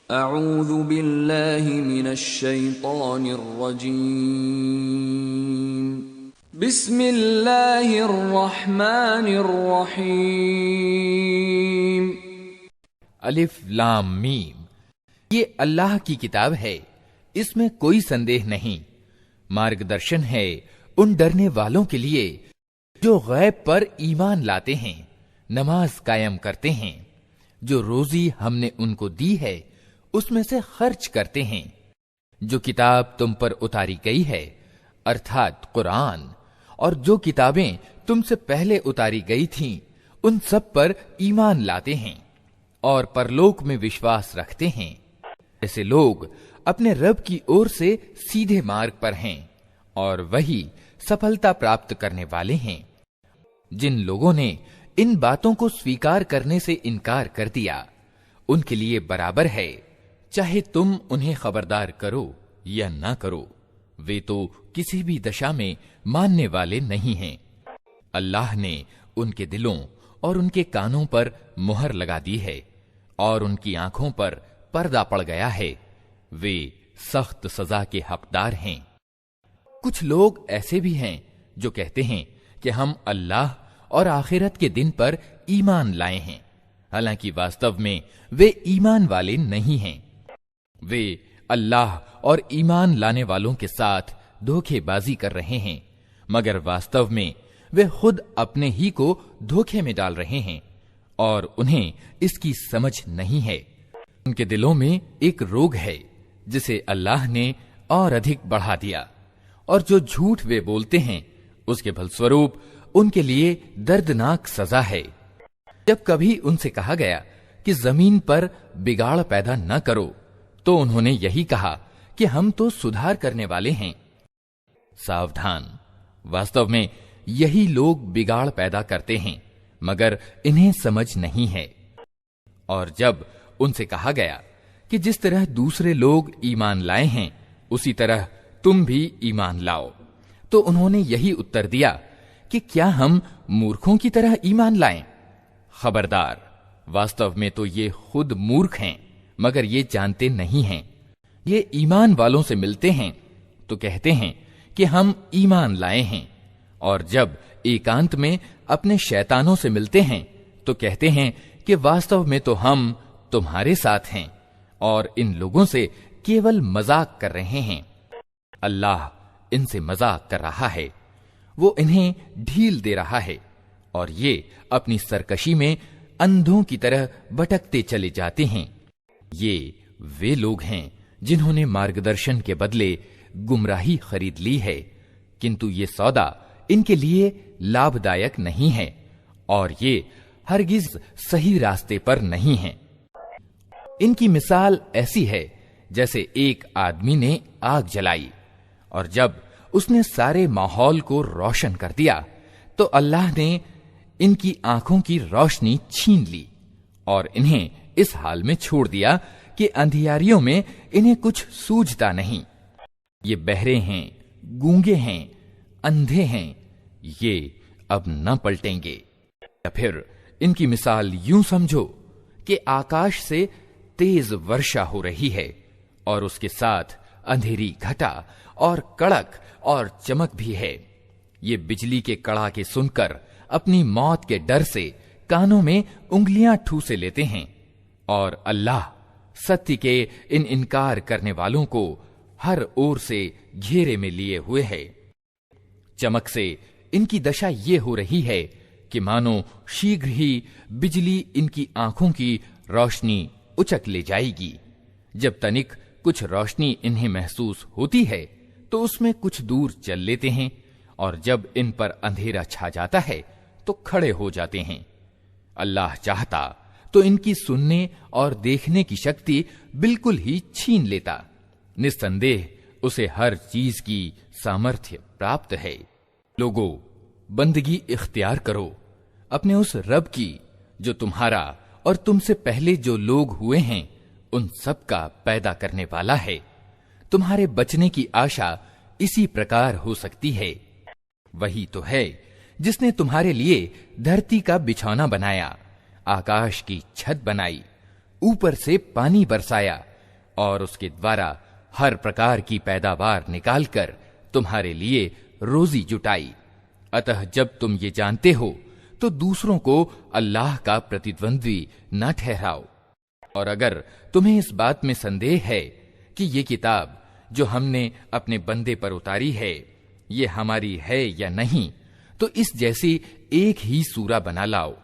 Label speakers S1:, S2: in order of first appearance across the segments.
S1: अऊज़ु बिल्लाहि मिनश शैतानिर रजीम। बिस्मिल्लाहिर रहमानिर रहीम।
S2: अलिफ लाम मीम। ये अल्लाह की किताब है, इसमें कोई संदेह नहीं। मार्गदर्शन है उन डरने वालों के लिए जो गैब पर ईमान लाते हैं, नमाज कायम करते हैं, जो रोजी हमने उनको दी है उसमें से खर्च करते हैं, जो किताब तुम पर उतारी गई है अर्थात कुरान, और जो किताबें तुमसे पहले उतारी गई थीं उन सब पर ईमान लाते हैं और परलोक में विश्वास रखते हैं। ऐसे लोग अपने रब की ओर से सीधे मार्ग पर हैं और वही सफलता प्राप्त करने वाले हैं। जिन लोगों ने इन बातों को स्वीकार करने से इनकार कर दिया, उनके लिए बराबर है चाहे तुम उन्हें खबरदार करो या ना करो, वे तो किसी भी दशा में मानने वाले नहीं हैं। अल्लाह ने उनके दिलों और उनके कानों पर मुहर लगा दी है और उनकी आंखों पर पर्दा पड़ गया है। वे सख्त सजा के हकदार हैं। कुछ लोग ऐसे भी हैं जो कहते हैं कि हम अल्लाह और आखिरत के दिन पर ईमान लाए हैं, हालांकि वास्तव में वे ईमान वाले नहीं हैं। वे अल्लाह और ईमान लाने वालों के साथ धोखेबाजी कर रहे हैं, मगर वास्तव में वे खुद अपने ही को धोखे में डाल रहे हैं और उन्हें इसकी समझ नहीं है। उनके दिलों में एक रोग है जिसे अल्लाह ने और अधिक बढ़ा दिया, और जो झूठ वे बोलते हैं उसके फलस्वरूप उनके लिए दर्दनाक सजा है। जब कभी उनसे कहा गया कि जमीन पर बिगाड़ पैदा न करो, तो उन्होंने यही कहा कि हम तो सुधार करने वाले हैं। सावधान, वास्तव में यही लोग बिगाड़ पैदा करते हैं, मगर इन्हें समझ नहीं है। और जब उनसे कहा गया कि जिस तरह दूसरे लोग ईमान लाए हैं उसी तरह तुम भी ईमान लाओ, तो उन्होंने यही उत्तर दिया कि क्या हम मूर्खों की तरह ईमान लाएं? खबरदार, वास्तव में तो ये खुद मूर्ख हैं, मगर ये जानते नहीं हैं। ये ईमान वालों से मिलते हैं तो कहते हैं कि हम ईमान लाए हैं, और जब एकांत में अपने शैतानों से मिलते हैं तो कहते हैं कि वास्तव में तो हम तुम्हारे साथ हैं और इन लोगों से केवल मजाक कर रहे हैं। अल्लाह इनसे मजाक कर रहा है, वो इन्हें ढील दे रहा है और ये अपनी सरकशी में अंधों की तरह भटकते चले जाते हैं। ये वे लोग हैं जिन्होंने मार्गदर्शन के बदले गुमराही खरीद ली है, किंतु ये सौदा इनके लिए लाभदायक नहीं है और ये हरगिज सही रास्ते पर नहीं है। इनकी मिसाल ऐसी है जैसे एक आदमी ने आग जलाई और जब उसने सारे माहौल को रोशन कर दिया तो अल्लाह ने इनकी आंखों की रोशनी छीन ली और इन्हें इस हाल में छोड़ दिया कि अंधियारियों में इन्हें कुछ सूझता नहीं। ये बहरे हैं, गूंगे हैं, अंधे हैं, ये अब न पलटेंगे। या फिर इनकी मिसाल यूं समझो कि आकाश से तेज वर्षा हो रही है और उसके साथ अंधेरी घटा और कड़क और चमक भी है। ये बिजली के कड़ाके सुनकर अपनी मौत के डर से कानों में उंगलियां ठूसे लेते हैं और अल्लाह सत्य के इन इनकार करने वालों को हर ओर से घेरे में लिए हुए है। चमक से इनकी दशा ये हो रही है कि मानो शीघ्र ही बिजली इनकी आंखों की रोशनी उचक ले जाएगी। जब तनिक कुछ रोशनी इन्हें महसूस होती है तो उसमें कुछ दूर चल लेते हैं और जब इन पर अंधेरा छा जाता है तो खड़े हो जाते हैं। अल्लाह चाहता तो इनकी सुनने और देखने की शक्ति बिल्कुल ही छीन लेता। निस्संदेह उसे हर चीज की सामर्थ्य प्राप्त है। लोगों, बंदगी इख्तियार करो अपने उस रब की जो तुम्हारा और तुमसे पहले जो लोग हुए हैं उन सब का पैदा करने वाला है। तुम्हारे बचने की आशा इसी प्रकार हो सकती है। वही तो है जिसने तुम्हारे लिए धरती का बिछौना बनाया, आकाश की छत बनाई, ऊपर से पानी बरसाया और उसके द्वारा हर प्रकार की पैदावार निकालकर तुम्हारे लिए रोजी जुटाई। अतः जब तुम ये जानते हो तो दूसरों को अल्लाह का प्रतिद्वंद्वी न ठहराओ। और अगर तुम्हें इस बात में संदेह है कि ये किताब जो हमने अपने बंदे पर उतारी है ये हमारी है या नहीं, तो इस जैसी एक ही सूरा बना लाओ,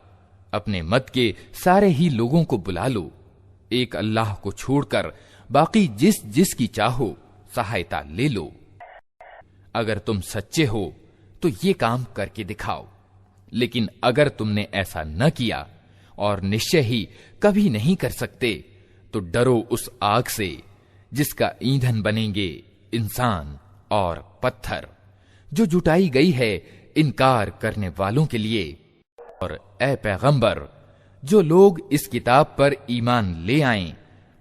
S2: अपने मत के सारे ही लोगों को बुला लो, एक अल्लाह को छोड़कर बाकी जिस जिस की चाहो सहायता ले लो। अगर तुम सच्चे हो तो ये काम करके दिखाओ। लेकिन अगर तुमने ऐसा न किया और निश्चय ही कभी नहीं कर सकते, तो डरो उस आग से जिसका ईंधन बनेंगे इंसान और पत्थर, जो जुटाई गई है इनकार करने वालों के लिए। और ए पैगंबर, जो लोग इस किताब पर ईमान ले आएं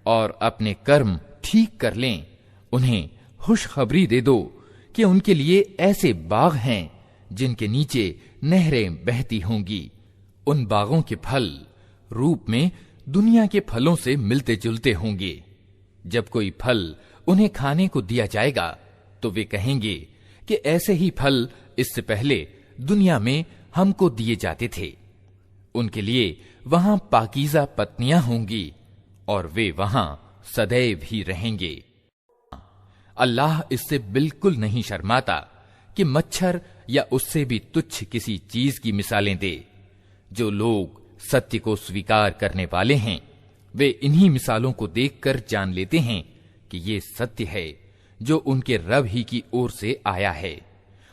S2: और अपने कर्म ठीक कर लें, उन्हें खुशखबरी दे दो कि उनके लिए ऐसे बाग हैं जिनके नीचे नहरें बहती होंगी। उन बागों के फल रूप में दुनिया के फलों से मिलते जुलते होंगे। जब कोई फल उन्हें खाने को दिया जाएगा तो वे कहेंगे कि ऐसे ही फल इससे पहले दुनिया में हमको दिए जाते थे। उनके लिए वहां पाकीज़ा पत्नियां होंगी और वे वहां सदैव ही रहेंगे। अल्लाह इससे बिल्कुल नहीं शर्माता कि मच्छर या उससे भी तुच्छ किसी चीज की मिसालें दे। जो लोग सत्य को स्वीकार करने वाले हैं वे इन्हीं मिसालों को देखकर जान लेते हैं कि ये सत्य है जो उनके रब ही की ओर से आया है।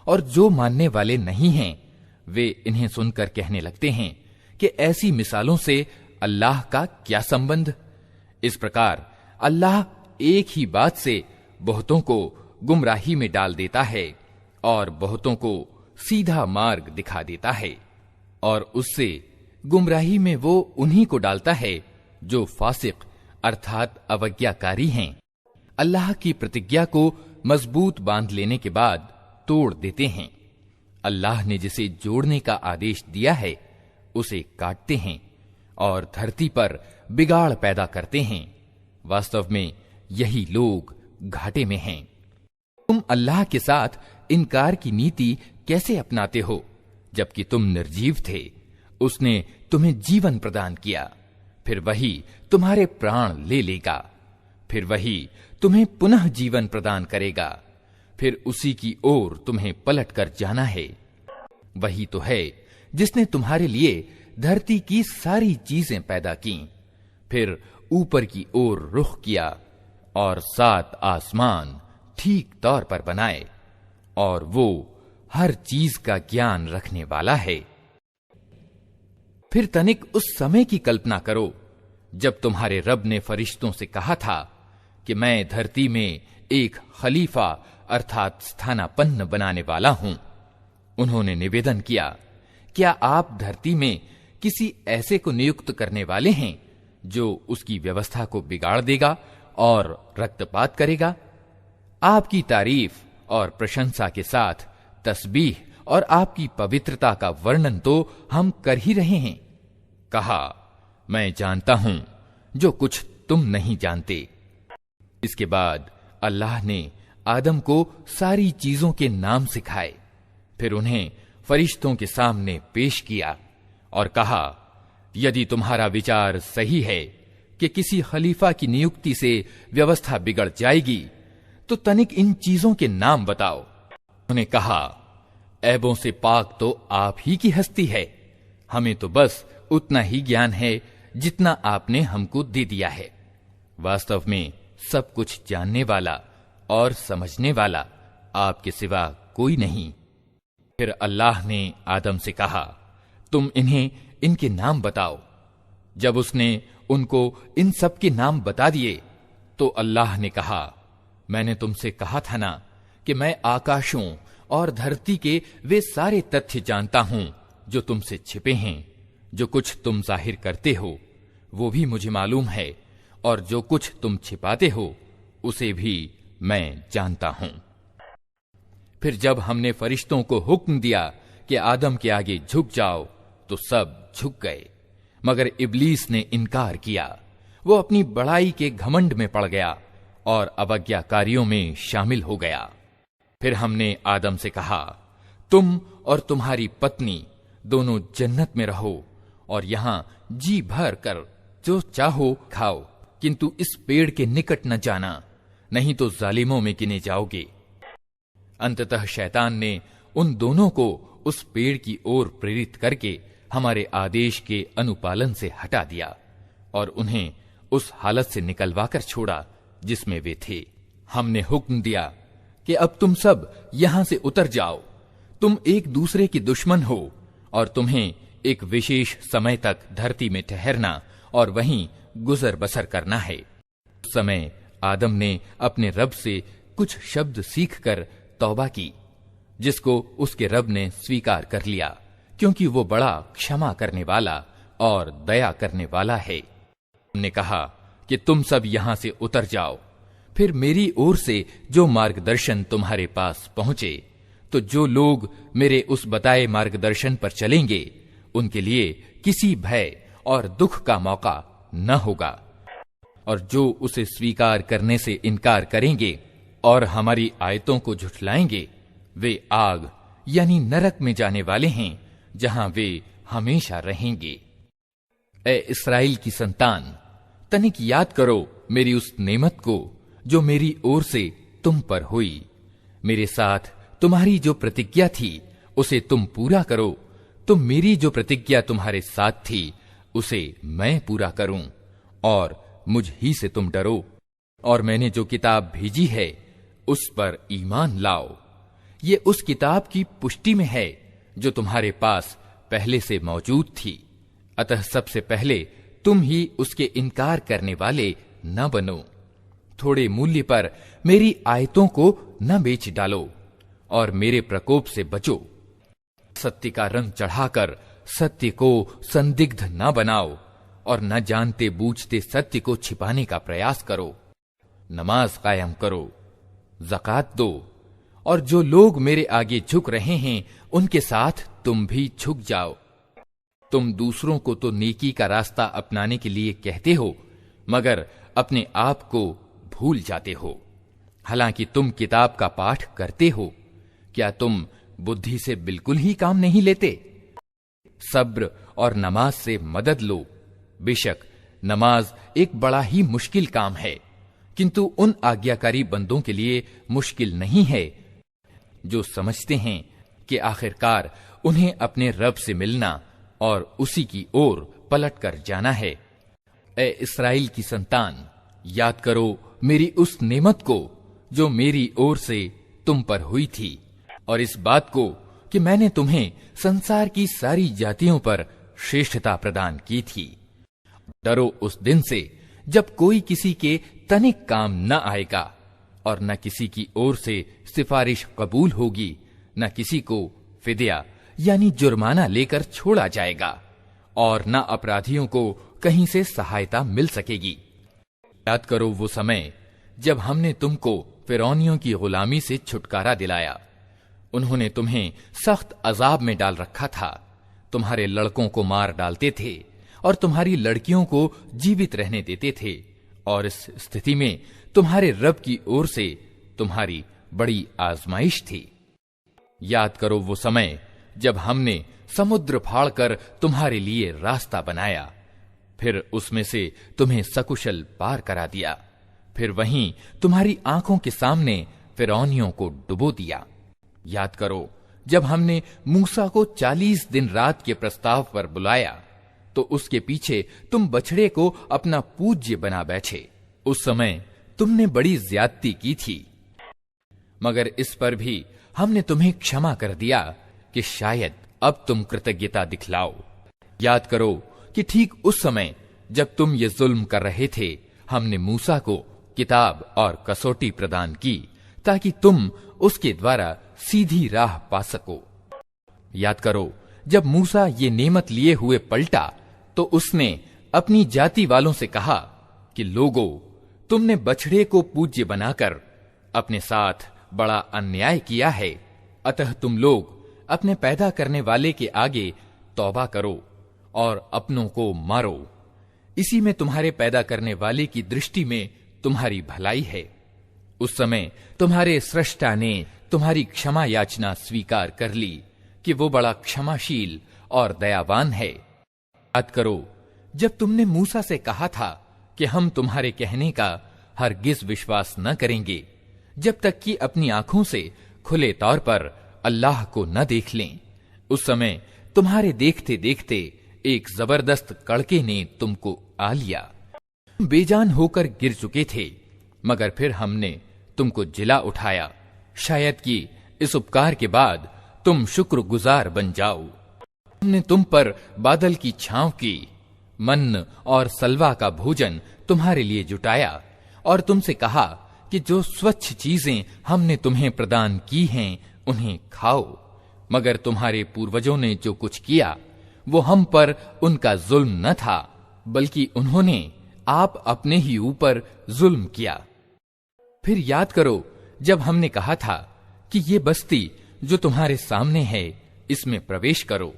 S2: और जो मानने वाले नहीं हैं वे इन्हें सुनकर कहने लगते हैं कि ऐसी मिसालों से अल्लाह का क्या संबंध। इस प्रकार अल्लाह एक ही बात से बहुतों को गुमराही में डाल देता है और बहुतों को सीधा मार्ग दिखा देता है। और उससे गुमराही में वो उन्हीं को डालता है जो फासिक अर्थात अवज्ञाकारी हैं। अल्लाह की प्रतिज्ञा को मजबूत बांध लेने के बाद तोड़ देते हैं। अल्लाह ने जिसे जोड़ने का आदेश दिया है उसे काटते हैं और धरती पर बिगाड़ पैदा करते हैं। वास्तव में यही लोग घाटे में हैं। तुम अल्लाह के साथ इनकार की नीति कैसे अपनाते हो जबकि तुम निर्जीव थे? उसने तुम्हें जीवन प्रदान किया, फिर वही तुम्हारे प्राण ले लेगा, फिर वही तुम्हें पुनः जीवन प्रदान करेगा, फिर उसी की ओर तुम्हें पलट कर जाना है। वही तो है जिसने तुम्हारे लिए धरती की सारी चीजें पैदा की, फिर ऊपर की ओर रुख किया और 7 आसमान ठीक तौर पर बनाए, और वो हर चीज का ज्ञान रखने वाला है। फिर तनिक उस समय की कल्पना करो जब तुम्हारे रब ने फरिश्तों से कहा था कि मैं धरती में एक खलीफा अर्थात स्थानापन्न बनाने वाला हूं। उन्होंने निवेदन किया, क्या आप धरती में किसी ऐसे को नियुक्त करने वाले हैं जो उसकी व्यवस्था को बिगाड़ देगा और रक्तपात करेगा? आपकी तारीफ और प्रशंसा के साथ तस्बीह और आपकी पवित्रता का वर्णन तो हम कर ही रहे हैं। कहा, मैं जानता हूं जो कुछ तुम नहीं जानते। इसके बाद अल्लाह ने आदम को सारी चीजों के नाम सिखाए, फिर उन्हें फरिश्तों के सामने पेश किया और कहा, यदि तुम्हारा विचार सही है कि किसी खलीफा की नियुक्ति से व्यवस्था बिगड़ जाएगी तो तनिक इन चीजों के नाम बताओ। उन्होंने कहा, ऐबों से पाक तो आप ही की हस्ती है, हमें तो बस उतना ही ज्ञान है जितना आपने हमको दे दिया है। वास्तव में सब कुछ जानने वाला और समझने वाला आपके सिवा कोई नहीं। फिर अल्लाह ने आदम से कहा, तुम इन्हें इनके नाम बताओ। जब उसने उनको इन सब के नाम बता दिए तो अल्लाह ने कहा, मैंने तुमसे कहा था ना कि मैं आकाशों और धरती के वे सारे तथ्य जानता हूं जो तुमसे छिपे हैं। जो कुछ तुम जाहिर करते हो वो भी मुझे मालूम है, और जो कुछ तुम छिपाते हो उसे भी मैं जानता हूं। फिर जब हमने फरिश्तों को हुक्म दिया कि आदम के आगे झुक जाओ तो सब झुक गए, मगर इब्लीस ने इनकार किया। वो अपनी बड़ाई के घमंड में पड़ गया और अवज्ञाकारियों में शामिल हो गया। फिर हमने आदम से कहा, तुम और तुम्हारी पत्नी दोनों जन्नत में रहो और यहां जी भर कर जो चाहो खाओ, किंतु इस पेड़ के निकट न जाना, नहीं तो जालिमों में गिने जाओगे। अंततः शैतान ने उन दोनों को उस पेड़ की ओर प्रेरित करके हमारे आदेश के अनुपालन से हटा दिया और उन्हें उस हालत से निकलवाकर छोड़ा जिसमें वे थे। हमने हुक्म दिया कि अब तुम सब यहां से उतर जाओ, तुम एक दूसरे की दुश्मन हो और तुम्हें एक विशेष समय तक धरती में ठहरना और वहीं गुजर बसर करना है। उस समय आदम ने अपने रब से कुछ शब्द सीखकर तौबा की, जिसको उसके रब ने स्वीकार कर लिया, क्योंकि वो बड़ा क्षमा करने वाला और दया करने वाला है। हमने कहा कि तुम सब यहां से उतर जाओ, फिर मेरी ओर से जो मार्गदर्शन तुम्हारे पास पहुंचे, तो जो लोग मेरे उस बताए मार्गदर्शन पर चलेंगे उनके लिए किसी भय और दुख का मौका न होगा, और जो उसे स्वीकार करने से इनकार करेंगे और हमारी आयतों को झुठलाएंगे वे आग यानी नरक में जाने वाले हैं, जहां वे हमेशा रहेंगे। ए इस्राएल की संतान, तनिक याद करो मेरी उस नेमत को जो मेरी ओर से तुम पर हुई। मेरे साथ तुम्हारी जो प्रतिज्ञा थी उसे तुम पूरा करो, तो मेरी जो प्रतिज्ञा तुम्हारे साथ थी उसे मैं पूरा करूं, और मुझ ही से तुम डरो, और मैंने जो किताब भेजी है उस पर ईमान लाओ। ये उस किताब की पुष्टि में है जो तुम्हारे पास पहले से मौजूद थी, अतः सबसे पहले तुम ही उसके इनकार करने वाले न बनो। थोड़े मूल्य पर मेरी आयतों को न बेच डालो और मेरे प्रकोप से बचो। सत्य का रंग चढ़ाकर सत्य को संदिग्ध न बनाओ और न जानते बूझते सत्य को छिपाने का प्रयास करो। नमाज कायम करो, ज़कात दो, और जो लोग मेरे आगे झुक रहे हैं उनके साथ तुम भी झुक जाओ। तुम दूसरों को तो नेकी का रास्ता अपनाने के लिए कहते हो, मगर अपने आप को भूल जाते हो। हालांकि तुम किताब का पाठ करते हो, क्या तुम बुद्धि से बिल्कुल ही काम नहीं लेते? सब्र और नमाज से मदद लो। बेशक नमाज एक बड़ा ही मुश्किल काम है, किंतु उन आज्ञाकारी बंदों के लिए मुश्किल नहीं है जो समझते हैं कि आखिरकार उन्हें अपने रब से मिलना और उसी की ओर पलट कर जाना है। ए इस्राएल की संतान, याद करो मेरी उस नेमत को जो मेरी ओर से तुम पर हुई थी, और इस बात को कि मैंने तुम्हें संसार की सारी जातियों पर श्रेष्ठता प्रदान की थी। डरो उस दिन से जब कोई किसी के तनिक काम न आएगा और न किसी की ओर से सिफारिश कबूल होगी, न किसी को फिदिया यानी जुर्माना लेकर छोड़ा जाएगा, और न अपराधियों को कहीं से सहायता मिल सकेगी। याद करो वो समय जब हमने तुमको फिरौनियों की गुलामी से छुटकारा दिलाया। उन्होंने तुम्हें सख्त अजाब में डाल रखा था, तुम्हारे लड़कों को मार डालते थे और तुम्हारी लड़कियों को जीवित रहने देते थे, और इस स्थिति में तुम्हारे रब की ओर से तुम्हारी बड़ी आजमाइश थी। याद करो वो समय जब हमने समुद्र फाड़कर तुम्हारे लिए रास्ता बनाया, फिर उसमें से तुम्हें सकुशल पार करा दिया, फिर वहीं तुम्हारी आंखों के सामने फिरौनियों को डुबो दिया। याद करो जब हमने मूसा को 40 दिन रात के प्रस्ताव पर बुलाया, तो उसके पीछे तुम बछड़े को अपना पूज्य बना बैठे। उस समय तुमने बड़ी ज्यादती की थी, मगर इस पर भी हमने तुम्हें क्षमा कर दिया कि शायद अब तुम कृतज्ञता दिखलाओ। याद करो कि ठीक उस समय जब तुम ये जुल्म कर रहे थे, हमने मूसा को किताब और कसौटी प्रदान की ताकि तुम उसके द्वारा सीधी राह पा सको। याद करो जब मूसा ये नेमत लिए हुए पलटा, तो उसने अपनी जाति वालों से कहा कि लोगों, तुमने बछड़े को पूज्य बनाकर अपने साथ बड़ा अन्याय किया है, अतः तुम लोग अपने पैदा करने वाले के आगे तौबा करो और अपनों को मारो। इसी में तुम्हारे पैदा करने वाले की दृष्टि में तुम्हारी भलाई है। उस समय तुम्हारे सृष्टा ने तुम्हारी क्षमा याचना स्वीकार कर ली कि वो बड़ा क्षमाशील और दयावान है। याद करो जब तुमने मूसा से कहा था कि हम तुम्हारे कहने का हरगिज विश्वास न करेंगे जब तक कि अपनी आंखों से खुले तौर पर अल्लाह को न देख लें। उस समय तुम्हारे देखते देखते एक जबरदस्त कड़के ने तुमको आ लिया। बेजान होकर गिर चुके थे, मगर फिर हमने तुमको जिला उठाया, शायद कि इस उपकार के बाद तुम शुक्रगुजार बन जाओ। हमने तुम पर बादल की छांव की, मन और सलवा का भोजन तुम्हारे लिए जुटाया और तुमसे कहा कि जो स्वच्छ चीजें हमने तुम्हें प्रदान की हैं उन्हें खाओ। मगर तुम्हारे पूर्वजों ने जो कुछ किया वो हम पर उनका जुल्म न था, बल्कि उन्होंने आप अपने ही ऊपर जुल्म किया। फिर याद करो जब हमने कहा था कि ये बस्ती जो तुम्हारे सामने है इसमें प्रवेश करो,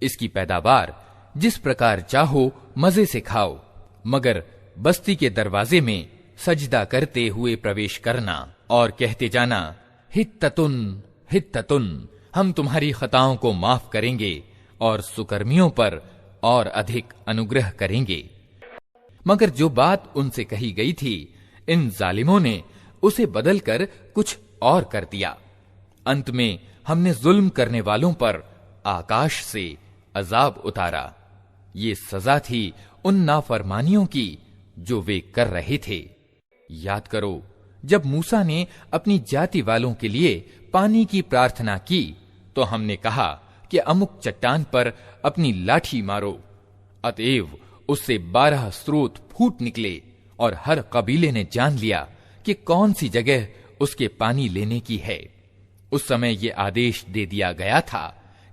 S2: इसकी पैदावार जिस प्रकार चाहो मजे से खाओ, मगर बस्ती के दरवाजे में सजदा करते हुए प्रवेश करना और कहते जाना हित्ततुन हित्ततुन, हम तुम्हारी खताओं को माफ करेंगे और सुकर्मियों पर और अधिक अनुग्रह करेंगे। मगर जो बात उनसे कही गई थी इन जालिमों ने उसे बदलकर कुछ और कर दिया। अंत में हमने जुल्म करने वालों पर आकाश से अजाब उतारा। ये सजा थी उन नाफरमानियों की जो वे कर रहे थे। याद करो जब मूसा ने अपनी जाति वालों के लिए पानी की प्रार्थना की तो हमने कहा कि अमुक चट्टान पर अपनी लाठी मारो। अतएव उससे 12 स्रोत फूट निकले और हर कबीले ने जान लिया कि कौन सी जगह उसके पानी लेने की है। उस समय ये आदेश दे दिया गया था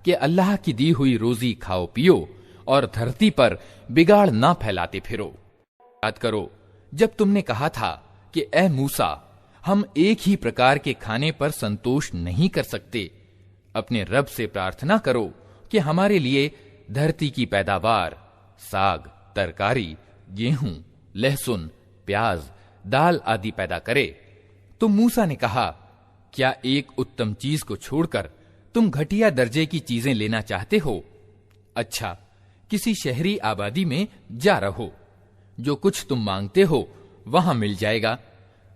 S2: कि अल्लाह की दी हुई रोजी खाओ पियो और धरती पर बिगाड़ ना फैलाते फिरो। याद करो जब तुमने कहा था कि ए मूसा, हम एक ही प्रकार के खाने पर संतोष नहीं कर सकते, अपने रब से प्रार्थना करो कि हमारे लिए धरती की पैदावार, साग, तरकारी, गेहूं, लहसुन, प्याज, दाल आदि पैदा करे। तो मूसा ने कहा, क्या एक उत्तम चीज को छोड़कर तुम घटिया दर्जे की चीजें लेना चाहते हो? अच्छा, किसी शहरी आबादी में जा रहो, जो कुछ तुम मांगते हो वहां मिल जाएगा।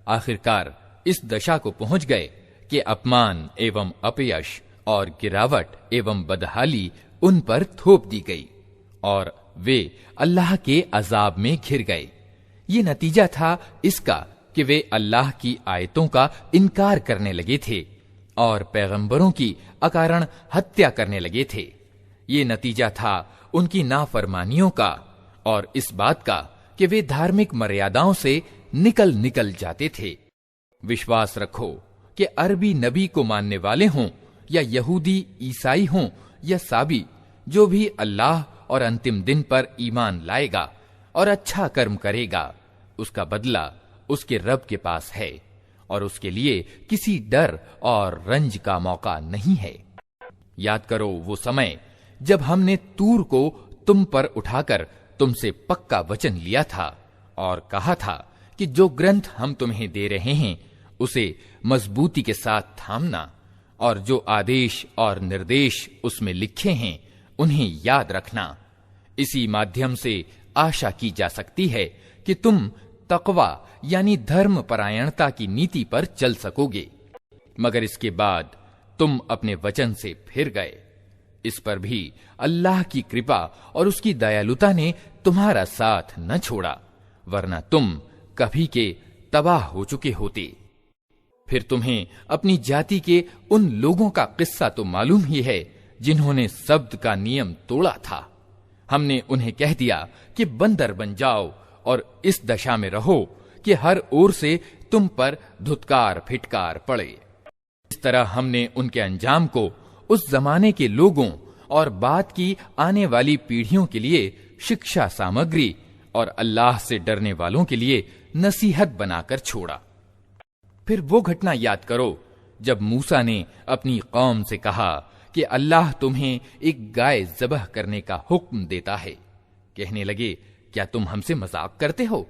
S2: आखिरकार इस दशा को पहुंच गए कि अपमान एवं अपयश और गिरावट एवं बदहाली उन पर थोप दी गई और वे अल्लाह के अजाब में घिर गए। ये नतीजा था इसका कि वे अल्लाह की आयतों का इनकार करने लगे थे और पैगंबरों की अकारण हत्या करने लगे थे। ये नतीजा था उनकी नाफरमानियों का और इस बात का कि वे धार्मिक मर्यादाओं से निकल निकल जाते थे। विश्वास रखो कि अरबी नबी को मानने वाले हों या यहूदी, ईसाई हों या साबी, जो भी अल्लाह और अंतिम दिन पर ईमान लाएगा और अच्छा कर्म करेगा, उसका बदला उसके रब के पास है और उसके लिए किसी डर और रंज का मौका नहीं है। याद करो वो समय जब हमने तूर को तुम पर उठाकर तुमसे पक्का वचन लिया था और कहा था कि जो ग्रंथ हम तुम्हें दे रहे हैं उसे मजबूती के साथ थामना और जो आदेश और निर्देश उसमें लिखे हैं उन्हें याद रखना। इसी माध्यम से आशा की जा सकती है कि तुम तकवा यानी धर्म परायणता की नीति पर चल सकोगे। मगर इसके बाद तुम अपने वचन से फिर गए। इस पर भी अल्लाह की कृपा और उसकी दयालुता ने तुम्हारा साथ न छोड़ा, वरना तुम कभी के तबाह हो चुके होते। फिर तुम्हें अपनी जाति के उन लोगों का किस्सा तो मालूम ही है जिन्होंने शब्द का नियम तोड़ा था। हमने उन्हें कह दिया कि बंदर बन जाओ और इस दशा में रहो कि हर ओर से तुम पर धुतकार फिटकार पड़े। इस तरह हमने उनके अंजाम को उस जमाने के लोगों और बाद की आने वाली पीढ़ियों के लिए शिक्षा सामग्री और अल्लाह से डरने वालों के लिए नसीहत बनाकर छोड़ा। फिर वो घटना याद करो जब मूसा ने अपनी कौम से कहा कि अल्लाह तुम्हें एक गाय ज़बह करने का हुक्म देता है। कहने लगे, क्या तुम हमसे मजाक करते हो?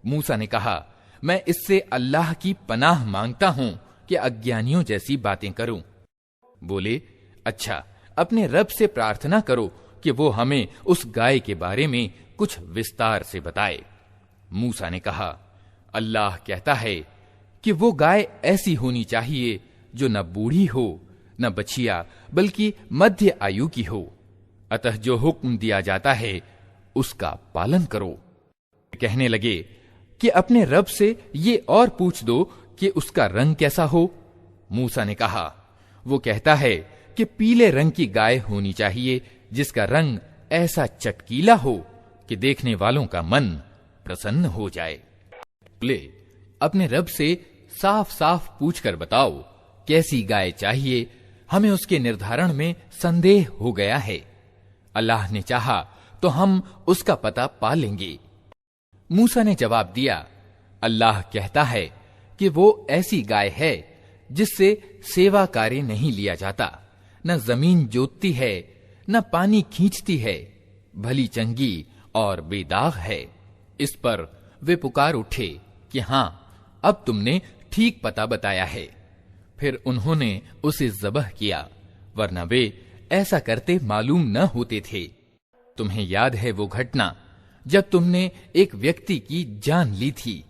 S2: मूसा ने कहा, मैं इससे अल्लाह की पनाह मांगता हूं कि अज्ञानियों जैसी बातें करूं। बोले, अच्छा, अपने रब से प्रार्थना करो कि वो हमें उस गाय के बारे में कुछ विस्तार से बताए। मूसा ने कहा, अल्लाह कहता है कि वो गाय ऐसी होनी चाहिए जो न बूढ़ी हो न बछिया, बल्कि मध्य आयु की हो। अतः जो हुक्म दिया जाता है उसका पालन करो। कहने लगे कि अपने रब से ये और पूछ दो कि उसका रंग कैसा हो। मूसा ने कहा, वो कहता है कि पीले रंग की गाय होनी चाहिए जिसका रंग ऐसा चटकीला हो कि देखने वालों का मन प्रसन्न हो जाए। बोले, अपने रब से साफ साफ पूछकर बताओ कैसी गाय चाहिए, हमें उसके निर्धारण में संदेह हो गया है। अल्लाह ने चाहा तो हम उसका पता पा लेंगे। मूसा ने जवाब दिया, अल्लाह कहता है कि वो ऐसी गाय है जिससे सेवा कार्य नहीं लिया जाता, न जमीन जोतती है न पानी खींचती है, भली चंगी और बेदाग है। इस पर वे पुकार उठे कि हां, अब तुमने ठीक पता बताया है। फिर उन्होंने उसे ज़बह किया, वरना वे ऐसा करते मालूम न होते थे। तुम्हें याद है वो घटना जब तुमने एक व्यक्ति की जान ली थी,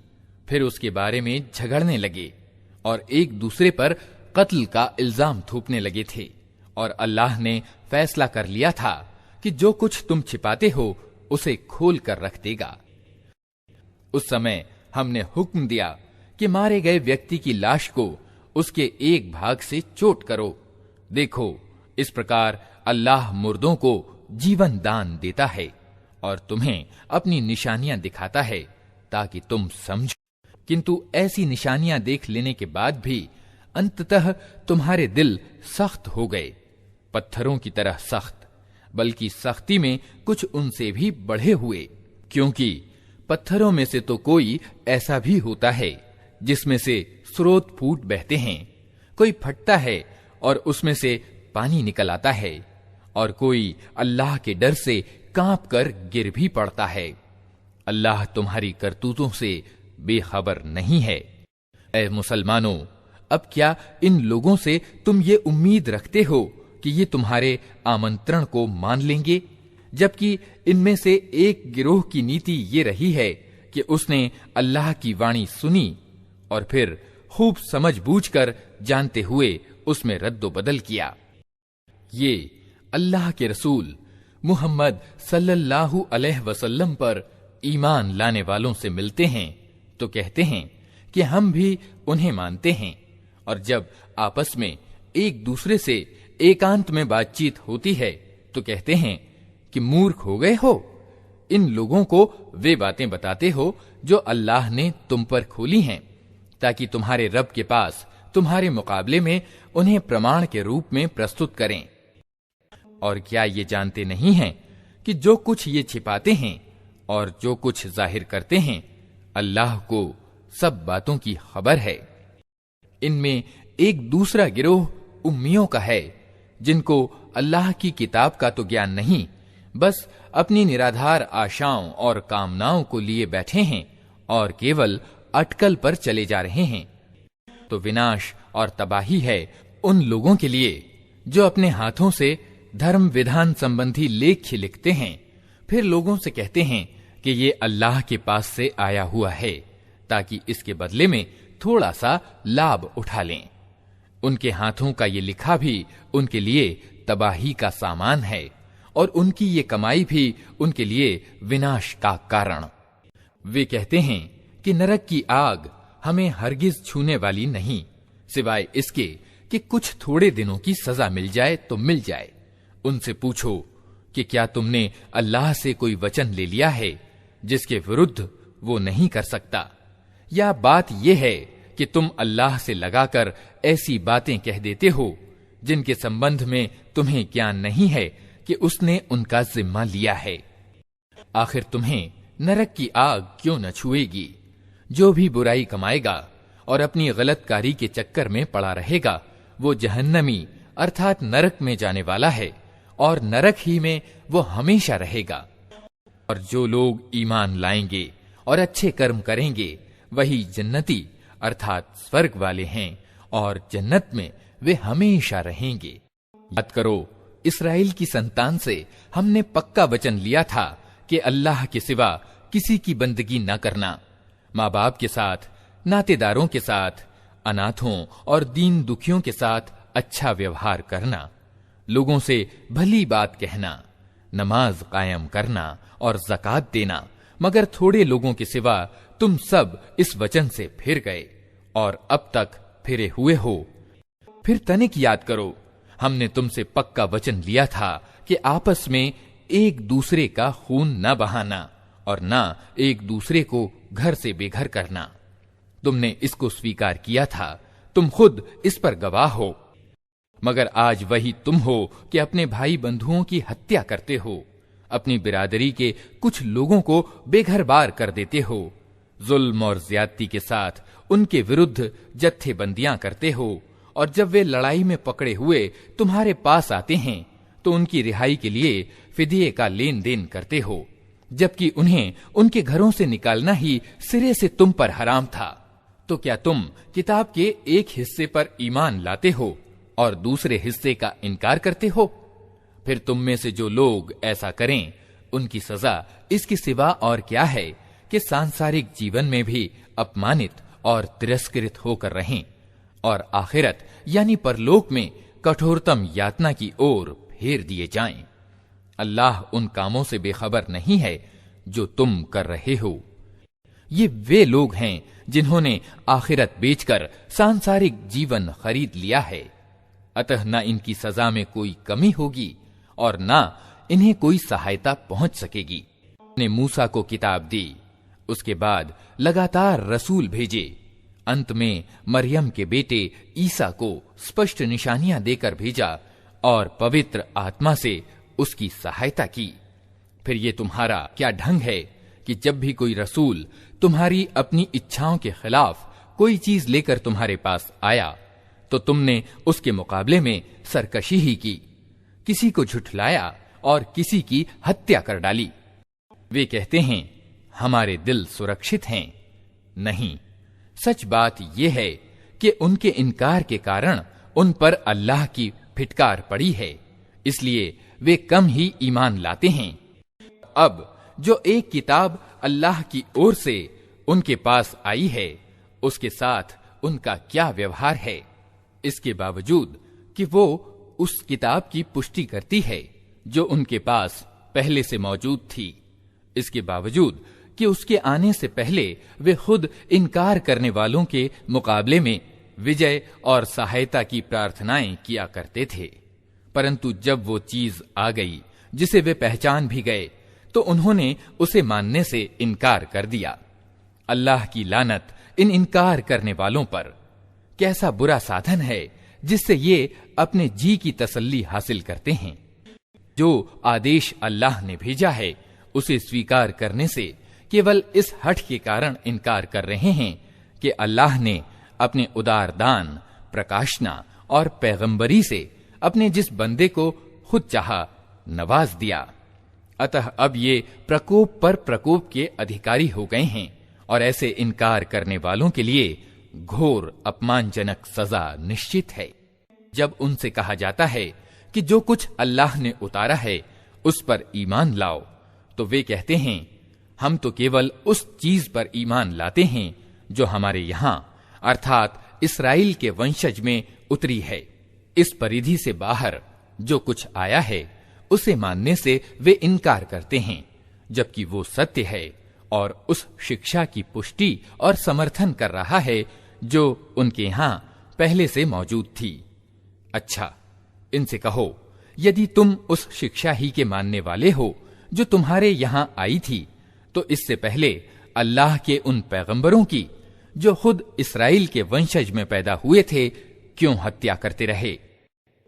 S2: फिर उसके बारे में झगड़ने लगे और एक दूसरे पर कत्ल का इल्जाम थोपने लगे थे, और अल्लाह ने फैसला कर लिया था कि जो कुछ तुम छिपाते हो उसे खोल कर रख देगा। उस समय हमने हुक्म दिया कि मारे गए व्यक्ति की लाश को उसके एक भाग से चोट करो। देखो, इस प्रकार अल्लाह मुर्दों को जीवन दान देता है और तुम्हें अपनी निशानियां दिखाता है ताकि तुम समझो। किंतु ऐसी निशानियां देख लेने के बाद भी अंततः तुम्हारे दिल सख्त हो गए, पत्थरों की तरह सख्त, बल्कि सख्ती में कुछ उनसे भी बढ़े हुए। क्योंकि पत्थरों में से तो कोई ऐसा भी होता है जिसमें से स्रोत फूट बहते हैं, कोई फटता है और उसमें से पानी निकल आता है, और कोई अल्लाह के डर से कांप कर गिर भी पड़ता है। अल्लाह तुम्हारी करतूतों से बेखबर नहीं है। ऐ मुसलमानों, अब क्या इन लोगों से तुम ये उम्मीद रखते हो कि ये तुम्हारे आमंत्रण को मान लेंगे, जबकि इनमें से एक गिरोह की नीति ये रही है कि उसने अल्लाह की वाणी सुनी और फिर खूब समझ बूझकर जानते हुए उसमें रद्दोबदल किया। ये अल्लाह के रसूल मुहम्मद सल्लल्लाहु अलैहि वसल्लम पर ईमान लाने वालों से मिलते हैं तो कहते हैं कि हम भी उन्हें मानते हैं, और जब आपस में एक दूसरे से एकांत में बातचीत होती है तो कहते हैं कि मूर्ख हो गए हो, इन लोगों को वे बातें बताते हो जो अल्लाह ने तुम पर खोली हैं, ताकि तुम्हारे रब के पास तुम्हारे मुकाबले में उन्हें प्रमाण के रूप में प्रस्तुत करें। और क्या ये जानते नहीं हैं कि जो कुछ ये छिपाते हैं और जो कुछ जाहिर करते हैं, अल्लाह को सब बातों की खबर है। इनमें एक दूसरा गिरोह उम्मियों का है, जिनको अल्लाह की किताब का तो ज्ञान नहीं, बस अपनी निराधार आशाओं और कामनाओं को लिए बैठे हैं और केवल अटकल पर चले जा रहे हैं। तो विनाश और तबाही है उन लोगों के लिए जो अपने हाथों से धर्म विधान संबंधी लेख लिखते हैं, फिर लोगों से कहते हैं कि ये अल्लाह के पास से आया हुआ है, ताकि इसके बदले में थोड़ा सा लाभ उठा लें। उनके हाथों का ये लिखा भी उनके लिए तबाही का सामान है, और उनकी ये कमाई भी उनके लिए विनाश का कारण। वे कहते हैं कि नरक की आग हमें हरगिज छूने वाली नहीं, सिवाय इसके कि कुछ थोड़े दिनों की सजा मिल जाए तो मिल जाए। उनसे पूछो कि क्या तुमने अल्लाह से कोई वचन ले लिया है जिसके विरुद्ध वो नहीं कर सकता, या बात यह है कि तुम अल्लाह से लगाकर ऐसी बातें कह देते हो जिनके संबंध में तुम्हें ज्ञान नहीं है कि उसने उनका जिम्मा लिया है। आखिर तुम्हें नरक की आग क्यों न छुएगी? जो भी बुराई कमाएगा और अपनी गलतकारी के चक्कर में पड़ा रहेगा, वो जहन्नमी अर्थात नरक में जाने वाला है, और नरक ही में वो हमेशा रहेगा। और जो लोग ईमान लाएंगे और अच्छे कर्म करेंगे, वही जन्नती अर्थात स्वर्ग वाले हैं और जन्नत में वे हमेशा रहेंगे। याद करो, इस्राएल की संतान से हमने पक्का वचन लिया था कि अल्लाह के सिवा किसी की बंदगी न करना, माँ बाप के साथ, नातेदारों के साथ, अनाथों और दीन दुखियों के साथ अच्छा व्यवहार करना, लोगों से भली बात कहना, नमाज कायम करना और ज़कात देना, मगर थोड़े लोगों के सिवा तुम सब इस वचन से फिर गए और अब तक फिरे हुए हो। फिर तनिक याद करो, हमने तुमसे पक्का वचन लिया था कि आपस में एक दूसरे का खून न बहाना और न एक दूसरे को घर से बेघर करना। तुमने इसको स्वीकार किया था, तुम खुद इस पर गवाह हो। मगर आज वही तुम हो कि अपने भाई बंधुओं की हत्या करते हो, अपनी बिरादरी के कुछ लोगों को बेघर बार कर देते हो, जुल्म और ज्यादती के साथ उनके विरुद्ध जत्थेबंदियां करते हो, और जब वे लड़ाई में पकड़े हुए तुम्हारे पास आते हैं तो उनकी रिहाई के लिए फिदिये का लेन देन करते हो, जबकि उन्हें उनके घरों से निकालना ही सिरे से तुम पर हराम था। तो क्या तुम किताब के एक हिस्से पर ईमान लाते हो और दूसरे हिस्से का इनकार करते हो? फिर तुम में से जो लोग ऐसा करें, उनकी सजा इसके सिवा और क्या है कि सांसारिक जीवन में भी अपमानित और तिरस्कृत होकर रहें और आखिरत यानी परलोक में कठोरतम यातना की ओर फेर दिए जाएं। अल्लाह उन कामों से बेखबर नहीं है जो तुम कर रहे हो। ये वे लोग हैं जिन्होंने आखिरत बेचकर सांसारिक जीवन खरीद लिया है, अतः न इनकी सजा में कोई कमी होगी और न इन्हें कोई सहायता पहुंच सकेगी। ने मूसा को किताब दी, उसके बाद लगातार रसूल भेजे, अंत में मरियम के बेटे ईसा को स्पष्ट निशानियां देकर भेजा और पवित्र आत्मा से उसकी सहायता की। फिर ये तुम्हारा क्या ढंग है कि जब भी कोई रसूल तुम्हारी अपनी इच्छाओं के खिलाफ कोई चीज लेकर तुम्हारे पास आया तो तुमने उसके मुकाबले में सरकशी ही की, किसी को झुठलाया और किसी की हत्या कर डाली। वे कहते हैं हमारे दिल सुरक्षित हैं। नहीं, सच बात यह है कि उनके इनकार के कारण उन पर अल्लाह की फिटकार पड़ी है, इसलिए वे कम ही ईमान लाते हैं। अब जो एक किताब अल्लाह की ओर से उनके पास आई है, उसके साथ उनका क्या व्यवहार है, इसके बावजूद कि वो उस किताब की पुष्टि करती है जो उनके पास पहले से मौजूद थी, इसके बावजूद कि उसके आने से पहले वे खुद इनकार करने वालों के मुकाबले में विजय और सहायता की प्रार्थनाएं किया करते थे। परंतु जब वो चीज आ गई जिसे वे पहचान भी गए तो उन्होंने उसे मानने से इनकार कर दिया। अल्लाह की लानत इन इनकार करने वालों पर। कैसा बुरा साधन है जिससे ये अपने जी की तसल्ली हासिल करते हैं। जो आदेश अल्लाह ने भेजा है उसे स्वीकार करने से केवल इस हठ के कारण इनकार कर रहे हैं कि अल्लाह ने अपने उदार दान, प्रकाशना और पैगंबरी से अपने जिस बंदे को खुद चाहा नवाज दिया। अतः अब ये प्रकोप पर प्रकोप के अधिकारी हो गए हैं और ऐसे इनकार करने वालों के लिए घोर अपमानजनक सजा निश्चित है। जब उनसे कहा जाता है कि जो कुछ अल्लाह ने उतारा है उस पर ईमान लाओ, तो वे कहते हैं हम तो केवल उस चीज पर ईमान लाते हैं जो हमारे यहाँ अर्थात इस्राएल के वंशज में उतरी है। इस परिधि से बाहर जो कुछ आया है उसे मानने से वे इनकार करते हैं, जबकि वो सत्य है और उस शिक्षा की पुष्टि और समर्थन कर रहा है जो उनके यहाँ पहले से मौजूद थी। अच्छा, इनसे कहो, यदि तुम उस शिक्षा ही के मानने वाले हो जो तुम्हारे यहाँ आई थी, तो इससे पहले अल्लाह के उन पैगंबरों की जो खुद इस्राएल के वंशज में पैदा हुए थे क्यों हत्या करते रहे?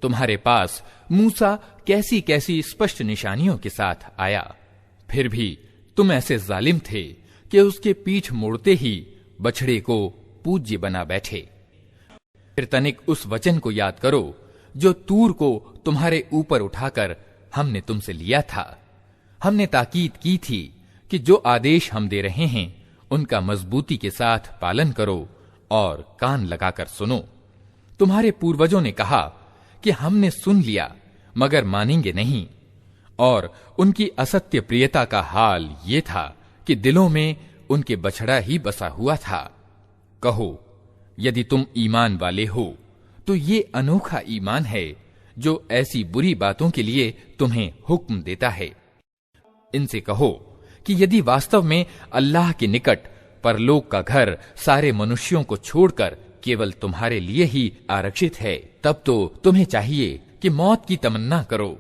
S2: तुम्हारे पास मूसा कैसी कैसी स्पष्ट निशानियों के साथ आया, फिर भी तुम ऐसे जालिम थे कि उसके पीठ मोड़ते ही बछड़े को पूज्य बना बैठे। फिर तनिक उस वचन को याद करो जो तूर को तुम्हारे ऊपर उठाकर हमने तुमसे लिया था। हमने ताकीद की थी कि जो आदेश हम दे रहे हैं उनका मजबूती के साथ पालन करो और कान लगाकर सुनो। तुम्हारे पूर्वजों ने कहा कि हमने सुन लिया मगर मानेंगे नहीं, और उनकी असत्य प्रियता का हाल ये था कि दिलों में उनके बछड़ा ही बसा हुआ था। कहो, यदि तुम ईमान वाले हो तो ये अनोखा ईमान है जो ऐसी बुरी बातों के लिए तुम्हें हुक्म देता है। इनसे कहो कि यदि वास्तव में अल्लाह के निकट परलोक का घर सारे मनुष्यों को छोड़कर केवल तुम्हारे लिए ही आरक्षित है, तब तो तुम्हें चाहिए कि मौत की तमन्ना करो।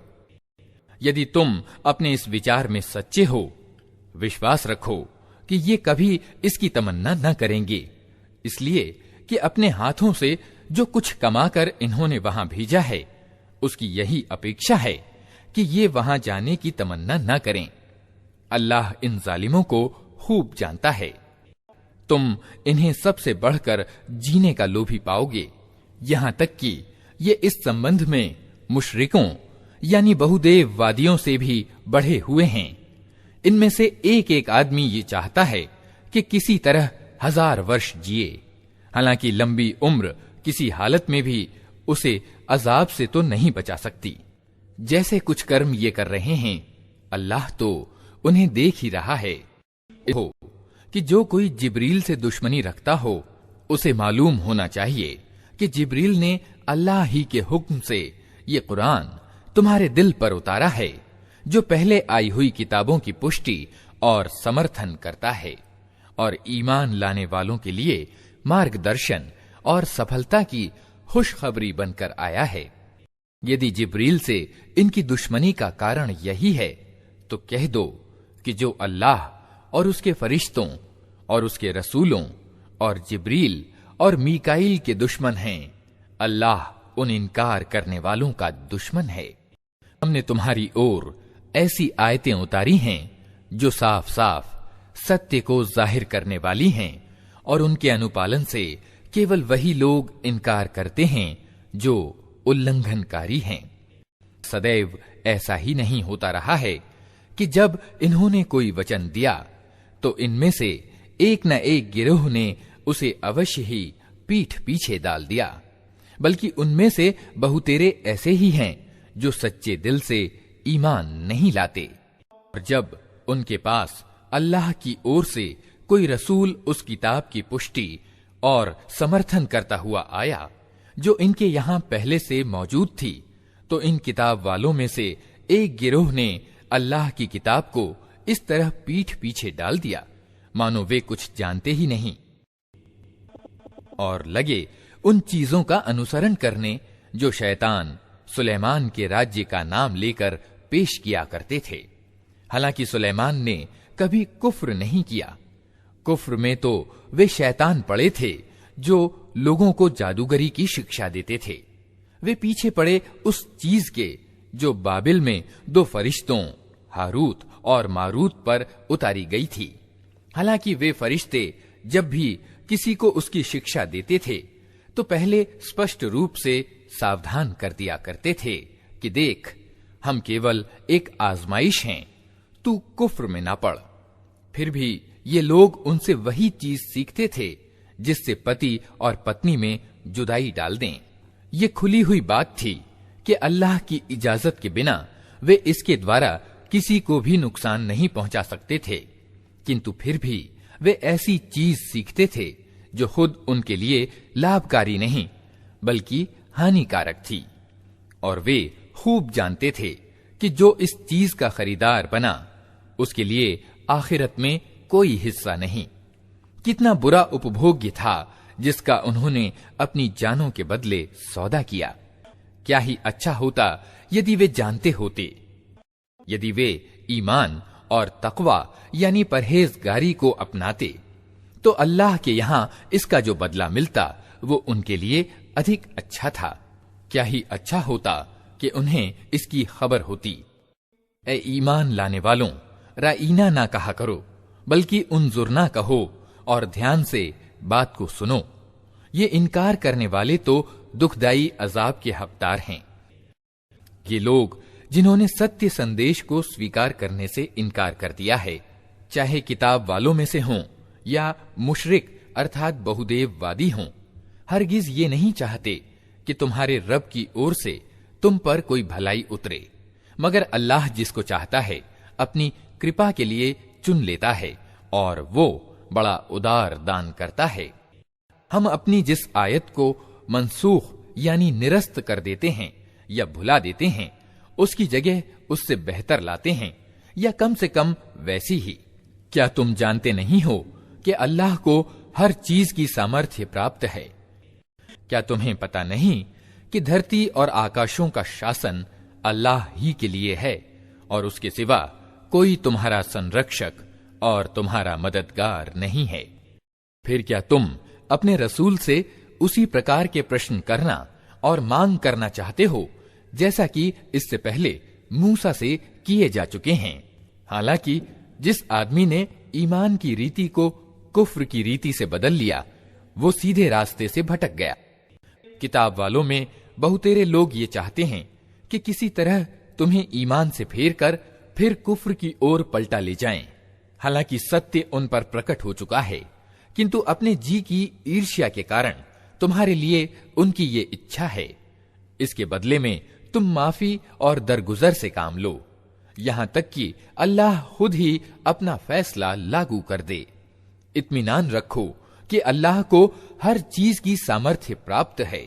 S2: यदि तुम अपने इस विचार में सच्चे हो, विश्वास रखो कि ये कभी इसकी तमन्ना न करेंगे, इसलिए कि अपने हाथों से जो कुछ कमाकर इन्होंने वहां भेजा है उसकी यही अपेक्षा है कि ये वहां जाने की तमन्ना न करें। अल्लाह इन जालिमों को खूब जानता है। तुम इन्हें सबसे बढ़कर जीने का लोभी पाओगे, यहां तक कि ये इस संबंध में मुशरिकों यानी बहुदेववादियों से भी बढ़े हुए हैं। इनमें से एक एक आदमी ये चाहता है कि किसी तरह 1000 वर्ष जिए, हालांकि लंबी उम्र किसी हालत में भी उसे अजाब से तो नहीं बचा सकती। जैसे कुछ कर्म ये कर रहे हैं, अल्लाह तो उन्हें देख ही रहा है। हो कि जो कोई जिब्रील से दुश्मनी रखता हो, उसे मालूम होना चाहिए कि जिब्रील ने अल्लाह ही के हुक्म से ये कुरान तुम्हारे दिल पर उतारा है, जो पहले आई हुई किताबों की पुष्टि और समर्थन करता है और ईमान लाने वालों के लिए मार्गदर्शन और सफलता की खुशखबरी बनकर आया है। यदि जिब्रील से इनकी दुश्मनी का कारण यही है तो कह दो कि जो अल्लाह और उसके फरिश्तों और उसके रसूलों और जिब्रील और मीकाईल के दुश्मन हैं, अल्लाह उन इनकार करने वालों का दुश्मन है। हमने तुम्हारी ओर ऐसी आयतें उतारी हैं जो साफ साफ सत्य को जाहिर करने वाली हैं, और उनके अनुपालन से केवल वही लोग इनकार करते हैं जो उल्लंघनकारी हैं। सदैव ऐसा ही नहीं होता रहा है कि जब इन्होंने कोई वचन दिया तो इनमें से एक न एक गिरोह ने उसे अवश्य ही पीठ पीछे डाल दिया, बल्कि उनमें से बहुतेरे ऐसे ही हैं जो सच्चे दिल से ईमान नहीं लाते। और जब उनके पास अल्लाह की ओर से कोई रसूल उस किताब की पुष्टि और समर्थन करता हुआ आया जो इनके यहां पहले से मौजूद थी, तो इन किताब वालों में से एक गिरोह ने अल्लाह की किताब को इस तरह पीठ पीछे डाल दिया मानो वे कुछ जानते ही नहीं, और लगे उन चीजों का अनुसरण करने जो शैतान सुलेमान के राज्य का नाम लेकर पेश किया करते थे। हालांकि सुलेमान ने कभी कुफ्र नहीं किया। कुफ्र में तो वे शैतान पड़े थे जो लोगों को जादूगरी की शिक्षा देते थे। वे पीछे पड़े उस चीज के जो बाबिल में 2 फरिश्तों हारूत और मारूत पर उतारी गई थी। हालांकि वे फरिश्ते जब भी किसी को उसकी शिक्षा देते थे तो पहले स्पष्ट रूप से सावधान कर दिया करते थे कि देख, हम केवल एक आजमाइश हैं, तू कुफ्र में ना पड़। फिर भी ये लोग उनसे वही चीज सीखते थे जिससे पति और पत्नी में जुदाई डाल दें। ये खुली हुई बात थी कि अल्लाह की इजाजत के बिना वे इसके द्वारा किसी को भी नुकसान नहीं पहुंचा सकते थे, किंतु फिर भी वे ऐसी चीज सीखते थे जो खुद उनके लिए लाभकारी नहीं बल्कि हानिकारक थी, और वे खूब जानते थे कि जो इस चीज का खरीदार बना उसके लिए आखिरत में कोई हिस्सा नहीं। कितना बुरा उपभोग्य था जिसका उन्होंने अपनी जानों के बदले सौदा किया। क्या ही अच्छा होता यदि वे जानते होते। यदि वे ईमान और तकवा यानी परहेजगारी को अपनाते तो अल्लाह के यहां इसका जो बदला मिलता वो उनके लिए अधिक अच्छा था। क्या ही अच्छा होता कि उन्हें इसकी खबर होती। ए ईमान लाने वालों, राईना ना कहा करो बल्कि उन्जुरना कहो और ध्यान से बात को सुनो। ये इनकार करने वाले तो दुखदाई अजाब के हकदार हैं। ये लोग जिन्होंने सत्य संदेश को स्वीकार करने से इनकार कर दिया है, चाहे किताब वालों में से हों या मुशरिक अर्थात बहुदेववादी हों, हरगिज ये नहीं चाहते कि तुम्हारे रब की ओर से तुम पर कोई भलाई उतरे, मगर अल्लाह जिसको चाहता है अपनी कृपा के लिए चुन लेता है और वो बड़ा उदार दान करता है। हम अपनी जिस आयत को मनसूख यानी निरस्त कर देते हैं या भुला देते हैं, उसकी जगह उससे बेहतर लाते हैं या कम से कम वैसी ही। क्या तुम जानते नहीं हो कि अल्लाह को हर चीज की सामर्थ्य प्राप्त है? क्या तुम्हें पता नहीं कि धरती और आकाशों का शासन अल्लाह ही के लिए है और उसके सिवा कोई तुम्हारा संरक्षक और तुम्हारा मददगार नहीं है? फिर क्या तुम अपने रसूल से उसी प्रकार के प्रश्न करना और मांग करना चाहते हो जैसा कि इससे पहले मूसा से किए जा चुके हैं? हालांकि जिस आदमी ने ईमान की रीति को कुफ्र की रीति से बदल लिया, वो सीधे रास्ते से भटक गया। किताब वालों में बहुतेरे लोग ये चाहते हैं कि किसी तरह तुम्हें ईमान से फेर कर फिर कुफ्र की ओर पलटा ले जाएं। हालांकि सत्य उन पर प्रकट हो चुका है, किंतु अपने जी की ईर्ष्या के कारण तुम्हारे लिए उनकी ये इच्छा है। इसके बदले में तुम माफी और दरगुजर से काम लो, यहां तक कि अल्लाह खुद ही अपना फैसला लागू कर दे। इत्मीनान रखो कि अल्लाह को हर चीज की सामर्थ्य प्राप्त है।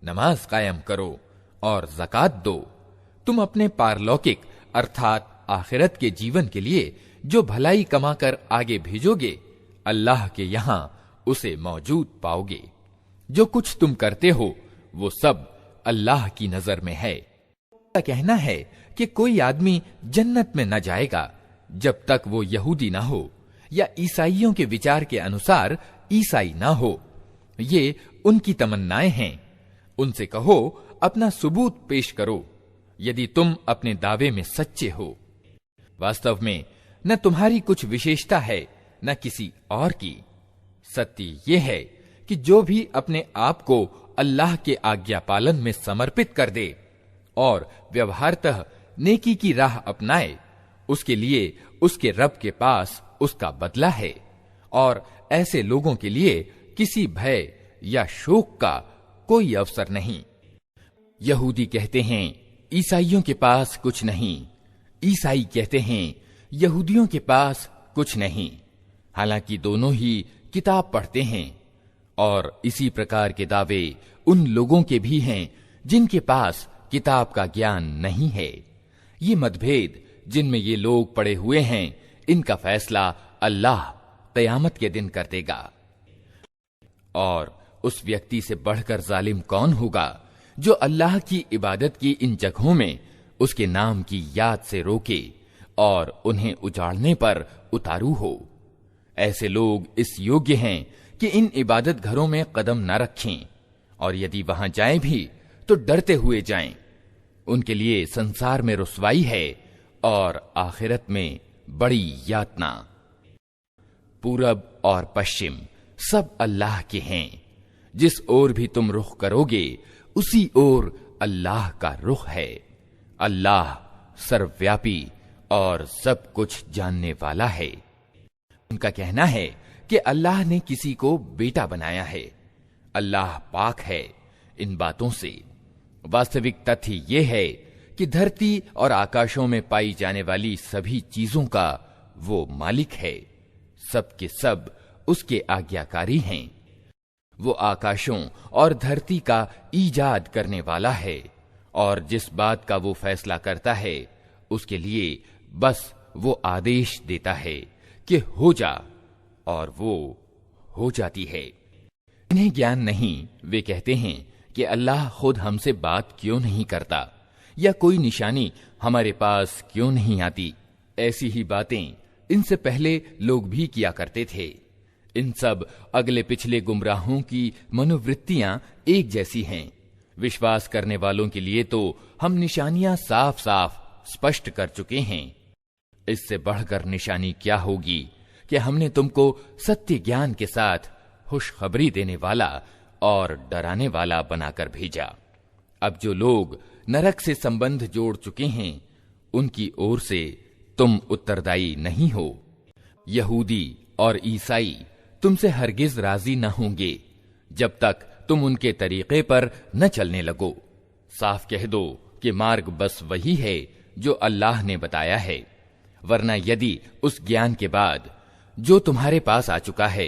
S2: नमाज कायम करो और ज़कात दो। तुम अपने पारलौकिक अर्थात आखिरत के जीवन के लिए जो भलाई कमाकर आगे भेजोगे, अल्लाह के यहां उसे मौजूद पाओगे। जो कुछ तुम करते हो वो सब अल्लाह की नजर में है। कहना है कि कोई आदमी जन्नत में न जाएगा जब तक वो यहूदी ना हो या ईसाइयों के विचार के अनुसार ईसाई ना हो। ये उनकी तमन्नाएं हैं। उनसे कहो अपना सबूत पेश करो यदि तुम अपने दावे में सच्चे हो। वास्तव में न तुम्हारी कुछ विशेषता है न किसी और की। सत्य ये है कि जो भी अपने आप को अल्लाह के आज्ञा पालन में समर्पित कर दे और व्यवहारतः नेकी की राह अपनाए, उसके लिए उसके रब के पास उसका बदला है और ऐसे लोगों के लिए किसी भय या शोक का कोई अवसर नहीं। यहूदी कहते हैं ईसाइयों के पास कुछ नहीं, ईसाई कहते हैं यहूदियों के पास कुछ नहीं। हालांकि दोनों ही किताब पढ़ते हैं और इसी प्रकार के दावे उन लोगों के भी हैं जिनके पास किताब का ज्ञान नहीं है। ये मतभेद जिनमें ये लोग पड़े हुए हैं, इनका फैसला अल्लाह क़यामत के दिन कर देगा। और उस व्यक्ति से बढ़कर जालिम कौन होगा जो अल्लाह की इबादत की इन जगहों में उसके नाम की याद से रोके और उन्हें उजाड़ने पर उतारू हो। ऐसे लोग इस योग्य हैं कि इन इबादत घरों में कदम न रखें और यदि वहां जाएं भी तो डरते हुए जाएं। उनके लिए संसार में रुसवाई है और आखिरत में बड़ी यातना। पूरब और पश्चिम सब अल्लाह के हैं। जिस ओर भी तुम रुख करोगे उसी ओर अल्लाह का रुख है। अल्लाह सर्वव्यापी और सब कुछ जानने वाला है। उनका कहना है कि अल्लाह ने किसी को बेटा बनाया है। अल्लाह पाक है इन बातों से। वास्तविक तथ्य यह है कि धरती और आकाशों में पाई जाने वाली सभी चीजों का वो मालिक है। सब के सब उसके आज्ञाकारी हैं। वो आकाशों और धरती का ईजाद करने वाला है और जिस बात का वो फैसला करता है उसके लिए बस वो आदेश देता है कि हो जा, और वो हो जाती है। इन्हें ज्ञान नहीं, वे कहते हैं कि अल्लाह खुद हमसे बात क्यों नहीं करता या कोई निशानी हमारे पास क्यों नहीं आती। ऐसी ही बातें इनसे पहले लोग भी किया करते थे। इन सब अगले पिछले गुमराहों की मनोवृत्तियां एक जैसी हैं। विश्वास करने वालों के लिए तो हम निशानियां साफ साफ स्पष्ट कर चुके हैं। इससे बढ़कर निशानी क्या होगी कि हमने तुमको सत्य ज्ञान के साथ खुशखबरी देने वाला और डराने वाला बनाकर भेजा। अब जो लोग नरक से संबंध जोड़ चुके हैं उनकी ओर से तुम उत्तरदायी नहीं हो। यहूदी और ईसाई तुमसे हरगिज राजी न होंगे जब तक तुम उनके तरीके पर न चलने लगो। साफ कह दो कि मार्ग बस वही है जो अल्लाह ने बताया है, वरना यदि उस ज्ञान के बाद जो तुम्हारे पास आ चुका है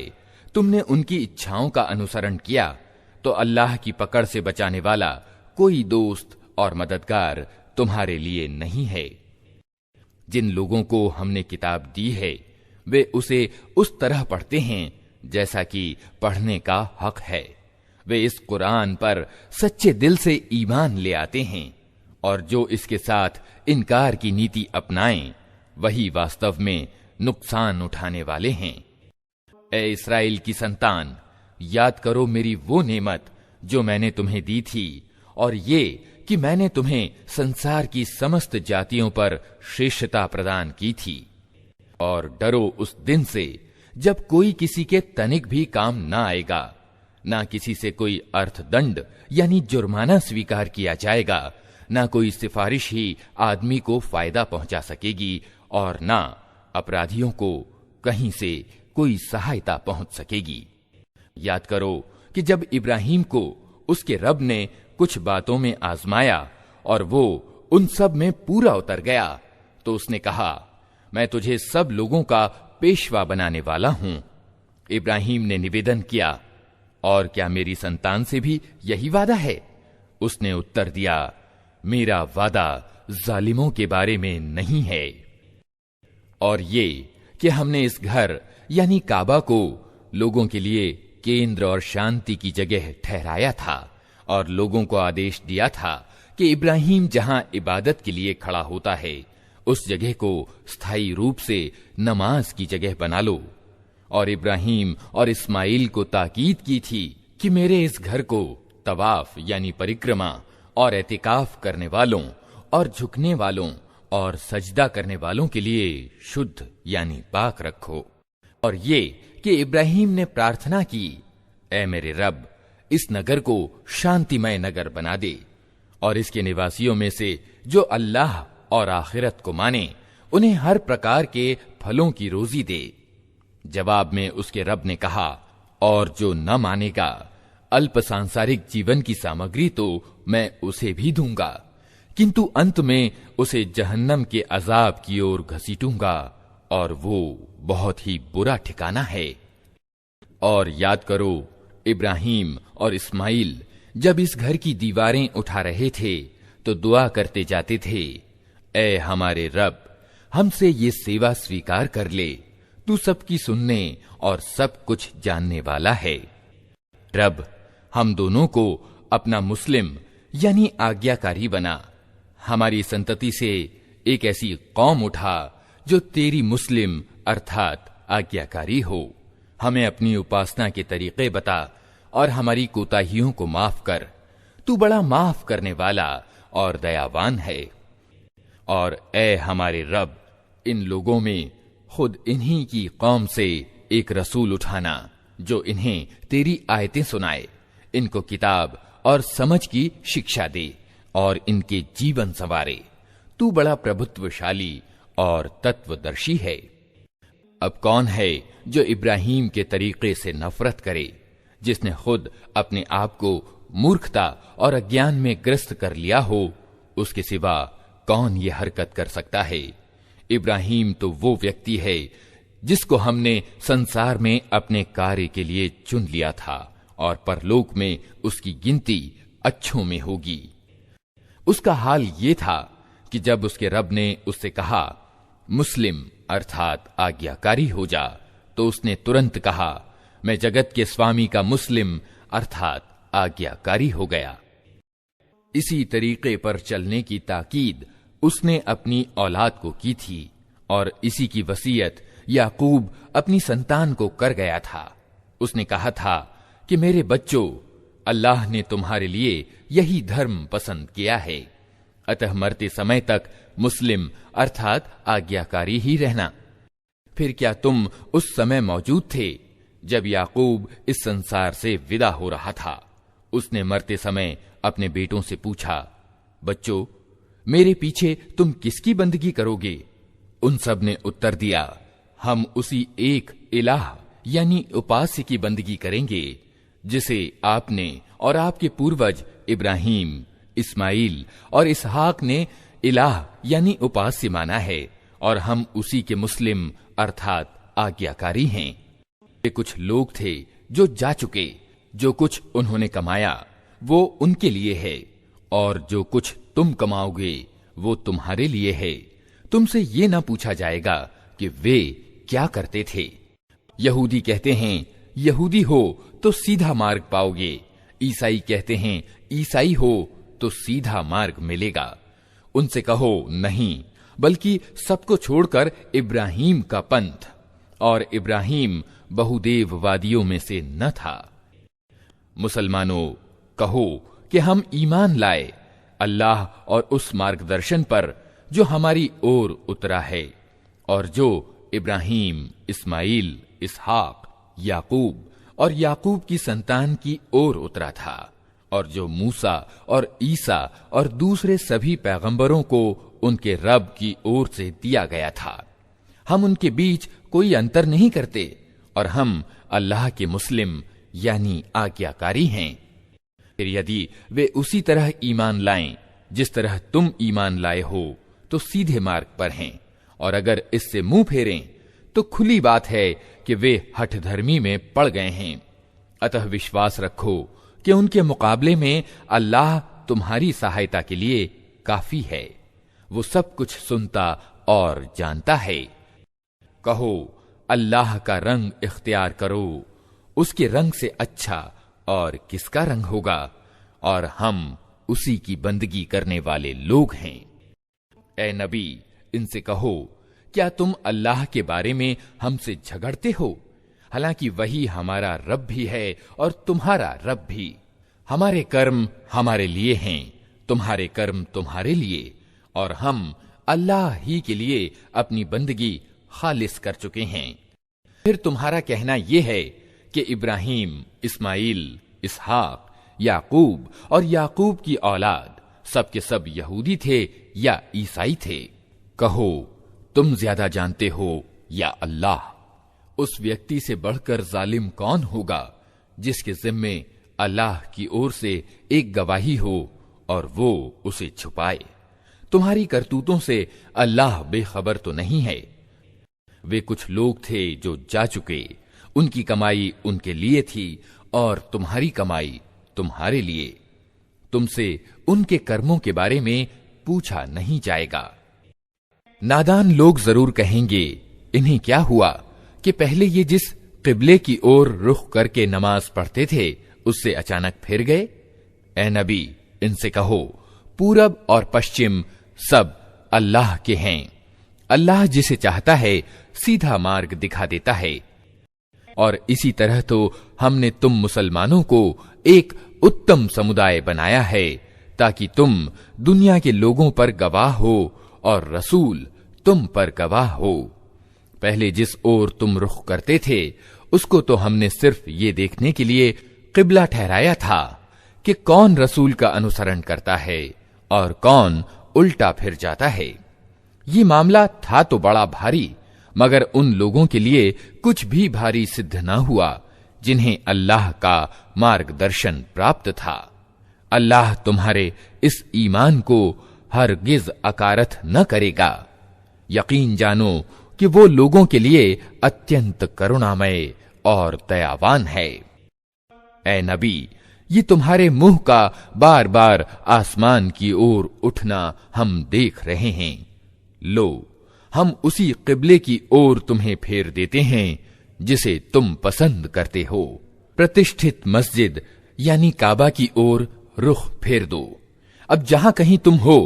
S2: तुमने उनकी इच्छाओं का अनुसरण किया तो अल्लाह की पकड़ से बचाने वाला कोई दोस्त और मददगार तुम्हारे लिए नहीं है। जिन लोगों को हमने किताब दी है वे उसे उस तरह पढ़ते हैं जैसा कि पढ़ने का हक है। वे इस कुरान पर सच्चे दिल से ईमान ले आते हैं और जो इसके साथ इनकार की नीति अपनाएं वही वास्तव में नुकसान उठाने वाले हैं। ए इस्राएल की संतान, याद करो मेरी वो नेमत जो मैंने तुम्हें दी थी और ये कि मैंने तुम्हें संसार की समस्त जातियों पर श्रेष्ठता प्रदान की थी। और डरो उस दिन से जब कोई किसी के तनिक भी काम ना आएगा, ना किसी से कोई अर्थदंड यानी जुर्माना स्वीकार किया जाएगा, ना कोई सिफारिश ही आदमी को फायदा पहुंचा सकेगी और ना अपराधियों को कहीं से कोई सहायता पहुंच सकेगी। याद करो कि जब इब्राहिम को उसके रब ने कुछ बातों में आजमाया और वो उन सब में पूरा उतर गया तो उसने कहा, मैं तुझे सब लोगों का पेशवा बनाने वाला हूं। इब्राहिम ने निवेदन किया, और क्या मेरी संतान से भी यही वादा है? उसने उत्तर दिया, मेरा वादा जालिमों के बारे में नहीं है। और ये कि हमने इस घर यानी काबा को लोगों के लिए केंद्र और शांति की जगह ठहराया था और लोगों को आदेश दिया था कि इब्राहिम जहां इबादत के लिए खड़ा होता है उस जगह को स्थायी रूप से नमाज की जगह बना लो। और इब्राहिम और इस्माइल को ताकीद की थी कि मेरे इस घर को तवाफ यानी परिक्रमा और एतिकाफ करने वालों और झुकने वालों और सजदा करने वालों के लिए शुद्ध यानी पाक रखो। और ये कि इब्राहिम ने प्रार्थना की, ऐ मेरे रब, इस नगर को शांतिमय नगर बना दे और इसके निवासियों में से जो अल्लाह और आखिरत को माने उन्हें हर प्रकार के फलों की रोजी दे। जवाब में उसके रब ने कहा, और जो न मानेगा अल्प सांसारिक जीवन की सामग्री तो मैं उसे भी दूंगा, किंतु अंत में उसे जहन्नम के अजाब की ओर घसीटूंगा और वो बहुत ही बुरा ठिकाना है। और याद करो, इब्राहिम और इस्माइल जब इस घर की दीवारें उठा रहे थे तो दुआ करते जाते थे, ऐ हमारे रब, हमसे ये सेवा स्वीकार कर ले, तू सबकी सुनने और सब कुछ जानने वाला है। रब, हम दोनों को अपना मुस्लिम यानी आज्ञाकारी बना, हमारी संतति से एक ऐसी कौम उठा जो तेरी मुस्लिम अर्थात आज्ञाकारी हो। हमें अपनी उपासना के तरीके बता और हमारी कोताहियों को माफ कर, तू बड़ा माफ करने वाला और दयावान है। और ऐ हमारे रब, इन लोगों में खुद इन्हीं की कौम से एक रसूल उठाना जो इन्हें तेरी आयतें सुनाए, इनको किताब और समझ की शिक्षा दे और इनके जीवन संवारे। तू बड़ा प्रभुत्वशाली और तत्वदर्शी है। अब कौन है जो इब्राहिम के तरीके से नफरत करे, जिसने खुद अपने आप को मूर्खता और अज्ञान में ग्रस्त कर लिया हो? उसके सिवा कौन ये हरकत कर सकता है? इब्राहिम तो वो व्यक्ति है जिसको हमने संसार में अपने कार्य के लिए चुन लिया था और परलोक में उसकी गिनती अच्छों में होगी। उसका हाल ये था कि जब उसके रब ने उससे कहा, मुस्लिम अर्थात आज्ञाकारी हो जा, तो उसने तुरंत कहा, मैं जगत के स्वामी का मुस्लिम अर्थात आज्ञाकारी हो गया। इसी तरीके पर चलने की ताकीद उसने अपनी औलाद को की थी और इसी की वसीयत याकूब अपनी संतान को कर गया था। उसने कहा था कि मेरे बच्चों, अल्लाह ने तुम्हारे लिए यही धर्म पसंद किया है, अतः मरते समय तक मुस्लिम अर्थात आज्ञाकारी ही रहना। फिर क्या तुम उस समय मौजूद थे जब याकूब इस संसार से विदा हो रहा था? उसने मरते समय अपने बेटों से पूछा, बच्चों, मेरे पीछे तुम किसकी बंदगी करोगे? उन सब ने उत्तर दिया, हम उसी एक इलाह यानी उपास्य की बंदगी करेंगे जिसे आपने और आपके पूर्वज इब्राहीम, इस्माइल और इसहाक ने इलाह यानी उपास्य माना है, और हम उसी के मुस्लिम अर्थात आज्ञाकारी हैं। वे कुछ लोग थे जो जा चुके, जो कुछ उन्होंने कमाया वो उनके लिए है, और जो कुछ तुम कमाओगे वो तुम्हारे लिए है। तुमसे ये ना पूछा जाएगा कि वे क्या करते थे। यहूदी कहते हैं यहूदी हो तो सीधा मार्ग पाओगे, ईसाई कहते हैं ईसाई हो तो सीधा मार्ग मिलेगा। उनसे कहो नहीं, बल्कि सबको छोड़कर इब्राहीम का पंथ, और इब्राहीम बहुदेववादियों में से न था। मुसलमानों, कहो कि हम ईमान लाए अल्लाह और उस मार्गदर्शन पर जो हमारी ओर उतरा है, और जो इब्राहीम, इस्माइल, इसहाक, याकूब और याकूब की संतान की ओर उतरा था, और जो मूसा और ईसा और दूसरे सभी पैगंबरों को उनके रब की ओर से दिया गया था। हम उनके बीच कोई अंतर नहीं करते, और हम अल्लाह के मुस्लिम यानी आज्ञाकारी हैं। फिर यदि वे उसी तरह ईमान लाएं जिस तरह तुम ईमान लाए हो तो सीधे मार्ग पर हैं, और अगर इससे मुंह फेरें तो खुली बात है कि वे हठधर्मी में पड़ गए हैं। अतः विश्वास रखो कि उनके मुकाबले में अल्लाह तुम्हारी सहायता के लिए काफी है। वो सब कुछ सुनता और जानता है। कहो अल्लाह का रंग इख्तियार करो, उसके रंग से अच्छा और किसका रंग होगा, और हम उसी की बंदगी करने वाले लोग हैं। ए नबी, इनसे कहो क्या तुम अल्लाह के बारे में हमसे झगड़ते हो, हालांकि वही हमारा रब भी है और तुम्हारा रब भी। हमारे कर्म हमारे लिए हैं, तुम्हारे कर्म तुम्हारे लिए, और हम अल्लाह ही के लिए अपनी बंदगी खालिस कर चुके हैं। फिर तुम्हारा कहना यह है कि इब्राहीम, इस्माइल, इसहाक, याकूब और याकूब की औलाद सब के सब यहूदी थे या ईसाई थे। कहो तुम ज्यादा जानते हो या अल्लाह। उस व्यक्ति से बढ़कर जालिम कौन होगा जिसके जिम्मे अल्लाह की ओर से एक गवाही हो और वो उसे छुपाए। तुम्हारी करतूतों से अल्लाह बेखबर तो नहीं है। वे कुछ लोग थे जो जा चुके, उनकी कमाई उनके लिए थी और तुम्हारी कमाई तुम्हारे लिए। तुमसे उनके कर्मों के बारे में पूछा नहीं जाएगा। नादान लोग जरूर कहेंगे, इन्हें क्या हुआ कि पहले ये जिस किबले की ओर रुख करके नमाज पढ़ते थे उससे अचानक फिर गए। ए नबी, इनसे कहो पूरब और पश्चिम सब अल्लाह के हैं। अल्लाह जिसे चाहता है सीधा मार्ग दिखा देता है। और इसी तरह तो हमने तुम मुसलमानों को एक उत्तम समुदाय बनाया है ताकि तुम दुनिया के लोगों पर गवाह हो और रसूल तुम पर गवाह हो। पहले जिस ओर तुम रुख करते थे उसको तो हमने सिर्फ ये देखने के लिए किबला ठहराया था कि कौन रसूल का अनुसरण करता है और कौन उल्टा फिर जाता है। ये मामला था तो बड़ा भारी, मगर उन लोगों के लिए कुछ भी भारी सिद्ध न हुआ जिन्हें अल्लाह का मार्गदर्शन प्राप्त था। अल्लाह तुम्हारे इस ईमान को हरगिज अकारथ न करेगा। यकीन जानो कि वो लोगों के लिए अत्यंत करुणामय और दयावान है। ए नबी, ये तुम्हारे मुंह का बार बार आसमान की ओर उठना हम देख रहे हैं। लो, हम उसी किबले की ओर तुम्हें फेर देते हैं जिसे तुम पसंद करते हो। प्रतिष्ठित मस्जिद यानी काबा की ओर रुख फेर दो। अब जहां कहीं तुम हो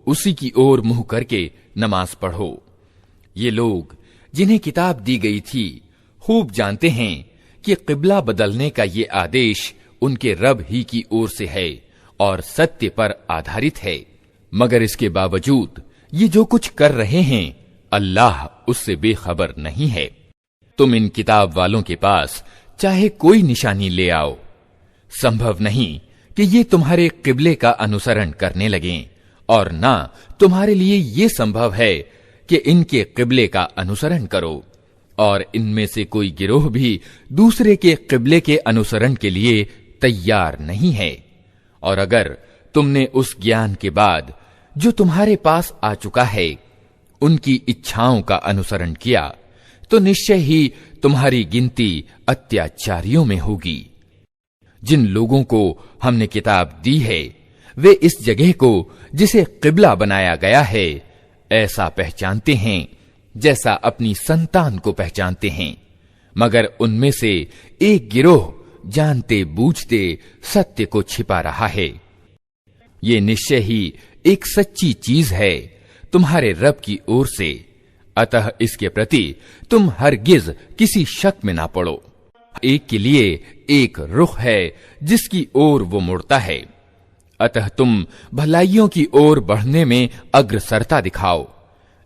S2: उसी की ओर मुंह करके नमाज पढ़ो। ये लोग जिन्हें किताब दी गई थी खूब जानते हैं कि किबला बदलने का ये आदेश उनके रब ही की ओर से है और सत्य पर आधारित है। मगर इसके बावजूद ये जो कुछ कर रहे हैं अल्लाह उससे बेखबर नहीं है। तुम इन किताब वालों के पास चाहे कोई निशानी ले आओ, संभव नहीं कि ये तुम्हारे किबले का अनुसरण करने लगें, और ना तुम्हारे लिए ये संभव है कि इनके किबले का अनुसरण करो। और इनमें से कोई गिरोह भी दूसरे के क़िबले के अनुसरण के लिए तैयार नहीं है। और अगर तुमने उस ज्ञान के बाद जो तुम्हारे पास आ चुका है उनकी इच्छाओं का अनुसरण किया तो निश्चय ही तुम्हारी गिनती अत्याचारियों में होगी। जिन लोगों को हमने किताब दी है वे इस जगह को जिसे क़िबला बनाया गया है ऐसा पहचानते हैं जैसा अपनी संतान को पहचानते हैं, मगर उनमें से एक गिरोह जानते बूझते सत्य को छिपा रहा है। ये निश्चय ही एक सच्ची चीज है तुम्हारे रब की ओर से, अतः इसके प्रति तुम हरगिज किसी शक में ना पड़ो। एक के लिए एक रुख है जिसकी ओर वो मुड़ता है, अतः तुम भलाइयों की ओर बढ़ने में अग्रसरता दिखाओ।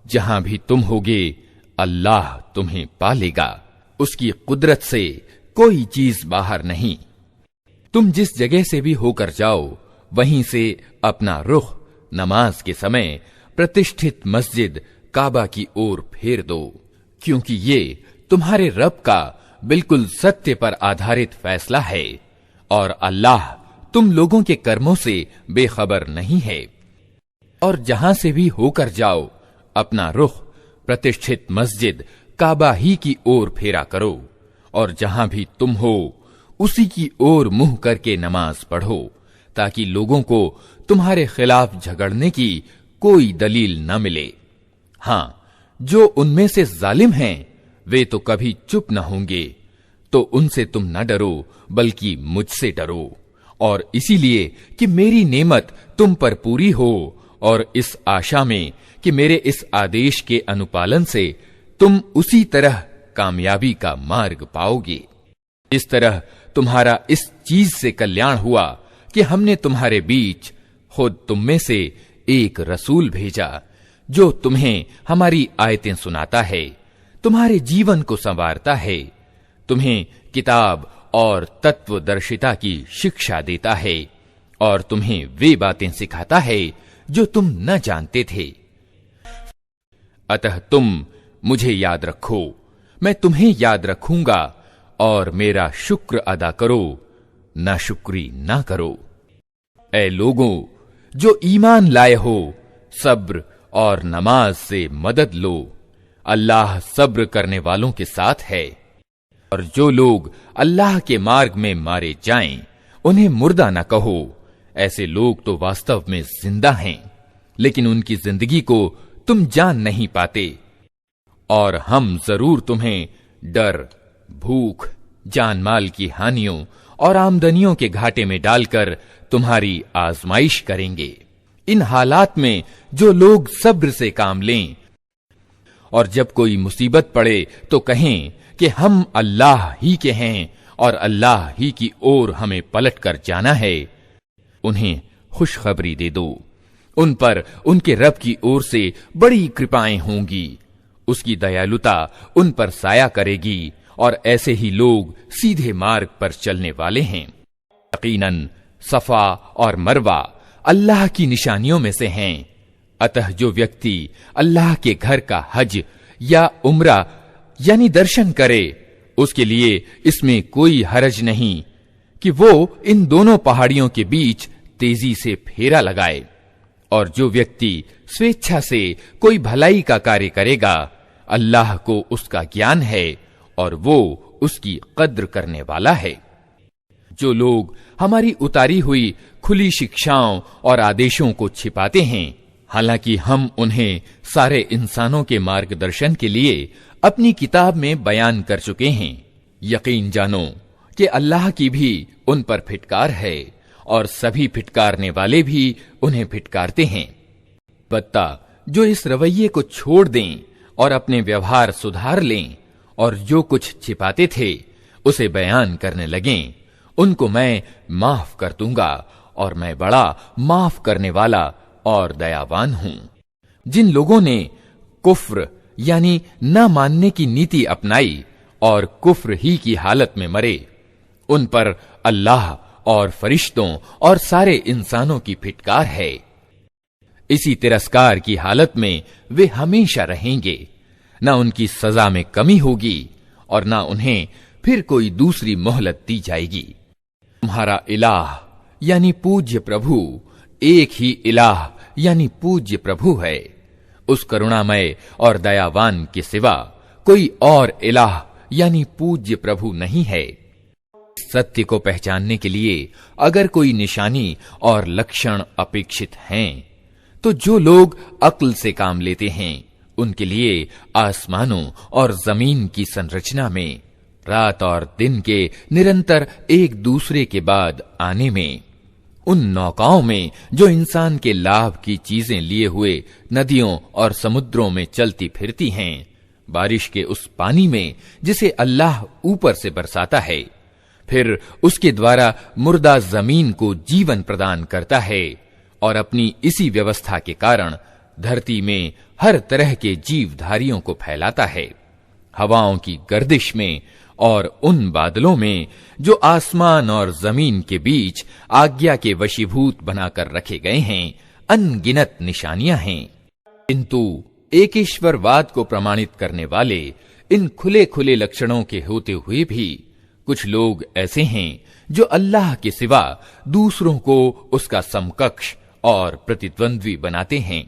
S2: जहां भी तुम होगे अल्लाह तुम्हें पालेगा, उसकी कुदरत से कोई चीज बाहर नहीं। तुम जिस जगह से भी होकर जाओ वहीं से अपना रुख नमाज के समय प्रतिष्ठित मस्जिद काबा की ओर फेर दो, क्योंकि ये तुम्हारे रब का बिल्कुल सत्य पर आधारित फैसला है और अल्लाह तुम लोगों के कर्मों से बेखबर नहीं है। और जहां से भी होकर जाओ अपना रुख प्रतिष्ठित मस्जिद काबा ही की ओर फेरा करो, और जहां भी तुम हो उसी की ओर मुंह करके नमाज पढ़ो, ताकि लोगों को तुम्हारे खिलाफ झगड़ने की कोई दलील न मिले। हां, जो उनमें से जालिम हैं वे तो कभी चुप न होंगे, तो उनसे तुम न डरो बल्कि मुझसे डरो, और इसीलिए कि मेरी नेमत तुम पर पूरी हो, और इस आशा में कि मेरे इस आदेश के अनुपालन से तुम उसी तरह कामयाबी का मार्ग पाओगे। इस तरह तुम्हारा इस चीज से कल्याण हुआ कि हमने तुम्हारे बीच खुद तुम में से एक रसूल भेजा जो तुम्हें हमारी आयतें सुनाता है, तुम्हारे जीवन को संवारता है, तुम्हें किताब और तत्वदर्शिता की शिक्षा देता है, और तुम्हें वे बातें सिखाता है जो तुम न जानते थे। अतः तुम मुझे याद रखो, मैं तुम्हें याद रखूंगा, और मेरा शुक्र अदा करो, नाशुक्री ना करो। ऐ लोगों जो ईमान लाए हो, सब्र और नमाज से मदद लो, अल्लाह सब्र करने वालों के साथ है। और जो लोग अल्लाह के मार्ग में मारे जाएं, उन्हें मुर्दा न कहो, ऐसे लोग तो वास्तव में जिंदा हैं, लेकिन उनकी जिंदगी को तुम जान नहीं पाते। और हम जरूर तुम्हें डर, भूख, जान माल की हानियों और आमदनियों के घाटे में डालकर तुम्हारी आजमाइश करेंगे। इन हालात में जो लोग सब्र से काम लें और जब कोई मुसीबत पड़े तो कहें कि हम अल्लाह ही के हैं और अल्लाह ही की ओर हमें पलट कर जाना है, उन्हें खुशखबरी दे दो। उन पर उनके रब की ओर से बड़ी कृपाएं होंगी, उसकी दयालुता उन पर साया करेगी, और ऐसे ही लोग सीधे मार्ग पर चलने वाले हैं। यकीनन सफा और मरवा अल्लाह की निशानियों में से हैं, अतः जो व्यक्ति अल्लाह के घर का हज या उम्रा यानी दर्शन करे उसके लिए इसमें कोई हरज नहीं कि वो इन दोनों पहाड़ियों के बीच तेजी से फेरा लगाए। और जो व्यक्ति स्वेच्छा से कोई भलाई का कार्य करेगा, अल्लाह को उसका ज्ञान है और वो उसकी कद्र करने वाला है। जो लोग हमारी उतारी हुई खुली शिक्षाओं और आदेशों को छिपाते हैं, हालांकि हम उन्हें सारे इंसानों के मार्गदर्शन के लिए अपनी किताब में बयान कर चुके हैं, यकीन जानो कि अल्लाह की भी उन पर फिटकार है और सभी फिटकारने वाले भी उन्हें फिटकारते हैं। बत्ता जो इस रवैये को छोड़ दें और अपने व्यवहार सुधार लें और जो कुछ छिपाते थे उसे बयान करने लगें, उनको मैं माफ कर दूंगा और मैं बड़ा माफ करने वाला और दयावान हूं। जिन लोगों ने कुफ्र यानी न मानने की नीति अपनाई और कुफ्र ही की हालत में मरे, उन पर अल्लाह और फरिश्तों और सारे इंसानों की फिटकार है। इसी तिरस्कार की हालत में वे हमेशा रहेंगे, न उनकी सजा में कमी होगी और न उन्हें फिर कोई दूसरी मोहलत दी जाएगी। तुम्हारा इलाह यानी पूज्य प्रभु एक ही इलाह यानी पूज्य प्रभु है। उस करुणामय और दयावान के सिवा कोई और इलाह यानी पूज्य प्रभु नहीं है। सत्य को पहचानने के लिए अगर कोई निशानी और लक्षण अपेक्षित हैं, तो जो लोग अक्ल से काम लेते हैं उनके लिए आसमानों और जमीन की संरचना में, रात और दिन के निरंतर एक दूसरे के बाद आने में, उन नौकाओं में जो इंसान के लाभ की चीजें लिए हुए नदियों और समुद्रों में चलती फिरती हैं, बारिश के उस पानी में जिसे अल्लाह ऊपर से बरसाता है, फिर उसके द्वारा मुर्दा जमीन को जीवन प्रदान करता है और अपनी इसी व्यवस्था के कारण धरती में हर तरह के जीवधारियों को फैलाता है। हवाओं की गर्दिश में और उन बादलों में जो आसमान और जमीन के बीच आज्ञा के वशीभूत बनाकर रखे गए हैं, अनगिनत निशानियां हैं। किंतु एकेश्वरवाद को प्रमाणित करने वाले इन खुले खुले लक्षणों के होते हुए भी कुछ लोग ऐसे हैं जो अल्लाह के सिवा दूसरों को उसका समकक्ष और प्रतिद्वंद्वी बनाते हैं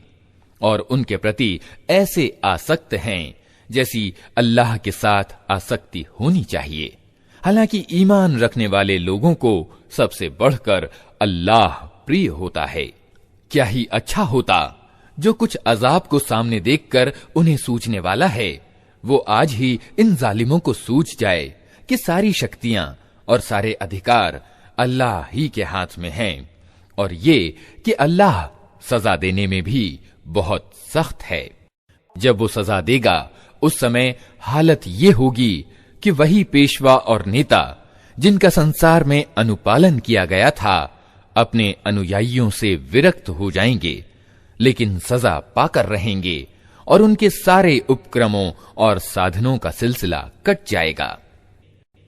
S2: और उनके प्रति ऐसे आसक्त हैं जैसी अल्लाह के साथ आसक्ति होनी चाहिए। हालांकि ईमान रखने वाले लोगों को सबसे बढ़कर अल्लाह प्रिय होता है। क्या ही अच्छा होता जो कुछ अजाब को सामने देखकर उन्हें सूझने वाला है, वो आज ही इन जालिमों को सूझ जाए कि सारी शक्तियां और सारे अधिकार अल्लाह ही के हाथ में हैं और ये कि अल्लाह सजा देने में भी बहुत सख्त है। जब वो सजा देगा उस समय हालत ये होगी कि वही पेशवा और नेता जिनका संसार में अनुपालन किया गया था अपने अनुयायियों से विरक्त हो जाएंगे, लेकिन सजा पाकर रहेंगे और उनके सारे उपक्रमों और साधनों का सिलसिला कट जाएगा।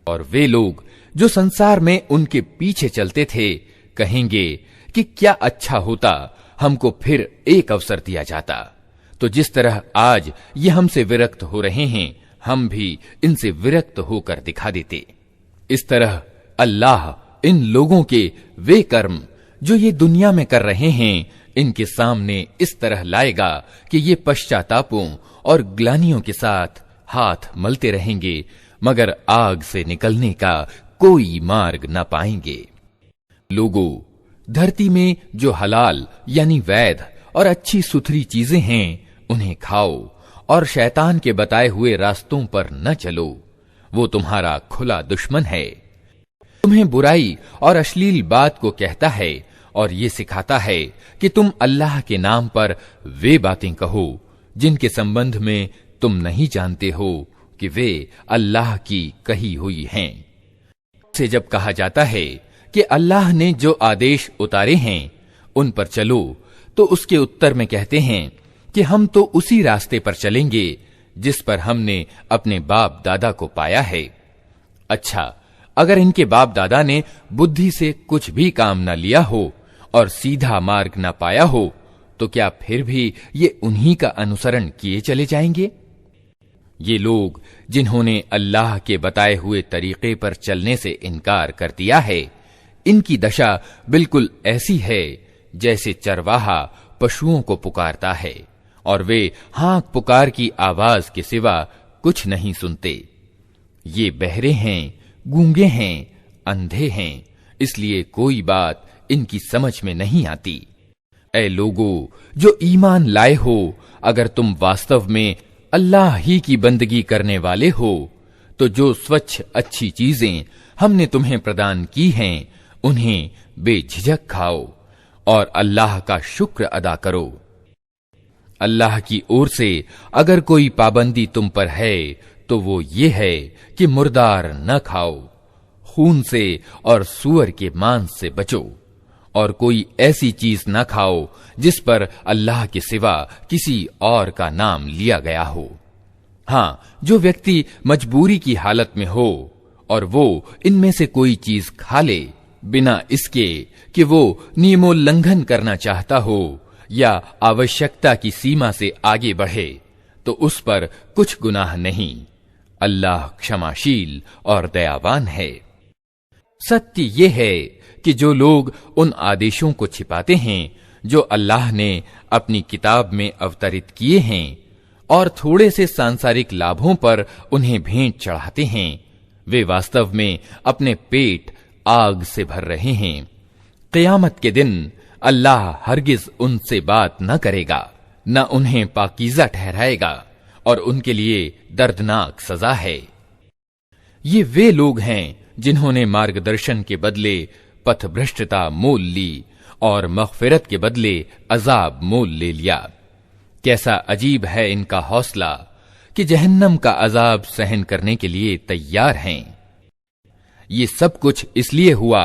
S2: और वे लोग जो संसार में उनके पीछे चलते थे कहेंगे कि क्या अच्छा होता हमको फिर एक अवसर दिया जाता। तो जिस तरह आज ये हमसे विरक्त हो रहे हैं, हम भी इनसे विरक्त होकर दिखा देते। इस तरह अल्लाह इन लोगों के वे कर्म जो ये दुनिया में कर रहे हैं इनके सामने इस तरह लाएगा कि ये पश्चातापों और ग्लानियों के साथ हाथ मलते रहेंगे, मगर आग से निकलने का कोई मार्ग न पाएंगे। लोगों, धरती में जो हलाल यानी वैध और अच्छी सुथरी चीजें हैं उन्हें खाओ और शैतान के बताए हुए रास्तों पर न चलो, वो तुम्हारा खुला दुश्मन है। तुम्हें बुराई और अश्लील बात को कहता है और ये सिखाता है कि तुम अल्लाह के नाम पर वे बातें कहो जिनके संबंध में तुम नहीं जानते हो कि वे अल्लाह की कही हुई हैं। से जब कहा जाता है कि अल्लाह ने जो आदेश उतारे हैं उन पर चलो, तो उसके उत्तर में कहते हैं कि हम तो उसी रास्ते पर चलेंगे जिस पर हमने अपने बाप दादा को पाया है। अच्छा, अगर इनके बाप दादा ने बुद्धि से कुछ भी काम न लिया हो और सीधा मार्ग न पाया हो, तो क्या फिर भी ये उन्हीं का अनुसरण किए चले जाएंगे? ये लोग जिन्होंने अल्लाह के बताए हुए तरीके पर चलने से इनकार कर दिया है, इनकी दशा बिल्कुल ऐसी है जैसे चरवाहा पशुओं को पुकारता है और वे हाँक पुकार की आवाज के सिवा कुछ नहीं सुनते। ये बहरे हैं, गूंगे हैं, अंधे हैं, इसलिए कोई बात इनकी समझ में नहीं आती। ऐ लोगों जो ईमान लाए हो, अगर तुम वास्तव में अल्लाह ही की बंदगी करने वाले हो, तो जो स्वच्छ अच्छी चीजें हमने तुम्हें प्रदान की हैं उन्हें बेझिझक खाओ और अल्लाह का शुक्र अदा करो। अल्लाह की ओर से अगर कोई पाबंदी तुम पर है तो वो ये है कि मुर्दार न खाओ, खून से और सूअर के मांस से बचो और कोई ऐसी चीज न खाओ जिस पर अल्लाह के सिवा किसी और का नाम लिया गया हो। हाँ, जो व्यक्ति मजबूरी की हालत में हो और वो इनमें से कोई चीज खा ले बिना इसके कि वो नियमोल्लंघन करना चाहता हो या आवश्यकता की सीमा से आगे बढ़े, तो उस पर कुछ गुनाह नहीं। अल्लाह क्षमाशील और दयावान है। सत्य ये है कि जो लोग उन आदेशों को छिपाते हैं जो अल्लाह ने अपनी किताब में अवतरित किए हैं और थोड़े से सांसारिक लाभों पर उन्हें भेंट चढ़ाते हैं, वे वास्तव में अपने पेट आग से भर रहे हैं। क़यामत के दिन अल्लाह हरगिज उनसे बात न करेगा, न उन्हें पाकीज़ा ठहराएगा और उनके लिए दर्दनाक सजा है। ये वे लोग हैं जिन्होंने मार्गदर्शन के बदले पथभ्रष्टता मोल ली और मग़फ़िरत के बदले अजाब मोल ले लिया। कैसा अजीब है इनका हौसला कि जहन्नम का अजाब सहन करने के लिए तैयार हैं। ये सब कुछ इसलिए हुआ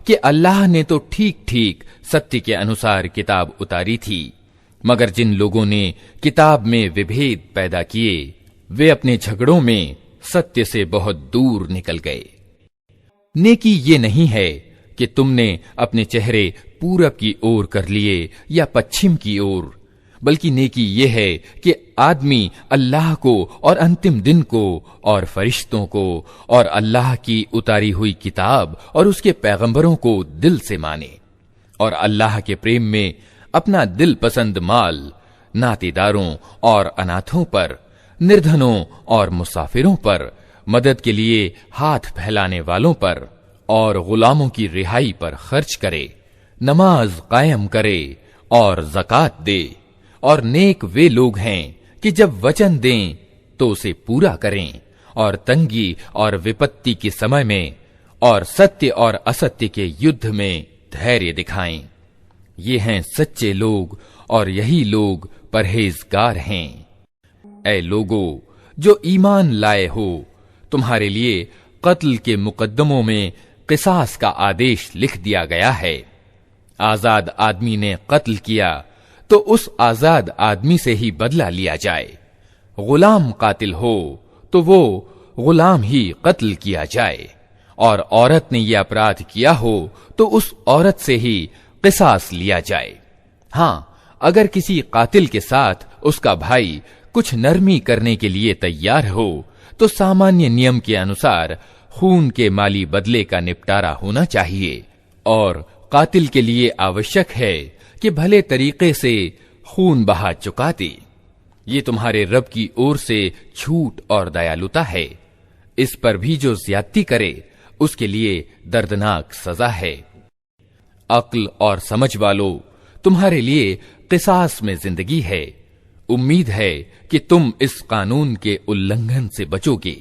S2: कि अल्लाह ने तो ठीक ठीक सत्य के अनुसार किताब उतारी थी, मगर जिन लोगों ने किताब में विभेद पैदा किए वे अपने झगड़ों में सत्य से बहुत दूर निकल गए। नेकी ये नहीं है कि तुमने अपने चेहरे पूरब की ओर कर लिए या पश्चिम की ओर, बल्कि नेकी ये है कि आदमी अल्लाह को और अंतिम दिन को और फरिश्तों को और अल्लाह की उतारी हुई किताब और उसके पैगंबरों को दिल से माने और अल्लाह के प्रेम में अपना दिल पसंद माल नातेदारों और अनाथों पर, निर्धनों और मुसाफिरों पर, मदद के लिए हाथ फैलाने वालों पर और गुलामों की रिहाई पर खर्च करे, नमाज कायम करे और ज़कात दे। और नेक वे लोग हैं कि जब वचन दें तो उसे पूरा करें और तंगी और विपत्ति के समय में और सत्य और असत्य के युद्ध में धैर्य दिखाएं। ये हैं सच्चे लोग और यही लोग परहेजगार हैं। ऐ लोगो जो ईमान लाए हो, तुम्हारे लिए कत्ल के मुकद्दमों में किसास का आदेश लिख दिया गया है। आजाद आदमी ने कत्ल किया तो उस आजाद आदमी से ही बदला लिया जाए। गुलाम कातिल हो तो वो गुलाम ही कत्ल किया जाए। और औरत ने यह अपराध किया हो तो उस औरत से ही किसास लिया जाए। हां, अगर किसी कातिल के साथ उसका भाई कुछ नरमी करने के लिए तैयार हो तो सामान्य नियम के अनुसार खून के माली बदले का निपटारा होना चाहिए और कातिल के लिए आवश्यक है कि भले तरीके से खून बहा चुका दे। ये तुम्हारे रब की ओर से छूट और दयालुता है। इस पर भी जो ज्यादती करे उसके लिए दर्दनाक सजा है। अक्ल और समझ वालों, तुम्हारे लिए किसास में जिंदगी है। उम्मीद है कि तुम इस कानून के उल्लंघन से बचोगे।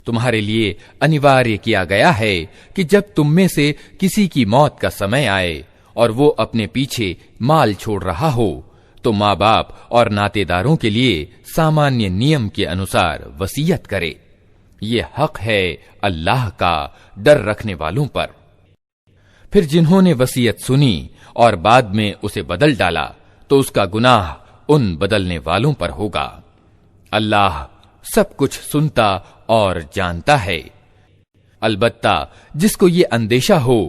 S2: तुम्हारे लिए अनिवार्य किया गया है कि जब तुम में से किसी की मौत का समय आए और वो अपने पीछे माल छोड़ रहा हो तो माँ बाप और नातेदारों के लिए सामान्य नियम के अनुसार वसीयत करे। ये हक है अल्लाह का डर रखने वालों पर। फिर जिन्होंने वसीयत सुनी और बाद में उसे बदल डाला तो उसका गुनाह उन बदलने वालों पर होगा। अल्लाह सब कुछ सुनता और जानता है। अलबत्ता जिसको ये अंदेशा हो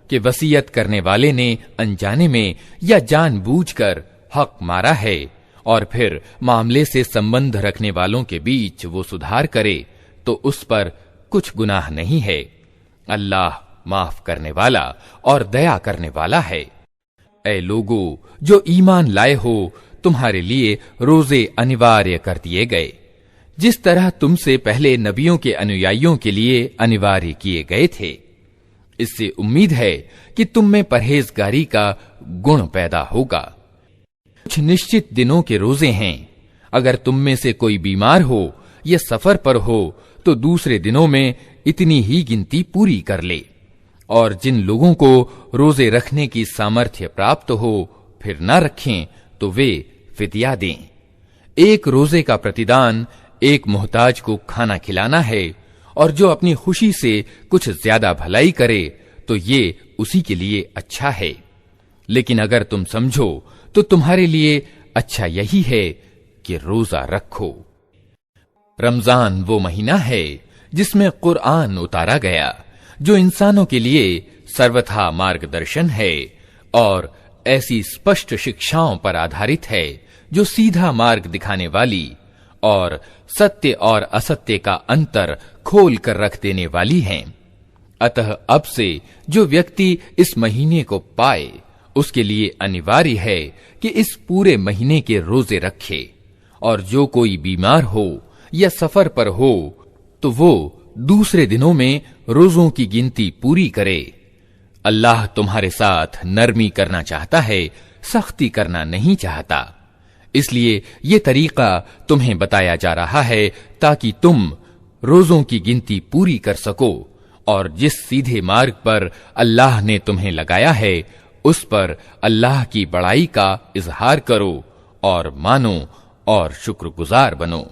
S2: कि वसीयत करने वाले ने अनजाने में या जानबूझकर हक मारा है और फिर मामले से संबंध रखने वालों के बीच वो सुधार करे तो उस पर कुछ गुनाह नहीं है। अल्लाह माफ करने वाला और दया करने वाला है। ऐ लोगो जो ईमान लाए हो, तुम्हारे लिए रोजे अनिवार्य कर दिए गए जिस तरह तुमसे पहले नबियों के अनुयायियों के लिए अनिवार्य किए गए थे। इससे उम्मीद है कि तुम में परहेजगारी का गुण पैदा होगा। कुछ निश्चित दिनों के रोजे हैं। अगर तुम में से कोई बीमार हो या सफर पर हो तो दूसरे दिनों में इतनी ही गिनती पूरी कर ले। और जिन लोगों को रोजे रखने की सामर्थ्य प्राप्त हो फिर न रखें तो वे फिदिया दें। एक रोजे का प्रतिदान एक मोहताज को खाना खिलाना है और जो अपनी खुशी से कुछ ज्यादा भलाई करे तो ये उसी के लिए अच्छा है। लेकिन अगर तुम समझो तो तुम्हारे लिए अच्छा यही है कि रोजा रखो। रमजान वो महीना है जिसमें कुरान उतारा गया जो इंसानों के लिए सर्वथा मार्गदर्शन है और ऐसी स्पष्ट शिक्षाओं पर आधारित है जो सीधा मार्ग दिखाने वाली और सत्य और असत्य का अंतर खोल कर रख देने वाली हैं। अतः अब से जो व्यक्ति इस महीने को पाए उसके लिए अनिवार्य है कि इस पूरे महीने के रोजे रखे, और जो कोई बीमार हो या सफर पर हो तो वो दूसरे दिनों में रोजों की गिनती पूरी करे। अल्लाह तुम्हारे साथ नरमी करना चाहता है, सख्ती करना नहीं चाहता। इसलिए ये तरीका तुम्हें बताया जा रहा है ताकि तुम रोजों की गिनती पूरी कर सको, और जिस सीधे मार्ग पर अल्लाह ने तुम्हें लगाया है उस पर अल्लाह की बड़ाई का इजहार करो और मानो और शुक्रगुजार बनो।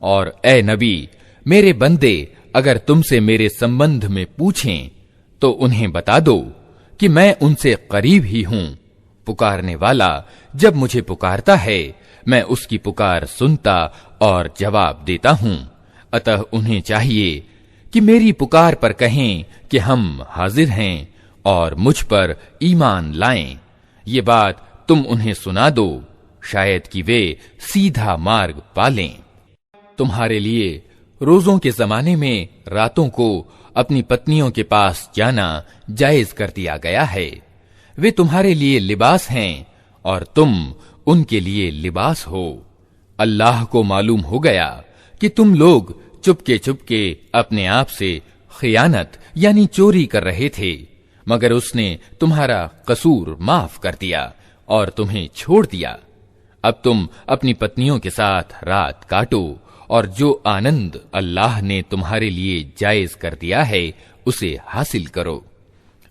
S2: और ए नबी, मेरे बंदे अगर तुमसे मेरे संबंध में पूछें तो उन्हें बता दो कि मैं उनसे करीब ही हूं। पुकारने वाला जब मुझे पुकारता है मैं उसकी पुकार सुनता और जवाब देता हूं। अतः उन्हें चाहिए कि मेरी पुकार पर कहें कि हम हाजिर हैं और मुझ पर ईमान लाएं। ये बात तुम उन्हें सुना दो, शायद कि वे सीधा मार्ग पालें। तुम्हारे लिए रोजों के जमाने में रातों को अपनी पत्नियों के पास जाना जायज कर दिया गया है। वे तुम्हारे लिए लिबास हैं और तुम उनके लिए लिबास हो। अल्लाह को मालूम हो गया कि तुम लोग चुपके चुपके अपने आप से खियानत यानी चोरी कर रहे थे, मगर उसने तुम्हारा कसूर माफ कर दिया और तुम्हें छोड़ दिया। अब तुम अपनी पत्नियों के साथ रात काटो और जो आनंद अल्लाह ने तुम्हारे लिए जायज कर दिया है उसे हासिल करो,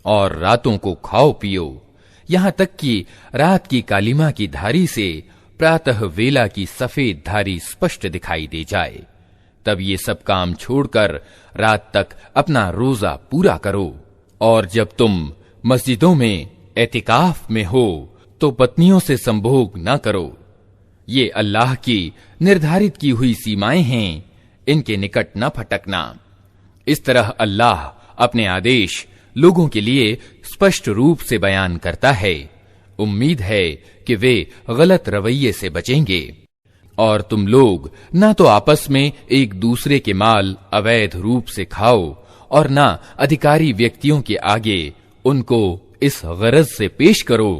S2: और रातों को खाओ पियो, यहां तक कि रात की कालिमा की धारी से प्रातः वेला की सफेद धारी स्पष्ट दिखाई दे जाए। तब ये सब काम छोड़कर रात तक अपना रोजा पूरा करो। और जब तुम मस्जिदों में एतिकाफ में हो तो पत्नियों से संभोग न करो। ये अल्लाह की निर्धारित की हुई सीमाएं हैं, इनके निकट न फटकना। इस तरह अल्लाह अपने आदेश लोगों के लिए स्पष्ट रूप से बयान करता है। उम्मीद है कि वे गलत रवैये से बचेंगे। और तुम लोग न तो आपस में एक दूसरे के माल अवैध रूप से खाओ और न अधिकारी व्यक्तियों के आगे उनको इस गरज से पेश करो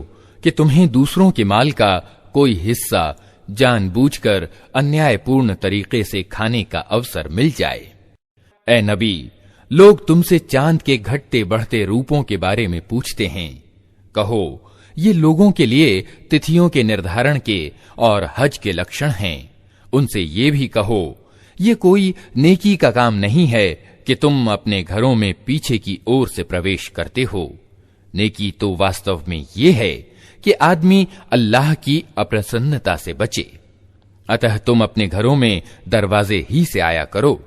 S2: कि तुम्हें दूसरों के माल का कोई हिस्सा जानबूझकर अन्यायपूर्ण तरीके से खाने का अवसर मिल जाए। ए नबी, लोग तुमसे चांद के घटते बढ़ते रूपों के बारे में पूछते हैं। कहो, ये लोगों के लिए तिथियों के निर्धारण के और हज के लक्षण हैं। उनसे ये भी कहो, ये कोई नेकी का काम नहीं है कि तुम अपने घरों में पीछे की ओर से प्रवेश करते हो। नेकी तो वास्तव में ये है कि आदमी अल्लाह की अप्रसन्नता से बचे। अतः तुम अपने घरों में दरवाजे ही से आया करो।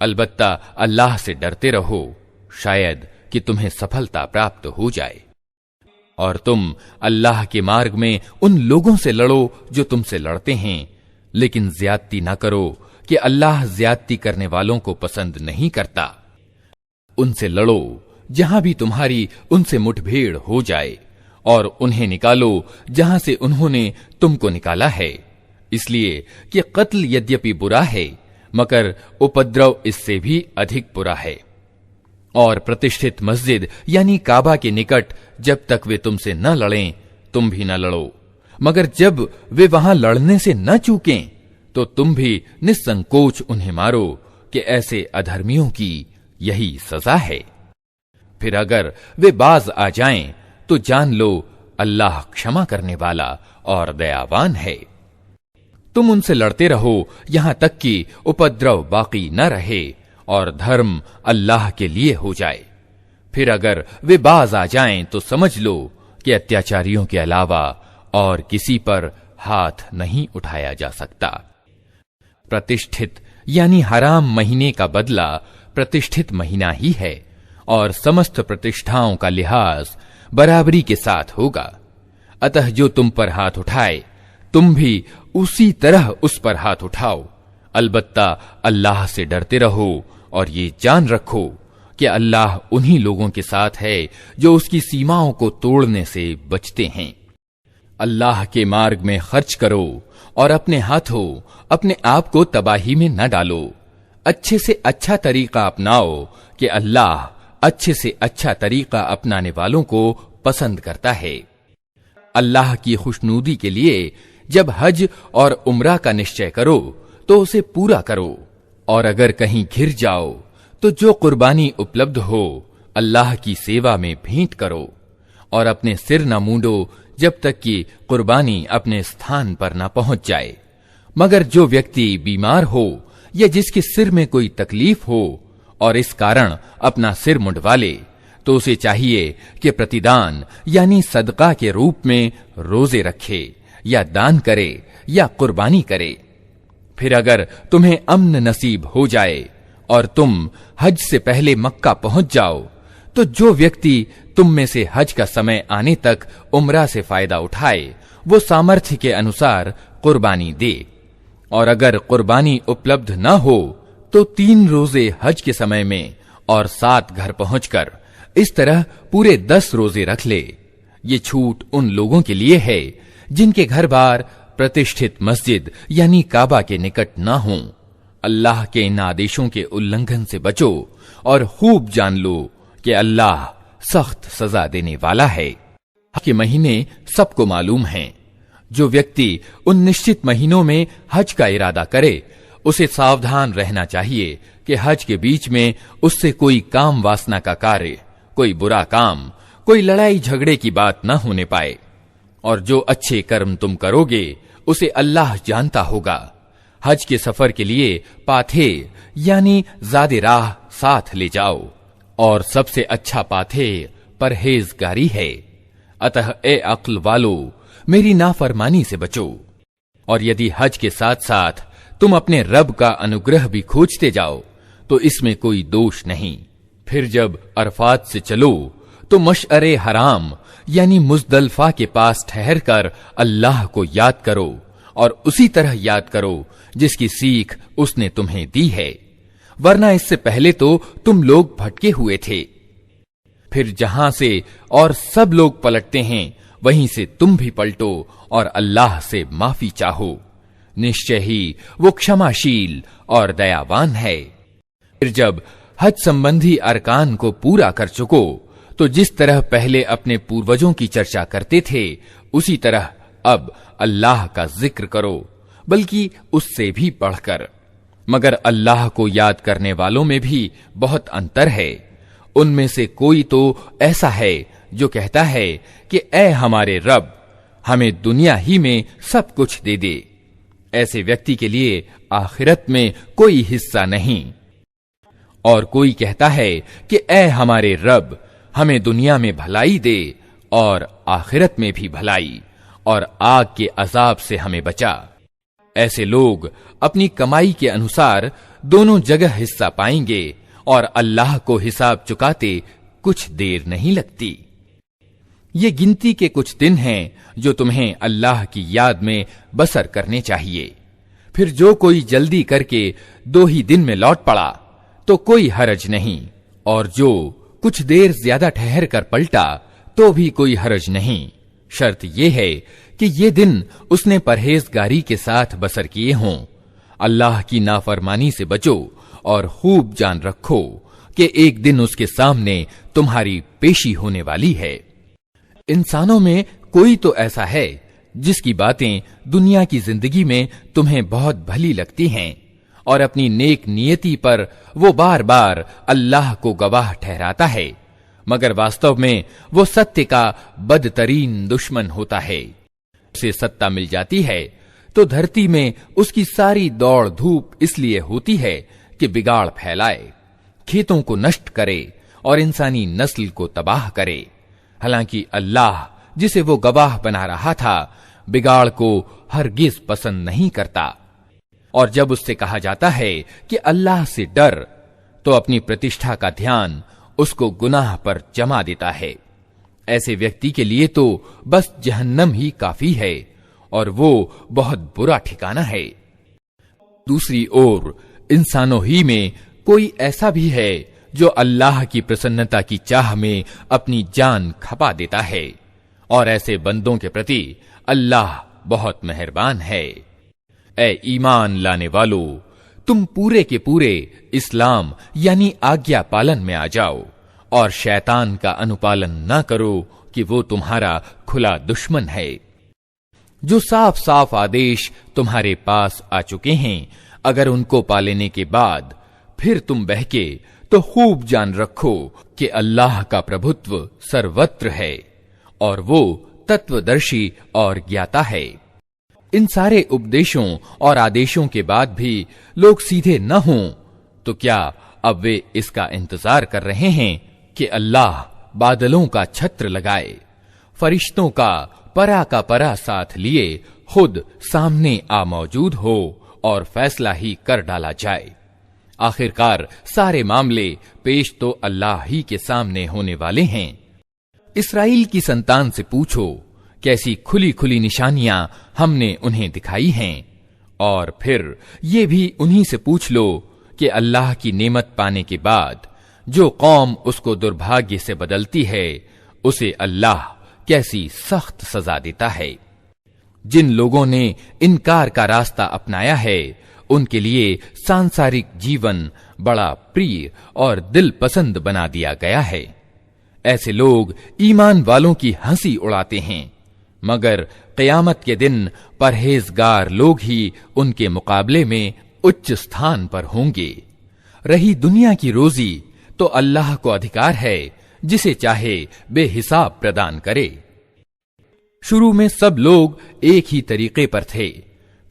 S2: अलबत्ता अल्लाह से डरते रहो, शायद कि तुम्हें सफलता प्राप्त हो जाए। और तुम अल्लाह के मार्ग में उन लोगों से लड़ो जो तुमसे लड़ते हैं, लेकिन ज्यादती न करो कि अल्लाह ज्यादती करने वालों को पसंद नहीं करता। उनसे लड़ो जहां भी तुम्हारी उनसे मुठभेड़ हो जाए, और उन्हें निकालो जहां से उन्होंने तुमको निकाला है, इसलिए कि कत्ल यद्यपि बुरा है मगर उपद्रव इससे भी अधिक बुरा है। और प्रतिष्ठित मस्जिद यानी काबा के निकट जब तक वे तुमसे न लड़ें तुम भी न लड़ो, मगर जब वे वहां लड़ने से न चूकें तो तुम भी निसंकोच उन्हें मारो कि ऐसे अधर्मियों की यही सजा है। फिर अगर वे बाज आ जाएं तो जान लो अल्लाह क्षमा करने वाला और दयावान है। तुम उनसे लड़ते रहो यहां तक कि उपद्रव बाकी न रहे और धर्म अल्लाह के लिए हो जाए। फिर अगर वे बाज आ जाएं तो समझ लो कि अत्याचारियों के अलावा और किसी पर हाथ नहीं उठाया जा सकता। प्रतिष्ठित यानी हराम महीने का बदला प्रतिष्ठित महीना ही है, और समस्त प्रतिष्ठाओं का लिहाज बराबरी के साथ होगा। अतः जो तुम पर हाथ उठाए तुम भी उसी तरह उस पर हाथ उठाओ। अलबत्ता अल्लाह से डरते रहो और ये जान रखो कि अल्लाह उन्हीं लोगों के साथ है जो उसकी सीमाओं को तोड़ने से बचते हैं। अल्लाह के मार्ग में खर्च करो और अपने हाथों अपने आप को तबाही में न डालो। अच्छे से अच्छा तरीका अपनाओ कि अल्लाह अच्छे से अच्छा तरीका अपनाने वालों को पसंद करता है। अल्लाह की खुशनूदी के लिए जब हज और उम्रा का निश्चय करो तो उसे पूरा करो, और अगर कहीं घिर जाओ तो जो कुर्बानी उपलब्ध हो अल्लाह की सेवा में भेंट करो, और अपने सिर न मूंडो जब तक कि कुर्बानी अपने स्थान पर न पहुंच जाए। मगर जो व्यक्ति बीमार हो या जिसके सिर में कोई तकलीफ हो और इस कारण अपना सिर मुंडवा ले, तो उसे चाहिए कि प्रतिदान यानी सदका के रूप में रोजे रखे या दान करे या कुर्बानी करे। फिर अगर तुम्हें अम्न नसीब हो जाए और तुम हज से पहले मक्का पहुंच जाओ, तो जो व्यक्ति तुम में से हज का समय आने तक उम्रा से फायदा उठाए वो सामर्थ्य के अनुसार कुर्बानी दे, और अगर कुर्बानी उपलब्ध न हो तो 3 रोजे हज के समय में और 7 घर पहुंचकर इस तरह पूरे 10 रोजे रख ले। ये छूट उन लोगों के लिए है जिनके घर बार प्रतिष्ठित मस्जिद यानी काबा के निकट न हों। अल्लाह के इन आदेशों के उल्लंघन से बचो और खूब जान लो कि अल्लाह सख्त सजा देने वाला है। हज के महीने सबको मालूम हैं। जो व्यक्ति उन निश्चित महीनों में हज का इरादा करे उसे सावधान रहना चाहिए कि हज के बीच में उससे कोई काम वासना का कार्य, कोई बुरा काम, कोई लड़ाई झगड़े की बात न होने पाए। और जो अच्छे कर्म तुम करोगे उसे अल्लाह जानता होगा। हज के सफर के लिए पाथे यानी ज़ादे राह साथ ले जाओ, और सबसे अच्छा पाथे परहेजगारी है। अतः ए अक्ल वालो, मेरी नाफरमानी से बचो। और यदि हज के साथ साथ तुम अपने रब का अनुग्रह भी खोजते जाओ तो इसमें कोई दोष नहीं। फिर जब अरफात से चलो तो मशअरे हराम यानी मुजदलफा के पास ठहर कर अल्लाह को याद करो, और उसी तरह याद करो जिसकी सीख उसने तुम्हें दी है, वरना इससे पहले तो तुम लोग भटके हुए थे। फिर जहां से और सब लोग पलटते हैं वहीं से तुम भी पलटो और अल्लाह से माफी चाहो। निश्चय ही वो क्षमाशील और दयावान है। फिर जब हज संबंधी अरकान को पूरा कर चुको तो जिस तरह पहले अपने पूर्वजों की चर्चा करते थे उसी तरह अब अल्लाह का जिक्र करो, बल्कि उससे भी बढ़कर। मगर अल्लाह को याद करने वालों में भी बहुत अंतर है। उनमें से कोई तो ऐसा है जो कहता है कि ऐ हमारे रब, हमें दुनिया ही में सब कुछ दे दे। ऐसे व्यक्ति के लिए आखिरत में कोई हिस्सा नहीं। और कोई कहता है कि ऐ हमारे रब, हमें दुनिया में भलाई दे और आखिरत में भी भलाई, और आग के अजाब से हमें बचा। ऐसे लोग अपनी कमाई के अनुसार दोनों जगह हिस्सा पाएंगे और अल्लाह को हिसाब चुकाते कुछ देर नहीं लगती। ये गिनती के कुछ दिन हैं जो तुम्हें अल्लाह की याद में बसर करने चाहिए। फिर जो कोई जल्दी करके 2 ही दिन में लौट पड़ा तो कोई हरज नहीं, और जो कुछ देर ज्यादा ठहर कर पलटा तो भी कोई हरज नहीं। शर्त यह है कि ये दिन उसने परहेजगारी के साथ बसर किए हों। अल्लाह की नाफरमानी से बचो और खूब जान रखो कि एक दिन उसके सामने तुम्हारी पेशी होने वाली है। इंसानों में कोई तो ऐसा है जिसकी बातें दुनिया की जिंदगी में तुम्हें बहुत भली लगती हैं, और अपनी नेक नियति पर वो बार बार अल्लाह को गवाह ठहराता है, मगर वास्तव में वो सत्य का बदतरीन दुश्मन होता है। उसे सत्ता मिल जाती है तो धरती में उसकी सारी दौड़ धूप इसलिए होती है कि बिगाड़ फैलाए, खेतों को नष्ट करे और इंसानी नस्ल को तबाह करे। हालांकि अल्लाह जिसे वो गवाह बना रहा था बिगाड़ को हरगिज पसंद नहीं करता। और जब उससे कहा जाता है कि अल्लाह से डर, तो अपनी प्रतिष्ठा का ध्यान उसको गुनाह पर जमा देता है। ऐसे व्यक्ति के लिए तो बस जहन्नम ही काफी है, और वो बहुत बुरा ठिकाना है। दूसरी ओर इंसानों ही में कोई ऐसा भी है जो अल्लाह की प्रसन्नता की चाह में अपनी जान खपा देता है, और ऐसे बंदों के प्रति अल्लाह बहुत मेहरबान है। ए ईमान लाने वालों, तुम पूरे के पूरे इस्लाम यानी आज्ञा पालन में आ जाओ और शैतान का अनुपालन न करो कि वो तुम्हारा खुला दुश्मन है। जो साफ साफ आदेश तुम्हारे पास आ चुके हैं, अगर उनको पालेने के बाद फिर तुम बहके, तो खूब जान रखो कि अल्लाह का प्रभुत्व सर्वत्र है और वो तत्वदर्शी और ज्ञाता है। इन सारे उपदेशों और आदेशों के बाद भी लोग सीधे न हों, तो क्या अब वे इसका इंतजार कर रहे हैं कि अल्लाह बादलों का छत्र लगाए, फरिश्तों का परा साथ लिए खुद सामने आ मौजूद हो और फैसला ही कर डाला जाए। आखिरकार सारे मामले पेश तो अल्लाह ही के सामने होने वाले हैं। इस्राइल की संतान से पूछो, कैसी खुली खुली निशानियां हमने उन्हें दिखाई हैं, और फिर ये भी उन्हीं से पूछ लो कि अल्लाह की नेमत पाने के बाद जो कौम उसको दुर्भाग्य से बदलती है, उसे अल्लाह कैसी सख्त सजा देता है। जिन लोगों ने इनकार का रास्ता अपनाया है, उनके लिए सांसारिक जीवन बड़ा प्रिय और दिल पसंद बना दिया गया है। ऐसे लोग ईमान वालों की हंसी उड़ाते हैं, मगर क़यामत के दिन परहेजगार लोग ही उनके मुकाबले में उच्च स्थान पर होंगे। रही दुनिया की रोजी, तो अल्लाह को अधिकार है जिसे चाहे बेहिसाब प्रदान करे। शुरू में सब लोग एक ही तरीके पर थे,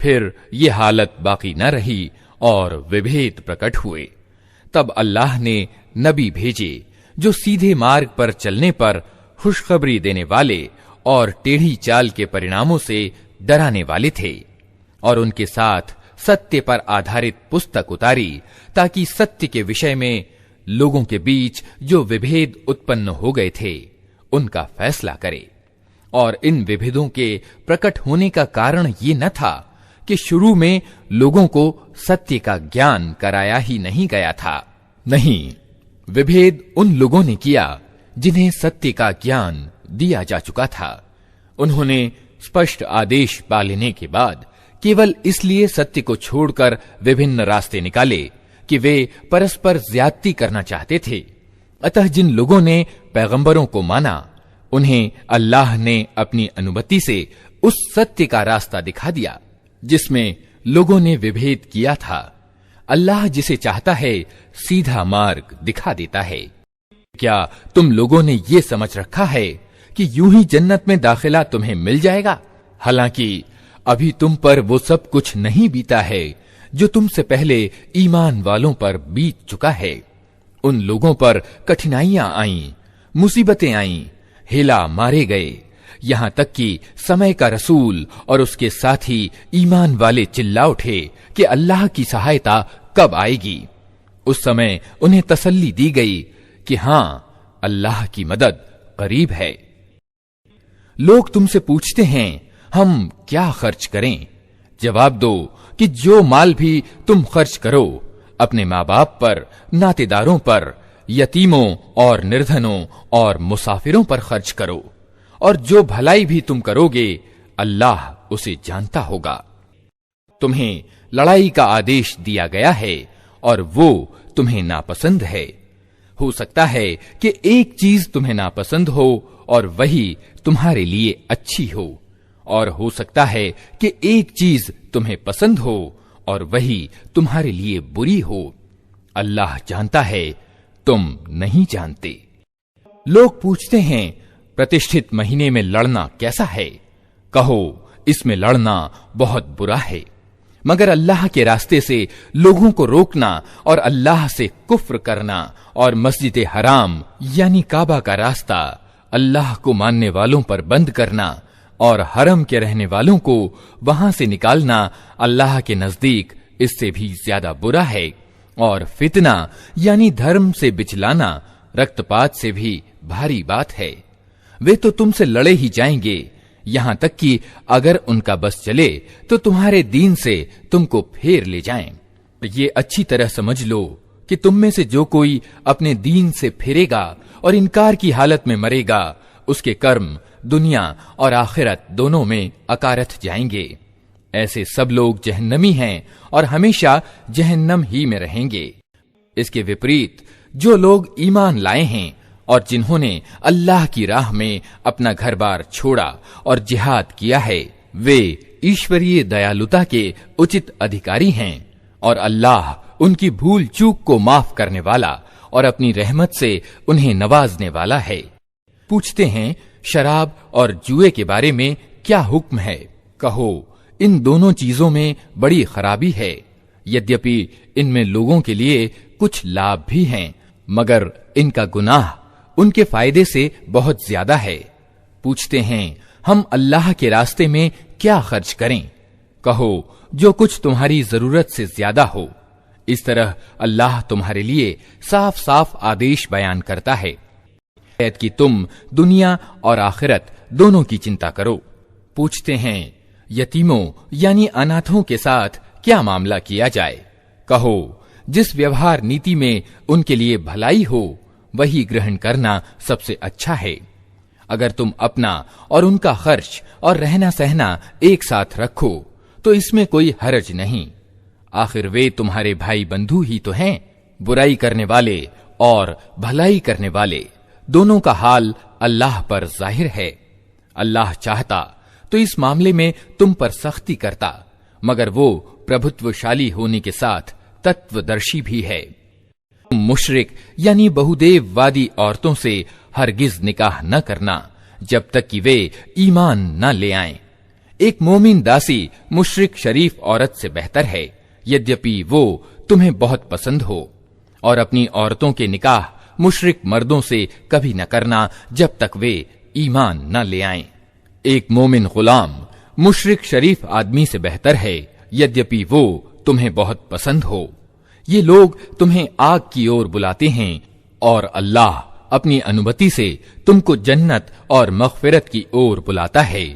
S2: फिर ये हालत बाकी न रही और विभेद प्रकट हुए। तब अल्लाह ने नबी भेजे जो सीधे मार्ग पर चलने पर खुशखबरी देने वाले और टेढ़ी चाल के परिणामों से डराने वाले थे, और उनके साथ सत्य पर आधारित पुस्तक उतारी ताकि सत्य के विषय में लोगों के बीच जो विभेद उत्पन्न हो गए थे उनका फैसला करे। और इन विभेदों के प्रकट होने का कारण ये न था कि शुरू में लोगों को सत्य का ज्ञान कराया ही नहीं गया था। नहीं, विभेद उन लोगों ने किया जिन्हें सत्य का ज्ञान दिया जा चुका था। उन्होंने स्पष्ट आदेश पा लेने के बाद केवल इसलिए सत्य को छोड़कर विभिन्न रास्ते निकाले कि वे परस्पर ज्यादती करना चाहते थे। अतः जिन लोगों ने पैगंबरों को माना, उन्हें अल्लाह ने अपनी अनुमति से उस सत्य का रास्ता दिखा दिया जिसमें लोगों ने विभेद किया था। अल्लाह जिसे चाहता है सीधा मार्ग दिखा देता है। क्या तुम लोगों ने ये समझ रखा है कि यूं ही जन्नत में दाखिला तुम्हें मिल जाएगा, हालांकि अभी तुम पर वो सब कुछ नहीं बीता है जो तुमसे पहले ईमान वालों पर बीत चुका है। उन लोगों पर कठिनाइयां आईं, मुसीबतें आईं, हेला मारे गए, यहां तक कि समय का रसूल और उसके साथी ईमान वाले चिल्ला उठे कि अल्लाह की सहायता कब आएगी। उस समय उन्हें तसल्ली दी गई कि हां, अल्लाह की मदद करीब है। लोग तुमसे पूछते हैं, हम क्या खर्च करें? जवाब दो कि जो माल भी तुम खर्च करो, अपने माँ बाप पर, नातेदारों पर, यतीमों और निर्धनों और मुसाफिरों पर खर्च करो, और जो भलाई भी तुम करोगे अल्लाह उसे जानता होगा। तुम्हें लड़ाई का आदेश दिया गया है और वो तुम्हें नापसंद है। हो सकता है कि एक चीज तुम्हें नापसंद हो और वही तुम्हारे लिए अच्छी हो, और हो सकता है कि एक चीज तुम्हें पसंद हो और वही तुम्हारे लिए बुरी हो। अल्लाह जानता है, तुम नहीं जानते। लोग पूछते हैं, प्रतिष्ठित महीने में लड़ना कैसा है? कहो, इसमें लड़ना बहुत बुरा है, मगर अल्लाह के रास्ते से लोगों को रोकना और अल्लाह से कुफ्र करना और मस्जिद हराम यानी काबा का रास्ता अल्लाह को मानने वालों पर बंद करना और हरम के रहने वालों को वहां से निकालना अल्लाह के नजदीक इससे भी ज्यादा बुरा है। और फितना यानी धर्म से बिचलाना रक्तपात से भी भारी बात है। वे तो तुमसे लड़े ही जाएंगे, यहां तक कि अगर उनका बस चले तो तुम्हारे दीन से तुमको फेर ले जाएं। ये अच्छी तरह समझ लो कि तुम में से जो कोई अपने दीन से फिरेगा और इनकार की हालत में मरेगा, उसके कर्म दुनिया और आखिरत दोनों में अकारथ जाएंगे। ऐसे सब लोग जहन्नमी हैं और हमेशा जहन्नम ही में रहेंगे। इसके विपरीत जो लोग ईमान लाए हैं और जिन्होंने अल्लाह की राह में अपना घर बार छोड़ा और जिहाद किया है, वे ईश्वरीय दयालुता के उचित अधिकारी हैं और अल्लाह उनकी भूल चूक को माफ करने वाला और अपनी रहमत से उन्हें नवाजने वाला है। पूछते हैं, शराब और जुए के बारे में क्या हुक्म है? कहो, इन दोनों चीजों में बड़ी खराबी है। यद्यपि इनमें लोगों के लिए कुछ लाभ भी हैं, मगर इनका गुनाह उनके फायदे से बहुत ज्यादा है। पूछते हैं, हम अल्लाह के रास्ते में क्या खर्च करें? कहो, जो कुछ तुम्हारी जरूरत से ज्यादा हो। इस तरह अल्लाह तुम्हारे लिए साफ साफ आदेश बयान करता है कि तुम दुनिया और आखिरत दोनों की चिंता करो। पूछते हैं, यतीमों यानी अनाथों के साथ क्या मामला किया जाए? कहो, जिस व्यवहार नीति में उनके लिए भलाई हो वही ग्रहण करना सबसे अच्छा है। अगर तुम अपना और उनका खर्च और रहना सहना एक साथ रखो तो इसमें कोई हर्ज नहीं। आखिर वे तुम्हारे भाई बंधु ही तो हैं। बुराई करने वाले और भलाई करने वाले दोनों का हाल अल्लाह पर जाहिर है। अल्लाह चाहता तो इस मामले में तुम पर सख्ती करता, मगर वो प्रभुत्वशाली होने के साथ तत्वदर्शी भी है। मुशरिक यानी बहुदेववादी औरतों से हरगिज निकाह न करना जब तक कि वे ईमान न ले आएं। एक मोमिन दासी मुशरिक शरीफ औरत से बेहतर है, यद्यपि वो तुम्हें बहुत पसंद हो। और अपनी औरतों के निकाह मुशरिक मर्दों से कभी न करना जब तक वे ईमान न ले आएं। एक मोमिन गुलाम मुशरिक शरीफ आदमी से बेहतर है, यद्यपि वो तुम्हें बहुत पसंद हो। ये लोग तुम्हें आग की ओर बुलाते हैं और अल्लाह अपनी अनुमति से तुमको जन्नत और मग़फ़िरत की ओर बुलाता है,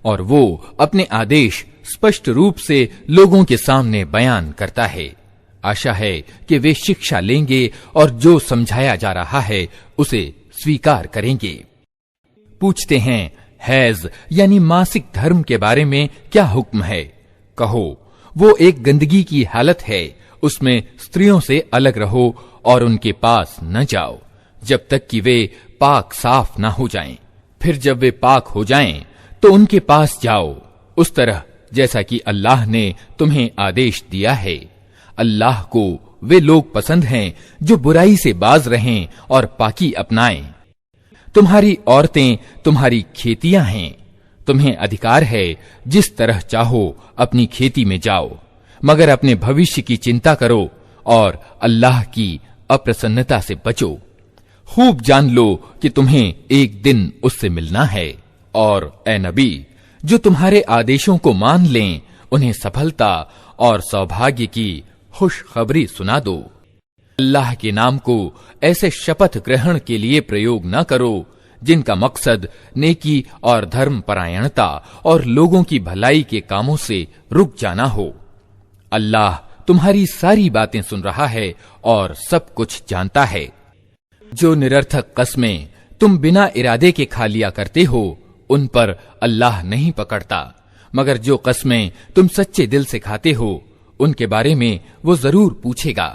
S2: और वो अपने आदेश स्पष्ट रूप से लोगों के सामने बयान करता है। आशा है कि वे शिक्षा लेंगे और जो समझाया जा रहा है उसे स्वीकार करेंगे। पूछते हैं, हैज यानी मासिक धर्म के बारे में क्या हुक्म है? कहो, वो एक गंदगी की हालत है, उसमें स्त्रियों से अलग रहो और उनके पास न जाओ जब तक कि वे पाक साफ न हो जाएं। फिर जब वे पाक हो जाएं तो उनके पास जाओ, उस तरह जैसा कि अल्लाह ने तुम्हें आदेश दिया है। अल्लाह को वे लोग पसंद हैं जो बुराई से बाज रहें और पाकी अपनाएं। तुम्हारी औरतें तुम्हारी खेतियां हैं, तुम्हें अधिकार है जिस तरह चाहो अपनी खेती में जाओ, मगर अपने भविष्य की चिंता करो और अल्लाह की अप्रसन्नता से बचो। खूब जान लो कि तुम्हें एक दिन उससे मिलना है। और ए नबी, जो तुम्हारे आदेशों को मान लें उन्हें सफलता और सौभाग्य की खुशखबरी सुना दो। अल्लाह के नाम को ऐसे शपथ ग्रहण के लिए प्रयोग न करो जिनका मकसद नेकी और धर्म परायणता और लोगों की भलाई के कामों से रुक जाना हो। अल्लाह तुम्हारी सारी बातें सुन रहा है और सब कुछ जानता है। जो निरर्थक कस्में तुम बिना इरादे के खा लिया करते हो उन पर अल्लाह नहीं पकड़ता, मगर जो कस्में तुम सच्चे दिल से खाते हो उनके बारे में वो जरूर पूछेगा।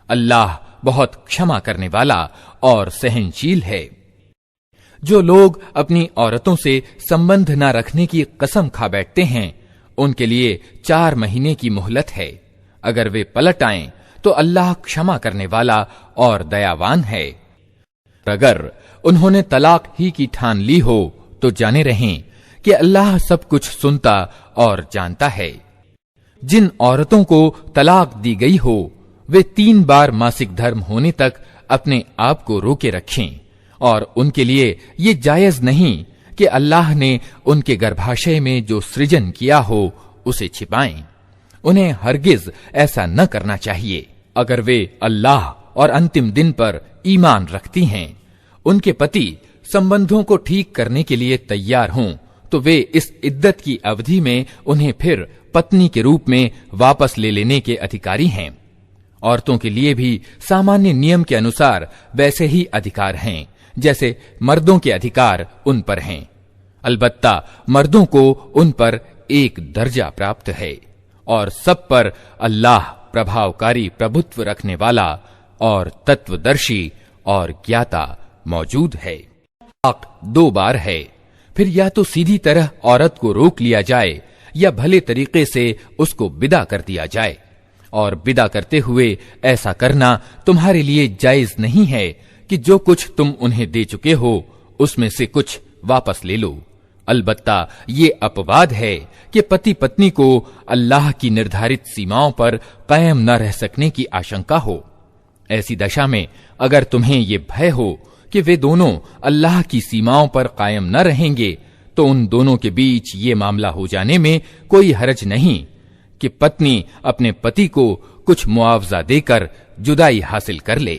S2: अल्लाह बहुत क्षमा करने वाला और सहनशील है। जो लोग अपनी औरतों से संबंध न रखने की कसम खा बैठते हैं उनके लिए 4 महीने की मोहलत है। अगर वे पलट आएं तो अल्लाह क्षमा करने वाला और दयावान है। अगर उन्होंने तलाक ही की ठान ली हो तो जाने रहें कि अल्लाह सब कुछ सुनता और जानता है। जिन औरतों को तलाक दी गई हो वे 3 बार मासिक धर्म होने तक अपने आप को रोके रखें, और उनके लिए ये जायज नहीं कि अल्लाह ने उनके गर्भाशय में जो सृजन किया हो उसे छिपाएं। उन्हें हरगिज ऐसा न करना चाहिए। अगर वे अल्लाह और अंतिम दिन पर ईमान रखती हैं, उनके पति संबंधों को ठीक करने के लिए तैयार हों तो वे इस इद्दत की अवधि में उन्हें फिर पत्नी के रूप में वापस ले लेने के अधिकारी हैं। औरतों के लिए भी सामान्य नियम के अनुसार वैसे ही अधिकार हैं जैसे मर्दों के अधिकार उन पर हैं। अलबत्ता मर्दों को उन पर एक दर्जा प्राप्त है और सब पर अल्लाह प्रभावकारी प्रभुत्व रखने वाला और तत्वदर्शी और ज्ञाता मौजूद है। तलाक 2 बार है, फिर या तो सीधी तरह औरत को रोक लिया जाए या भले तरीके से उसको विदा कर दिया जाए, और विदा करते हुए ऐसा करना तुम्हारे लिए जायज नहीं है कि जो कुछ तुम उन्हें दे चुके हो उसमें से कुछ वापस ले लो। अलबत्ता ये अपवाद है कि पति पत्नी को अल्लाह की निर्धारित सीमाओं पर कायम न रह सकने की आशंका हो। ऐसी दशा में अगर तुम्हें ये भय हो कि वे दोनों अल्लाह की सीमाओं पर कायम न रहेंगे, तो उन दोनों के बीच ये मामला हो जाने में कोई हरज नहीं कि पत्नी अपने पति को कुछ मुआवजा देकर जुदाई हासिल कर ले।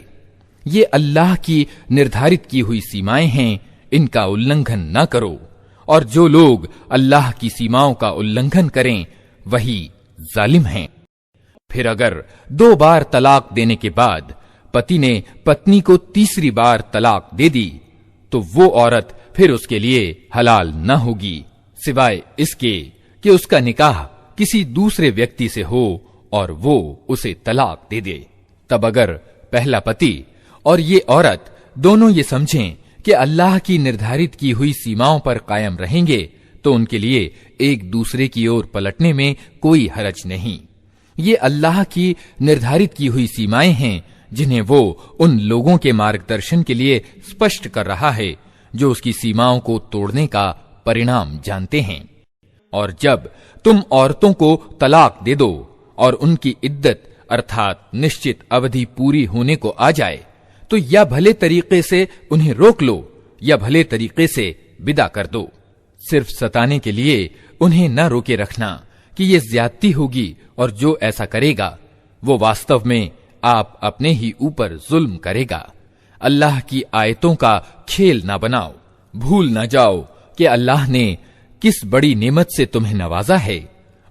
S2: ये अल्लाह की निर्धारित की हुई सीमाएं हैं, इनका उल्लंघन न करो, और जो लोग अल्लाह की सीमाओं का उल्लंघन करें वही जालिम हैं। फिर अगर 2 बार तलाक देने के बाद पति ने पत्नी को तीसरी बार तलाक दे दी, तो वो औरत फिर उसके लिए हलाल न होगी, सिवाय इसके कि उसका निकाह किसी दूसरे व्यक्ति से हो और वो उसे तलाक दे दे। तब अगर पहला पति और ये औरत दोनों ये समझें कि अल्लाह की निर्धारित की हुई सीमाओं पर कायम रहेंगे, तो उनके लिए एक दूसरे की ओर पलटने में कोई हरज नहीं। ये अल्लाह की निर्धारित की हुई सीमाएं हैं जिन्हें वो उन लोगों के मार्गदर्शन के लिए स्पष्ट कर रहा है जो उसकी सीमाओं को तोड़ने का परिणाम जानते हैं। और जब तुम औरतों को तलाक दे दो और उनकी इद्दत अर्थात निश्चित अवधि पूरी होने को आ जाए, तो या भले तरीके से उन्हें रोक लो या भले तरीके से विदा कर दो। सिर्फ सताने के लिए उन्हें न रोके रखना कि ये ज्यादती होगी, और जो ऐसा करेगा वो वास्तव में आप अपने ही ऊपर जुल्म करेगा। अल्लाह की आयतों का खेल न बनाओ। भूल न जाओ कि अल्लाह ने किस बड़ी नेमत से तुम्हें नवाजा है।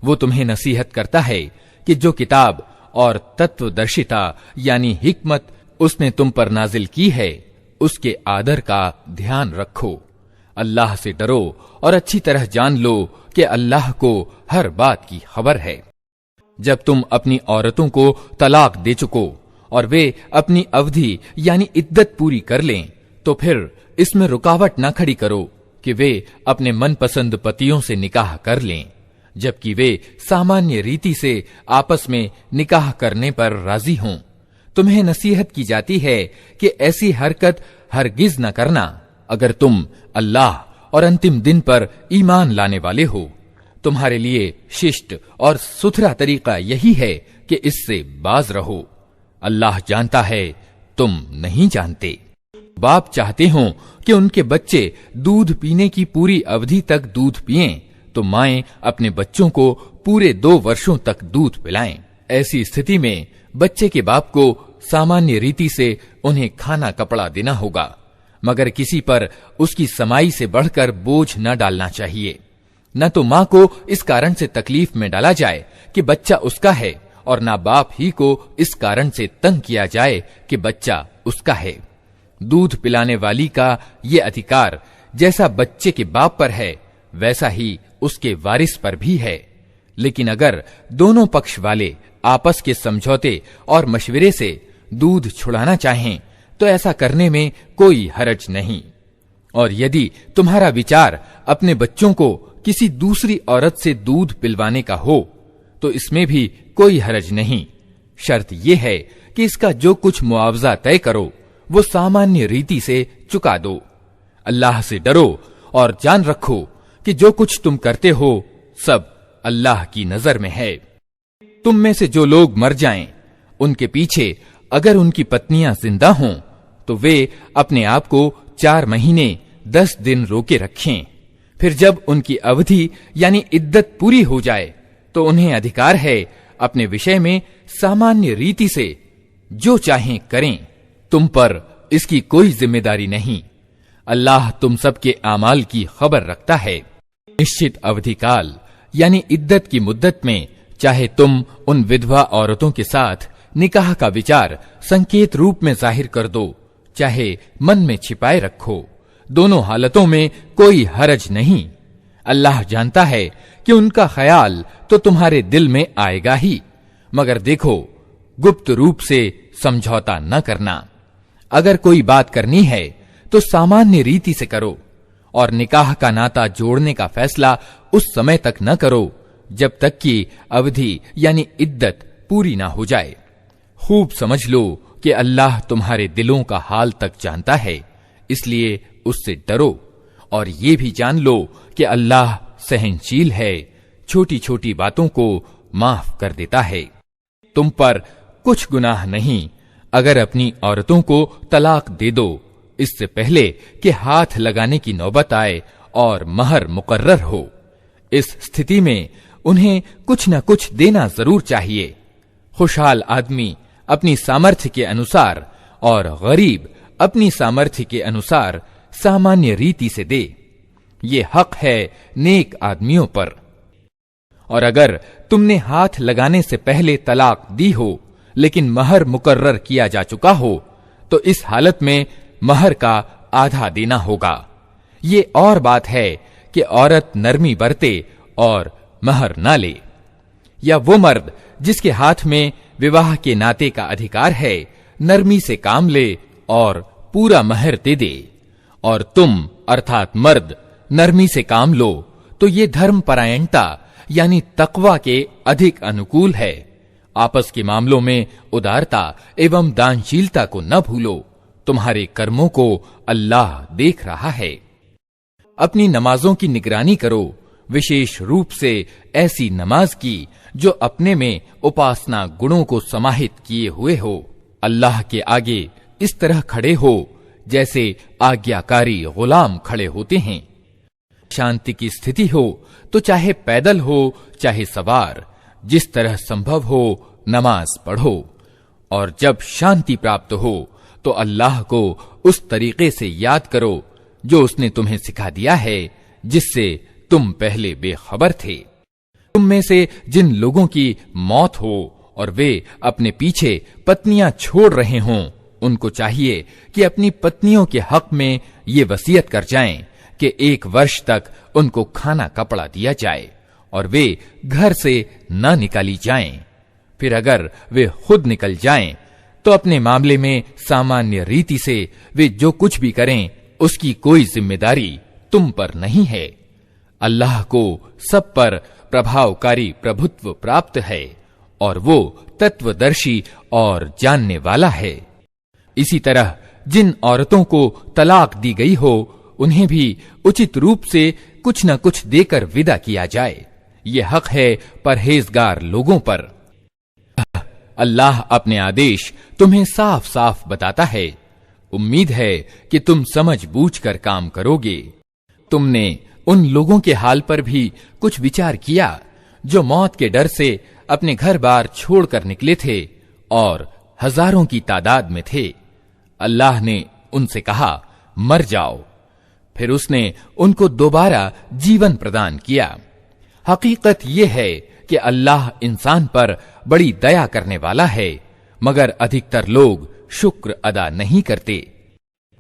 S2: वो तुम्हें नसीहत करता है कि जो किताब और तत्वदर्शिता यानी हिकमत उसने तुम पर नाजिल की है, उसके आदर का ध्यान रखो। अल्लाह से डरो और अच्छी तरह जान लो कि अल्लाह को हर बात की खबर है। जब तुम अपनी औरतों को तलाक दे चुको और वे अपनी अवधि यानी इद्दत पूरी कर लें, तो फिर इसमें रुकावट न खड़ी करो कि वे अपने मनपसंद पतियों से निकाह कर लें, जबकि वे सामान्य रीति से आपस में निकाह करने पर राजी हों। तुम्हें नसीहत की जाती है कि ऐसी हरकत हरगिज न करना अगर तुम अल्लाह और अंतिम दिन पर ईमान लाने वाले हो। तुम्हारे लिए शिष्ट और सुथरा तरीका यही है कि इससे बाज रहो। अल्लाह जानता है, तुम नहीं जानते। बाप चाहते हो कि उनके बच्चे दूध पीने की पूरी अवधि तक दूध पिएं, तो माएं अपने बच्चों को पूरे 2 वर्षों तक दूध पिलाएं। ऐसी स्थिति में बच्चे के बाप को सामान्य रीति से उन्हें खाना कपड़ा देना होगा, मगर किसी पर उसकी समाई से बढ़कर बोझ न डालना चाहिए। न तो माँ को इस कारण से तकलीफ में डाला जाए कि बच्चा उसका है, और न बाप ही को इस कारण से तंग किया जाए कि बच्चा उसका है। दूध पिलाने वाली का ये अधिकार जैसा बच्चे के बाप पर है, वैसा ही उसके वारिस पर भी है। लेकिन अगर दोनों पक्ष वाले आपस के समझौते और मशवरे से दूध छुड़ाना चाहें, तो ऐसा करने में कोई हरज नहीं। और यदि तुम्हारा विचार अपने बच्चों को किसी दूसरी औरत से दूध पिलवाने का हो, तो इसमें भी कोई हरज नहीं। शर्त यह है कि इसका जो कुछ मुआवजा तय करो वो सामान्य रीति से चुका दो। अल्लाह से डरो और जान रखो कि जो कुछ तुम करते हो सब अल्लाह की नजर में है। तुम में से जो लोग मर जाएं, उनके पीछे अगर उनकी पत्नियां जिंदा हों, तो वे अपने आप को 4 महीने 10 दिन रोके रखें। फिर जब उनकी अवधि यानी इद्दत पूरी हो जाए, तो उन्हें अधिकार है अपने विषय में सामान्य रीति से जो चाहें करें। तुम पर इसकी कोई जिम्मेदारी नहीं। अल्लाह तुम सबके आमाल की खबर रखता है। निश्चित अवधि काल यानी इद्दत की मुद्दत में चाहे तुम उन विधवा औरतों के साथ निकाह का विचार संकेत रूप में जाहिर कर दो, चाहे मन में छिपाए रखो, दोनों हालतों में कोई हरज नहीं। अल्लाह जानता है कि उनका ख्याल तो तुम्हारे दिल में आएगा ही, मगर देखो गुप्त रूप से समझौता न करना। अगर कोई बात करनी है तो सामान्य रीति से करो, और निकाह का नाता जोड़ने का फैसला उस समय तक न करो जब तक कि अवधि यानी इद्दत पूरी ना हो जाए। खूब समझ लो कि अल्लाह तुम्हारे दिलों का हाल तक जानता है, इसलिए उससे डरो, और ये भी जान लो कि अल्लाह सहनशील है, छोटी छोटी बातों को माफ कर देता है। तुम पर कुछ गुनाह नहीं अगर अपनी औरतों को तलाक दे दो इससे पहले कि हाथ लगाने की नौबत आए और महर मुकर्रर हो। इस स्थिति में उन्हें कुछ न कुछ देना जरूर चाहिए। खुशहाल आदमी अपनी सामर्थ्य के अनुसार और गरीब अपनी सामर्थ्य के अनुसार सामान्य रीति से दे। ये हक है नेक आदमियों पर। और अगर तुमने हाथ लगाने से पहले तलाक दी हो लेकिन महर मुकर्रर किया जा चुका हो तो इस हालत में महर का आधा देना होगा। ये और बात है कि औरत नरमी बरते और महर ना ले, या वो मर्द जिसके हाथ में विवाह के नाते का अधिकार है नरमी से काम ले और पूरा महर दे दे। और तुम अर्थात मर्द नरमी से काम लो तो ये धर्मपरायणता यानी तकवा के अधिक अनुकूल है। आपस के मामलों में उदारता एवं दानशीलता को न भूलो, तुम्हारे कर्मों को अल्लाह देख रहा है। अपनी नमाजों की निगरानी करो, विशेष रूप से ऐसी नमाज की जो अपने में उपासना गुणों को समाहित किए हुए हो। अल्लाह के आगे इस तरह खड़े हो जैसे आज्ञाकारी गुलाम खड़े होते हैं। शांति की स्थिति हो तो चाहे पैदल हो चाहे सवार, जिस तरह संभव हो नमाज पढ़ो, और जब शांति प्राप्त हो तो अल्लाह को उस तरीके से याद करो जो उसने तुम्हें सिखा दिया है, जिससे तुम पहले बेखबर थे। तुम में से जिन लोगों की मौत हो और वे अपने पीछे पत्नियां छोड़ रहे हों, उनको चाहिए कि अपनी पत्नियों के हक में ये वसीयत कर जाएं कि 1 वर्ष तक उनको खाना कपड़ा दिया जाए और वे घर से न निकाली जाएं। फिर अगर वे खुद निकल जाएं तो अपने मामले में सामान्य रीति से वे जो कुछ भी करें उसकी कोई जिम्मेदारी तुम पर नहीं है। अल्लाह को सब पर प्रभावकारी प्रभुत्व प्राप्त है और वो तत्वदर्शी और जानने वाला है। इसी तरह जिन औरतों को तलाक दी गई हो उन्हें भी उचित रूप से कुछ न कुछ देकर विदा किया जाए। ये हक है परहेजगार लोगों पर। अल्लाह अपने आदेश तुम्हें साफ साफ बताता है। उम्मीद है कि तुम समझ बूझकर काम करोगे। तुमने उन लोगों के हाल पर भी कुछ विचार किया जो मौत के डर से अपने घर बार छोड़कर निकले थे और हजारों की तादाद में थे। अल्लाह ने उनसे कहा, मर जाओ। फिर उसने उनको दोबारा जीवन प्रदान किया। हकीकत यह है कि अल्लाह इंसान पर बड़ी दया करने वाला है, मगर अधिकतर लोग शुक्र अदा नहीं करते।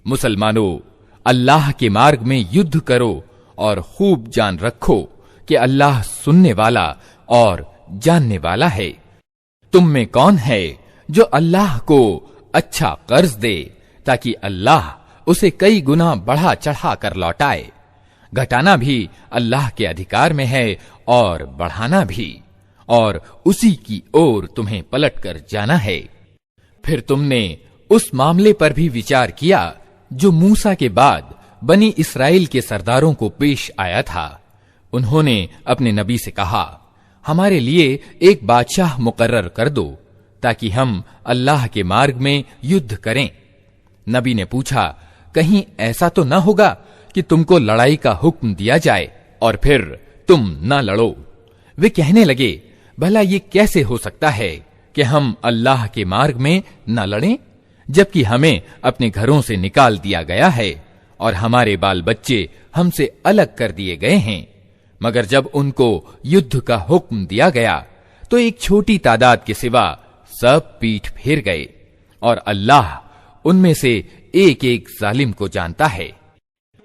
S2: मुसलमानों, अल्लाह के मार्ग में युद्ध करो और खूब जान रखो कि अल्लाह सुनने वाला और जानने वाला है। तुम में कौन है जो अल्लाह को अच्छा कर्ज दे ताकि अल्लाह उसे कई गुना बढ़ा चढ़ा कर लौटाए? घटाना भी अल्लाह के अधिकार में है और बढ़ाना भी, और उसी की ओर तुम्हें पलटकर जाना है। फिर तुमने उस मामले पर भी विचार किया जो मूसा के बाद बनी इस्राएल के सरदारों को पेश आया था। उन्होंने अपने नबी से कहा, हमारे लिए एक बादशाह मुकर्रर कर दो ताकि हम अल्लाह के मार्ग में युद्ध करें। नबी ने पूछा, कहीं ऐसा तो न होगा कि तुमको लड़ाई का हुक्म दिया जाए और फिर तुम न लड़ो? वे कहने लगे, भला ये कैसे हो सकता है कि हम अल्लाह के मार्ग में न लड़ें, जबकि हमें अपने घरों से निकाल दिया गया है और हमारे बाल बच्चे हमसे अलग कर दिए गए हैं। मगर जब उनको युद्ध का हुक्म दिया गया तो एक छोटी तादाद के सिवा सब पीठ फेर गए और अल्लाह उनमें से एक एक जालिम को जानता है।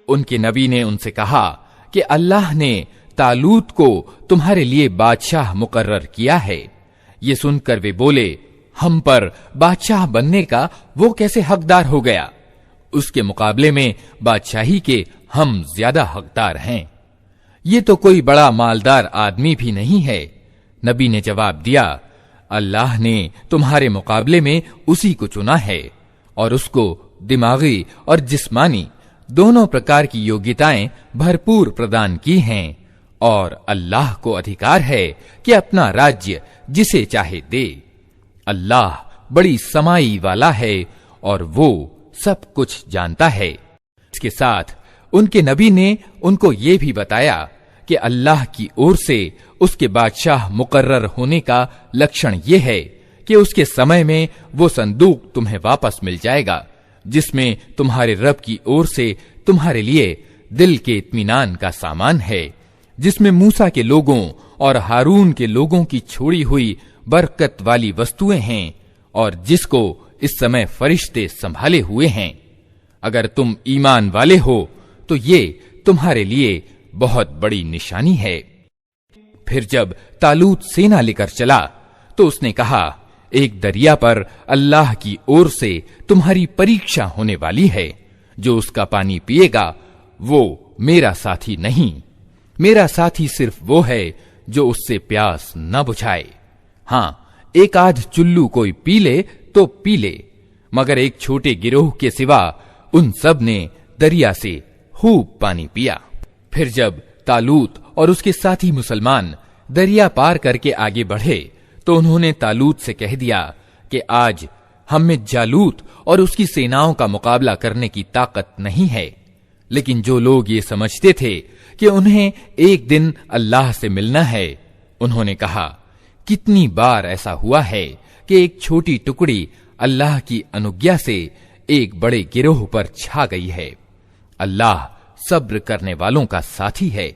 S2: उनके नबी ने उनसे कहा कि अल्लाह ने तालूत को तुम्हारे लिए बादशाह मुकर्रर किया है। ये सुनकर वे बोले, हम पर बादशाह बनने का वो कैसे हकदार हो गया? उसके मुकाबले में बादशाही के हम ज्यादा हकदार हैं। ये तो कोई बड़ा मालदार आदमी भी नहीं है। नबी ने जवाब दिया, अल्लाह ने तुम्हारे मुकाबले में उसी को चुना है और उसको दिमागी और जिस्मानी दोनों प्रकार की योग्यताएं भरपूर प्रदान की हैं और अल्लाह को अधिकार है कि अपना राज्य जिसे चाहे दे। अल्लाह बड़ी समाई वाला है और वो सब कुछ जानता है। इसके साथ उनके नबी ने उनको ये भी बताया कि अल्लाह की ओर से उसके बादशाह मुकर्रर होने का लक्षण ये है कि उसके समय में वो संदूक तुम्हें वापस मिल जाएगा जिसमें तुम्हारे रब की ओर से तुम्हारे लिए दिल के इत्मीनान का सामान है, जिसमें मूसा के लोगों और हारून के लोगों की छोड़ी हुई बरकत वाली वस्तुएं हैं और जिसको इस समय फरिश्ते संभाले हुए हैं। अगर तुम ईमान वाले हो तो ये तुम्हारे लिए बहुत बड़ी निशानी है। फिर जब तालूत सेना लेकर चला तो उसने कहा, एक दरिया पर अल्लाह की ओर से तुम्हारी परीक्षा होने वाली है। जो उसका पानी पिएगा वो मेरा साथी नहीं, मेरा साथी सिर्फ वो है जो उससे प्यास न बुझाए। हाँ, एक आध चुल्लू कोई पी ले तो पी ले, मगर एक छोटे गिरोह के सिवा उन सब ने दरिया से खूब पानी पिया। फिर जब तालूत और उसके साथी मुसलमान दरिया पार करके आगे बढ़े तो उन्होंने तालूत से कह दिया कि आज हम में जालूत और उसकी सेनाओं का मुकाबला करने की ताकत नहीं है। लेकिन जो लोग ये समझते थे कि उन्हें एक दिन अल्लाह से मिलना है, उन्होंने कहा, कितनी बार ऐसा हुआ है कि एक छोटी टुकड़ी अल्लाह की अनुज्ञा से एक बड़े गिरोह पर छा गई है। अल्लाह सब्र करने वालों का साथी है।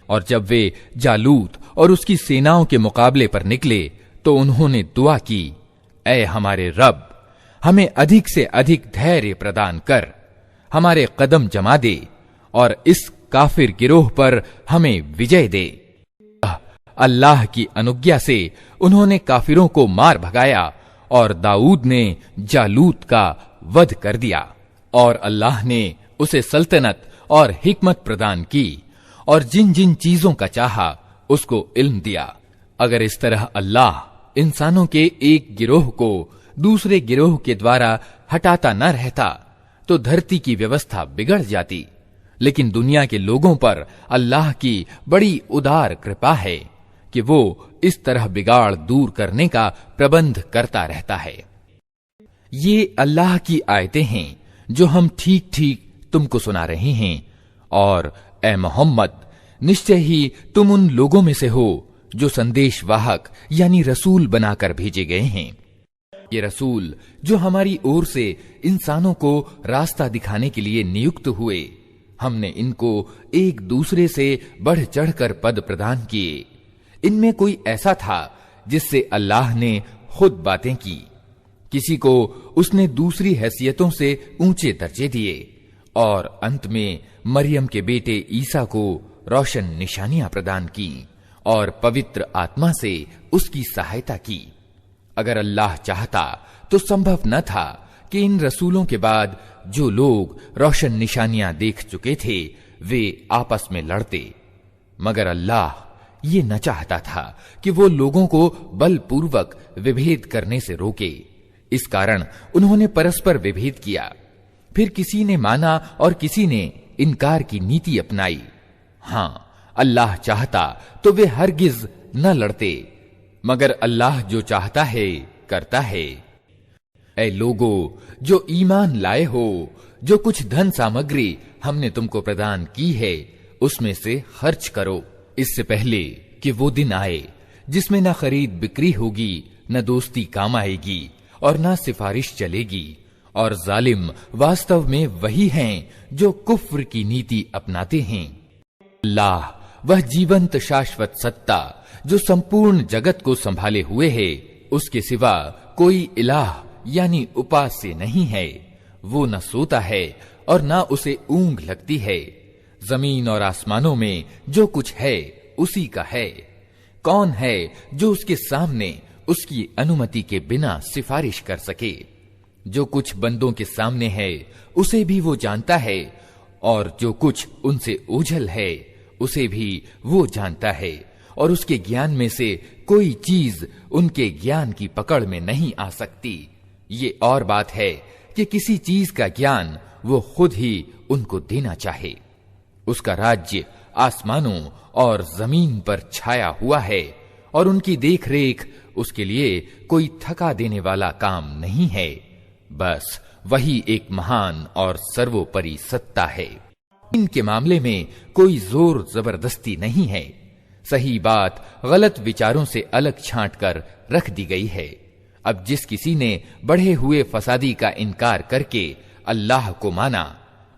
S2: और जब वे जालूत और उसकी सेनाओं के मुकाबले पर निकले तो उन्होंने दुआ की, ऐ हमारे रब, हमें अधिक से अधिक धैर्य प्रदान कर, हमारे कदम जमा दे और इस काफिर गिरोह पर हमें विजय दे। अल्लाह की अनुज्ञा से उन्होंने काफिरों को मार भगाया और दाऊद ने जालूत का वध कर दिया और अल्लाह ने उसे सल्तनत और हिकमत प्रदान की और जिन जिन चीजों का चाहा उसको इल्म दिया। अगर इस तरह अल्लाह इंसानों के एक गिरोह को दूसरे गिरोह के द्वारा हटाता न रहता तो धरती की व्यवस्था बिगड़ जाती। लेकिन दुनिया के लोगों पर अल्लाह की बड़ी उदार कृपा है कि वो इस तरह बिगाड़ दूर करने का प्रबंध करता रहता है। ये अल्लाह की आयतें हैं जो हम ठीक ठीक तुमको सुना रहे हैं। और ए मोहम्मद, निश्चय ही तुम उन लोगों में से हो जो संदेश वाहक यानी रसूल बनाकर भेजे गए हैं। ये रसूल जो हमारी ओर से इंसानों को रास्ता दिखाने के लिए नियुक्त हुए, हमने इनको एक दूसरे से बढ़ चढ़कर पद प्रदान किए। इनमें कोई ऐसा था जिससे अल्लाह ने खुद बातें की, किसी को उसने दूसरी हैसियतों से ऊंचे दर्जे दिए और अंत में मरियम के बेटे ईसा को रोशन निशानियां प्रदान की और पवित्र आत्मा से उसकी सहायता की। अगर अल्लाह चाहता तो संभव न था कि इन रसूलों के बाद जो लोग रोशन निशानियां देख चुके थे वे आपस में लड़ते, मगर अल्लाह ये न चाहता था कि वो लोगों को बलपूर्वक विभेद करने से रोके। इस कारण उन्होंने परस्पर विभेद किया। फिर किसी ने माना और किसी ने इनकार की नीति अपनाई। हां, अल्लाह चाहता तो वे हरगिज न लड़ते, मगर अल्लाह जो चाहता है करता है। ऐ लोगो जो ईमान लाए हो, जो कुछ धन सामग्री हमने तुमको प्रदान की है उसमें से खर्च करो, इससे पहले कि वो दिन आए जिसमें न खरीद बिक्री होगी, न दोस्ती काम आएगी और न सिफारिश चलेगी। और जालिम वास्तव में वही हैं जो कुफ्र की नीति अपनाते हैं। अल्लाह वह जीवंत शाश्वत सत्ता जो संपूर्ण जगत को संभाले हुए है, उसके सिवा कोई इलाह यानी उपास्य नहीं है। वो न सोता है और न उसे ऊंघ लगती है। जमीन और आसमानों में जो कुछ है उसी का है। कौन है जो उसके सामने उसकी अनुमति के बिना सिफारिश कर सके? जो कुछ बंदों के सामने है उसे भी वो जानता है, और जो कुछ उनसे ओझल है उसे भी वो जानता है, और उसके ज्ञान में से कोई चीज उनके ज्ञान की पकड़ में नहीं आ सकती। ये और बात है कि किसी चीज का ज्ञान वो खुद ही उनको देना चाहे। उसका राज्य आसमानों और जमीन पर छाया हुआ है, और उनकी देखरेख उसके लिए कोई थका देने वाला काम नहीं है। बस वही एक महान और सर्वोपरि सत्ता है। इनके मामले में कोई जोर जबरदस्ती नहीं है। सही बात गलत विचारों से अलग छांट कर रख दी गई है। अब जिस किसी ने बढ़े हुए फसादी का इनकार करके अल्लाह को माना,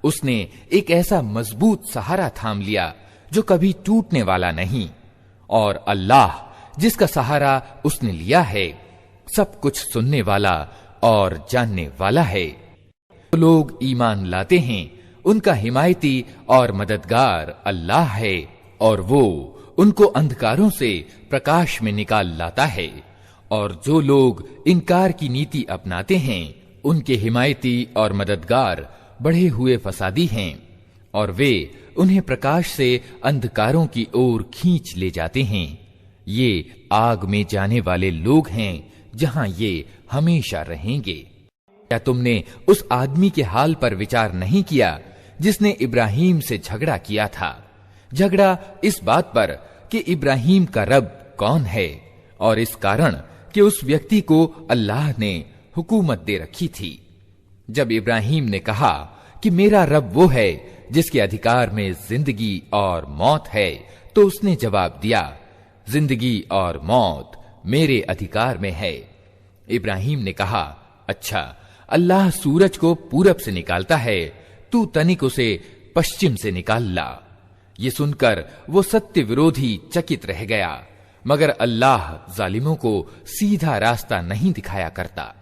S2: उसने एक ऐसा मजबूत सहारा थाम लिया जो कभी टूटने वाला नहीं, और अल्लाह जिसका सहारा उसने लिया है सब कुछ सुनने वाला और जानने वाला है। जो लोग ईमान लाते हैं उनका हिमायती और मददगार अल्लाह है, और वो उनको अंधकारों से प्रकाश में निकाल लाता है। और जो लोग इनकार की नीति अपनाते हैं उनके हिमायती और मददगार बढ़े हुए फसादी हैं, और वे उन्हें प्रकाश से अंधकारों की ओर खींच ले जाते हैं। ये आग में जाने वाले लोग हैं जहां ये हमेशा रहेंगे। क्या तुमने उस आदमी के हाल पर विचार नहीं किया जिसने इब्राहिम से झगड़ा किया था? झगड़ा इस बात पर कि इब्राहिम का रब कौन है, और इस कारण कि उस व्यक्ति को अल्लाह ने हुकूमत दे रखी थी। जब इब्राहिम ने कहा कि मेरा रब वो है जिसके अधिकार में जिंदगी और मौत है, तो उसने जवाब दिया, जिंदगी और मौत मेरे अधिकार में है। इब्राहिम ने कहा, अच्छा, अल्लाह सूरज को पूरब से निकालता है, तू तनिक उसे पश्चिम से निकाल ला। ये सुनकर वो सत्य विरोधी चकित रह गया, मगर अल्लाह जालिमों को सीधा रास्ता नहीं दिखाया करता।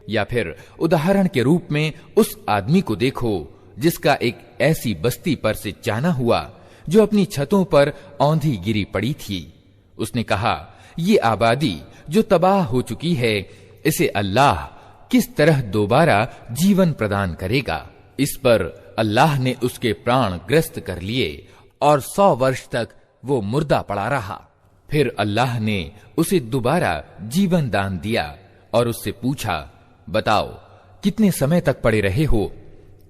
S2: या फिर उदाहरण के रूप में उस आदमी को देखो जिसका एक ऐसी बस्ती पर से जाना हुआ जो अपनी छतों पर औंधी गिरी पड़ी थी। उसने कहा, ये आबादी जो तबाह हो चुकी है, इसे अल्लाह किस तरह दोबारा जीवन प्रदान करेगा? इस पर अल्लाह ने उसके प्राण ग्रस्त कर लिए और 100 वर्ष तक वो मुर्दा पड़ा रहा। फिर अल्लाह ने उसे दोबारा जीवन दान दिया और उससे पूछा, बताओ कितने समय तक पड़े रहे हो?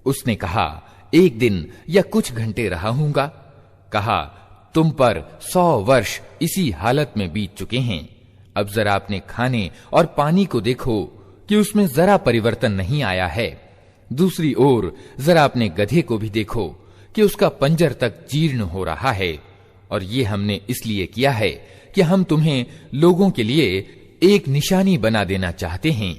S2: उसने कहा, 1 दिन या कुछ घंटे रहा हूंगा। कहा, तुम पर 100 वर्ष इसी हालत में बीत चुके हैं। अब जरा अपने खाने और पानी को देखो कि उसमें जरा परिवर्तन नहीं आया है। दूसरी ओर जरा अपने गधे को भी देखो कि उसका पंजर तक जीर्ण हो रहा है, और ये हमने इसलिए किया है कि हम तुम्हें लोगों के लिए एक निशानी बना देना चाहते हैं।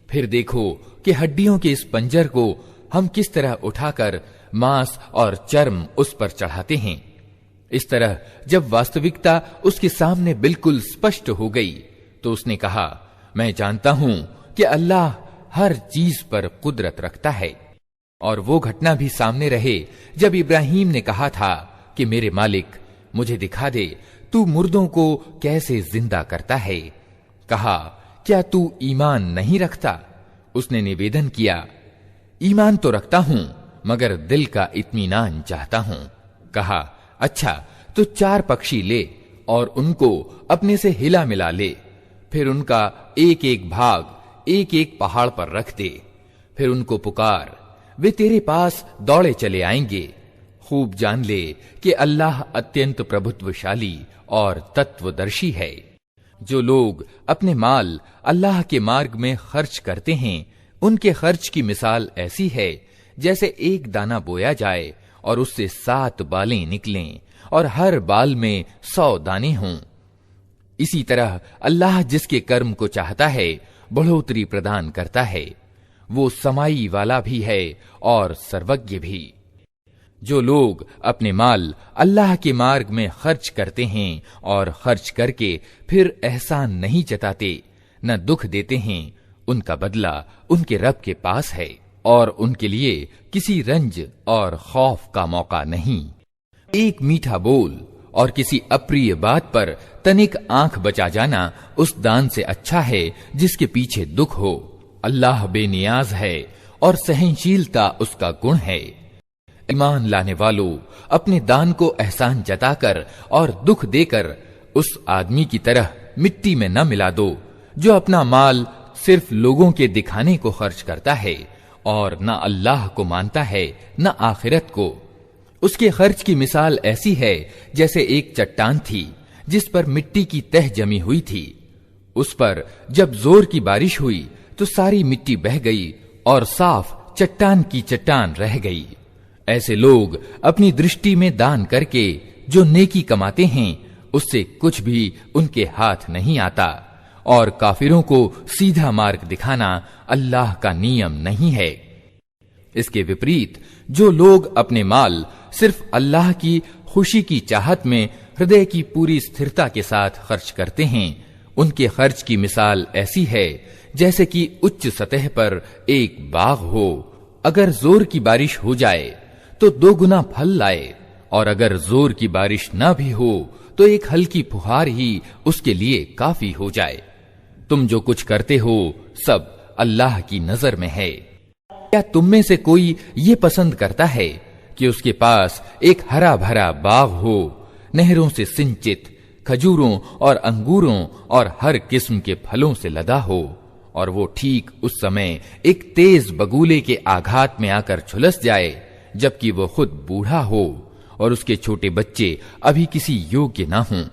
S2: फिर देखो कि हड्डियों के इस पंजर को हम किस तरह उठाकर मांस और चर्म उस पर चढ़ाते हैं। इस तरह जब वास्तविकता उसके सामने बिल्कुल स्पष्ट हो गई तो उसने कहा, मैं जानता हूं कि अल्लाह हर चीज पर कुदरत रखता है। और वो घटना भी सामने रहे जब इब्राहिम ने कहा था कि मेरे मालिक, मुझे दिखा दे तू मुर्दों को कैसे जिंदा करता है। कहा, क्या तू ईमान नहीं रखता? उसने निवेदन किया, ईमान तो रखता हूं, मगर दिल का इत्मीनान चाहता हूं। कहा, अच्छा, तो 4 पक्षी ले और उनको अपने से हिला मिला ले, फिर उनका एक एक भाग एक एक पहाड़ पर रख दे, फिर उनको पुकार, वे तेरे पास दौड़े चले आएंगे। खूब जान ले कि अल्लाह अत्यंत प्रभुत्वशाली और तत्वदर्शी है। जो लोग अपने माल अल्लाह के मार्ग में खर्च करते हैं, उनके खर्च की मिसाल ऐसी है जैसे एक दाना बोया जाए और उससे 7 बालें निकलें और हर बाल में 100 दाने हों। इसी तरह अल्लाह जिसके कर्म को चाहता है बढ़ोतरी प्रदान करता है। वो समाई वाला भी है और सर्वज्ञ भी। जो लोग अपने माल अल्लाह के मार्ग में खर्च करते हैं और खर्च करके फिर एहसान नहीं जताते, न दुख देते हैं, उनका बदला उनके रब के पास है। और उनके लिए किसी रंज और खौफ का मौका नहीं। एक मीठा बोल और किसी अप्रिय बात पर तनिक आंख बचा जाना उस दान से अच्छा है जिसके पीछे दुख हो। अल्लाह बेनियाज है और सहनशीलता उसका गुण है। ईमान लाने वालों, अपने दान को एहसान जताकर और दुख देकर उस आदमी की तरह मिट्टी में न मिला दो जो अपना माल सिर्फ लोगों के दिखाने को खर्च करता है और न अल्लाह को मानता है न आखिरत को। उसके खर्च की मिसाल ऐसी है जैसे एक चट्टान थी जिस पर मिट्टी की तह जमी हुई थी। उस पर जब जोर की बारिश हुई तो सारी मिट्टी बह गई और साफ चट्टान की चट्टान रह गई। ऐसे लोग अपनी दृष्टि में दान करके जो नेकी कमाते हैं उससे कुछ भी उनके हाथ नहीं आता, और काफिरों को सीधा मार्ग दिखाना अल्लाह का नियम नहीं है। इसके विपरीत जो लोग अपने माल सिर्फ अल्लाह की खुशी की चाहत में हृदय की पूरी स्थिरता के साथ खर्च करते हैं, उनके खर्च की मिसाल ऐसी है जैसे कि उच्च सतह पर एक बाग हो। अगर जोर की बारिश हो जाए तो 2 गुना फल लाए, और अगर जोर की बारिश न भी हो तो एक हल्की फुहार ही उसके लिए काफी हो जाए। तुम जो कुछ करते हो सब अल्लाह की नजर में है। क्या तुम में से कोई ये पसंद करता है कि उसके पास एक हरा भरा बाग हो, नहरों से सिंचित, खजूरों और अंगूरों और हर किस्म के फलों से लदा हो, और वो ठीक उस समय एक तेज बगुले के आघात में आकर झुलस जाए जबकि वो खुद बूढ़ा हो और उसके छोटे बच्चे अभी किसी योग्य ना हों?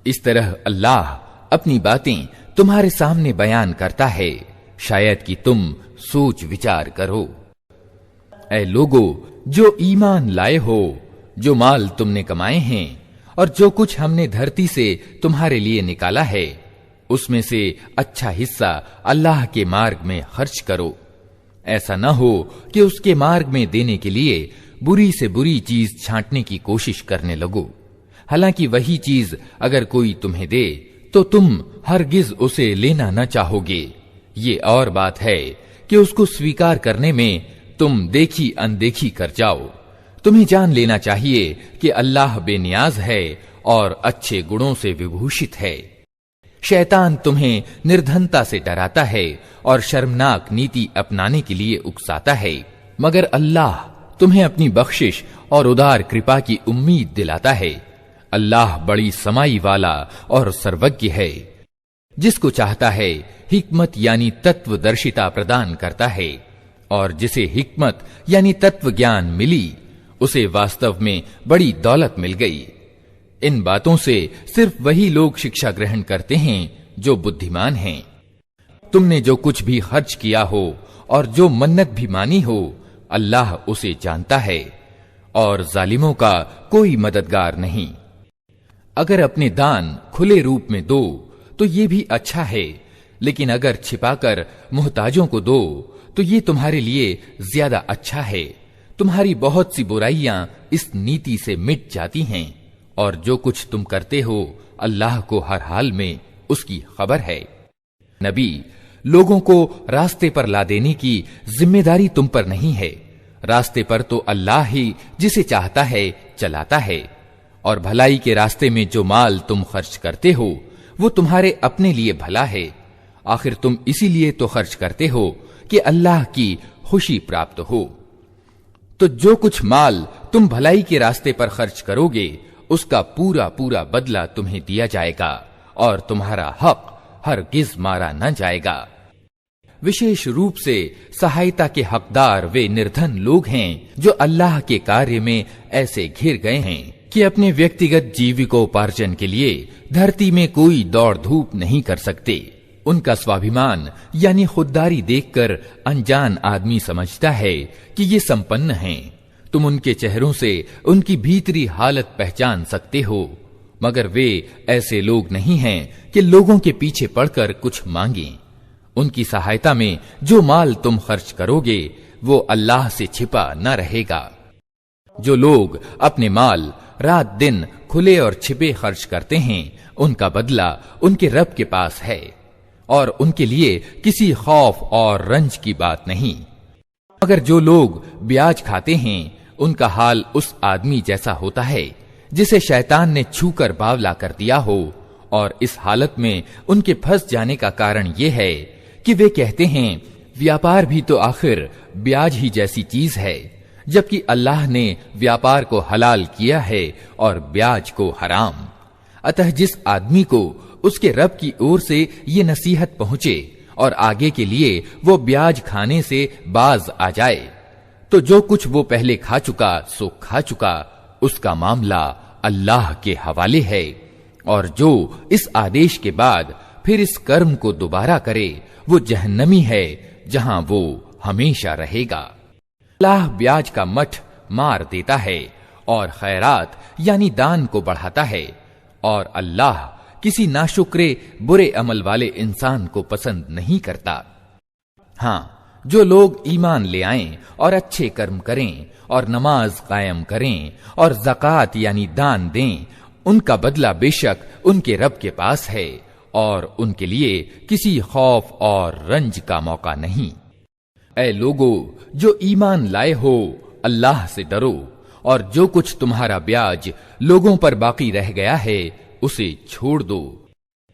S2: इस तरह अल्लाह अपनी बातें तुम्हारे सामने बयान करता है, शायद कि तुम सोच विचार करो। ऐ लोगो जो ईमान लाए हो, जो माल तुमने कमाए हैं और जो कुछ हमने धरती से तुम्हारे लिए निकाला है, उसमें से अच्छा हिस्सा अल्लाह के मार्ग में खर्च करो। ऐसा न हो कि उसके मार्ग में देने के लिए बुरी से बुरी चीज छांटने की कोशिश करने लगो। हालांकि वही चीज अगर कोई तुम्हें दे तो तुम हरगिज उसे लेना न चाहोगे। ये और बात है कि उसको स्वीकार करने में तुम देखी अनदेखी कर जाओ। तुम्हें जान लेना चाहिए कि अल्लाह बेनियाज है और अच्छे गुणों से विभूषित है। शैतान तुम्हें निर्धनता से डराता है और शर्मनाक नीति अपनाने के लिए उकसाता है, मगर अल्लाह तुम्हें अपनी बख्शिश और उदार कृपा की उम्मीद दिलाता है। अल्लाह बड़ी समाई वाला और सर्वज्ञ है। जिसको चाहता है हिकमत यानी तत्वदर्शिता प्रदान करता है, और जिसे हिकमत यानी तत्व ज्ञान मिली उसे वास्तव में बड़ी दौलत मिल गई। इन बातों से सिर्फ वही लोग शिक्षा ग्रहण करते हैं जो बुद्धिमान हैं। तुमने जो कुछ भी खर्च किया हो और जो मन्नत भी मानी हो, अल्लाह उसे जानता है और जालिमों का कोई मददगार नहीं। अगर अपने दान खुले रूप में दो तो ये भी अच्छा है, लेकिन अगर छिपाकर मुहताजों को दो तो ये तुम्हारे लिए ज्यादा अच्छा है। तुम्हारी बहुत सी बुराइयां इस नीति से मिट जाती हैं, और जो कुछ तुम करते हो अल्लाह को हर हाल में उसकी खबर है। नबी, लोगों को रास्ते पर ला देने की जिम्मेदारी तुम पर नहीं है। रास्ते पर तो अल्लाह ही जिसे चाहता है चलाता है, और भलाई के रास्ते में जो माल तुम खर्च करते हो वो तुम्हारे अपने लिए भला है। आखिर तुम इसीलिए तो खर्च करते हो कि अल्लाह की खुशी प्राप्त हो। तो जो कुछ माल तुम भलाई के रास्ते पर खर्च करोगे उसका पूरा पूरा बदला तुम्हें दिया जाएगा, और तुम्हारा हक हरगिज मारा न जाएगा। विशेष रूप से सहायता के हकदार वे निर्धन लोग हैं जो अल्लाह के कार्य में ऐसे घिर गए हैं कि अपने व्यक्तिगत जीविकोपार्जन के लिए धरती में कोई दौड़ धूप नहीं कर सकते। उनका स्वाभिमान यानी खुददारी देखकर अनजान आदमी समझता है कि ये संपन्न हैं। तुम उनके चेहरों से उनकी भीतरी हालत पहचान सकते हो, मगर वे ऐसे लोग नहीं हैं कि लोगों के पीछे पड़कर कुछ मांगें। उनकी सहायता में जो माल तुम खर्च करोगे वो अल्लाह से छिपा न रहेगा। जो लोग अपने माल रात दिन खुले और छिपे खर्च करते हैं उनका बदला उनके रब के पास है, और उनके लिए किसी खौफ और रंज की बात नहीं। मगर जो लोग ब्याज खाते हैं उनका हाल उस आदमी जैसा होता है जिसे शैतान ने छूकर बावला कर दिया हो, और इस हालत में उनके फंस जाने का कारण ये है कि वे कहते हैं व्यापार भी तो आखिर ब्याज ही जैसी चीज है, जबकि अल्लाह ने व्यापार को हलाल किया है और ब्याज को हराम। अतः जिस आदमी को उसके रब की ओर से ये नसीहत पहुंचे और आगे के लिए वो ब्याज खाने से बाज आ जाए, तो जो कुछ वो पहले खा चुका सो खा चुका, उसका मामला अल्लाह के हवाले है। और जो इस आदेश के बाद फिर इस कर्म को दोबारा करे वो जहन्नमी है, जहां वो हमेशा रहेगा। अल्लाह ब्याज का मठ मार देता है और खैरात यानी दान को बढ़ाता है, और अल्लाह किसी नाशुक्रे बुरे अमल वाले इंसान को पसंद नहीं करता। हाँ, जो लोग ईमान ले आएं और अच्छे कर्म करें और नमाज कायम करें और ज़कात यानी दान दें, उनका बदला बेशक उनके रब के पास है और उनके लिए किसी खौफ और रंज का मौका नहीं। ऐ लोगो जो ईमान लाए हो, अल्लाह से डरो, और जो कुछ तुम्हारा ब्याज लोगों पर बाकी रह गया है उसे छोड़ दो,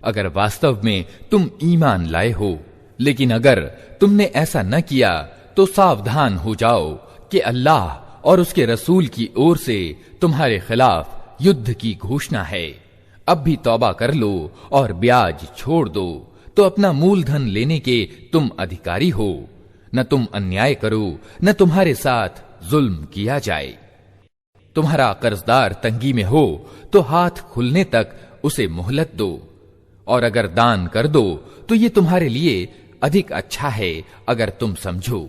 S2: अगर वास्तव में तुम ईमान लाए हो। लेकिन अगर तुमने ऐसा न किया तो सावधान हो जाओ कि अल्लाह और उसके रसूल की ओर से तुम्हारे खिलाफ युद्ध की घोषणा है। अब भी तौबा कर लो और ब्याज छोड़ दो, तो अपना मूलधन लेने के तुम अधिकारी हो। न तुम अन्याय करो, न तुम्हारे साथ जुल्म किया जाए। तुम्हारा कर्जदार तंगी में हो तो हाथ खुलने तक उसे मोहलत दो, और अगर दान कर दो तो ये तुम्हारे लिए अधिक अच्छा है अगर तुम समझो।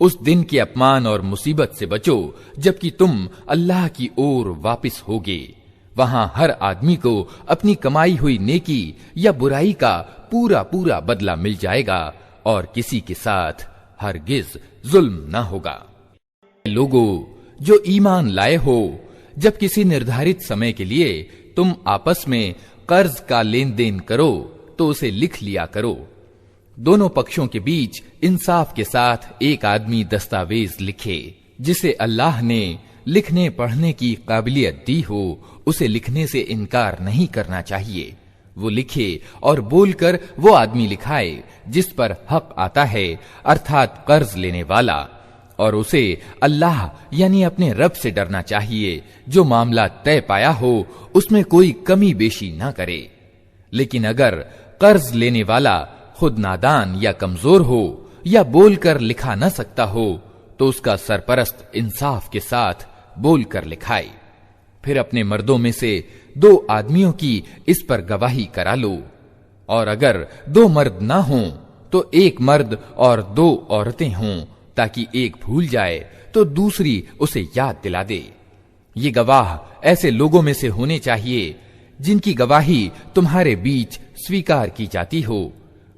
S2: उस दिन के अपमान और मुसीबत से बचो जबकि तुम अल्लाह की ओर वापस होगे। वहां हर आदमी को अपनी कमाई हुई नेकी या बुराई का पूरा पूरा बदला मिल जाएगा और किसी के साथ हरगिज जुल्म न होगा। लोगो जो ईमान लाए हो, जब किसी निर्धारित समय के लिए तुम आपस में कर्ज का लेन देन करो तो उसे लिख लिया करो। दोनों पक्षों के बीच इंसाफ के साथ एक आदमी दस्तावेज लिखे जिसे अल्लाह ने लिखने पढ़ने की काबिलियत दी हो, उसे लिखने से इनकार नहीं करना चाहिए। वो लिखे और बोलकर वो आदमी लिखाए जिस पर हक आता है, अर्थात कर्ज लेने वाला, और उसे अल्लाह यानी अपने रब से डरना चाहिए। जो मामला तय पाया हो उसमें कोई कमी बेशी ना करे। लेकिन अगर कर्ज लेने वाला खुद नादान या कमजोर हो या बोलकर लिखा न सकता हो तो उसका सरपरस्त इंसाफ के साथ बोलकर लिखाए। फिर अपने मर्दों में से 2 आदमियों की इस पर गवाही करा लो, और अगर 2 मर्द ना हों तो 1 मर्द और 2 औरतें हों, ताकि एक भूल जाए तो दूसरी उसे याद दिला दे। ये गवाह ऐसे लोगों में से होने चाहिए जिनकी गवाही तुम्हारे बीच स्वीकार की जाती हो।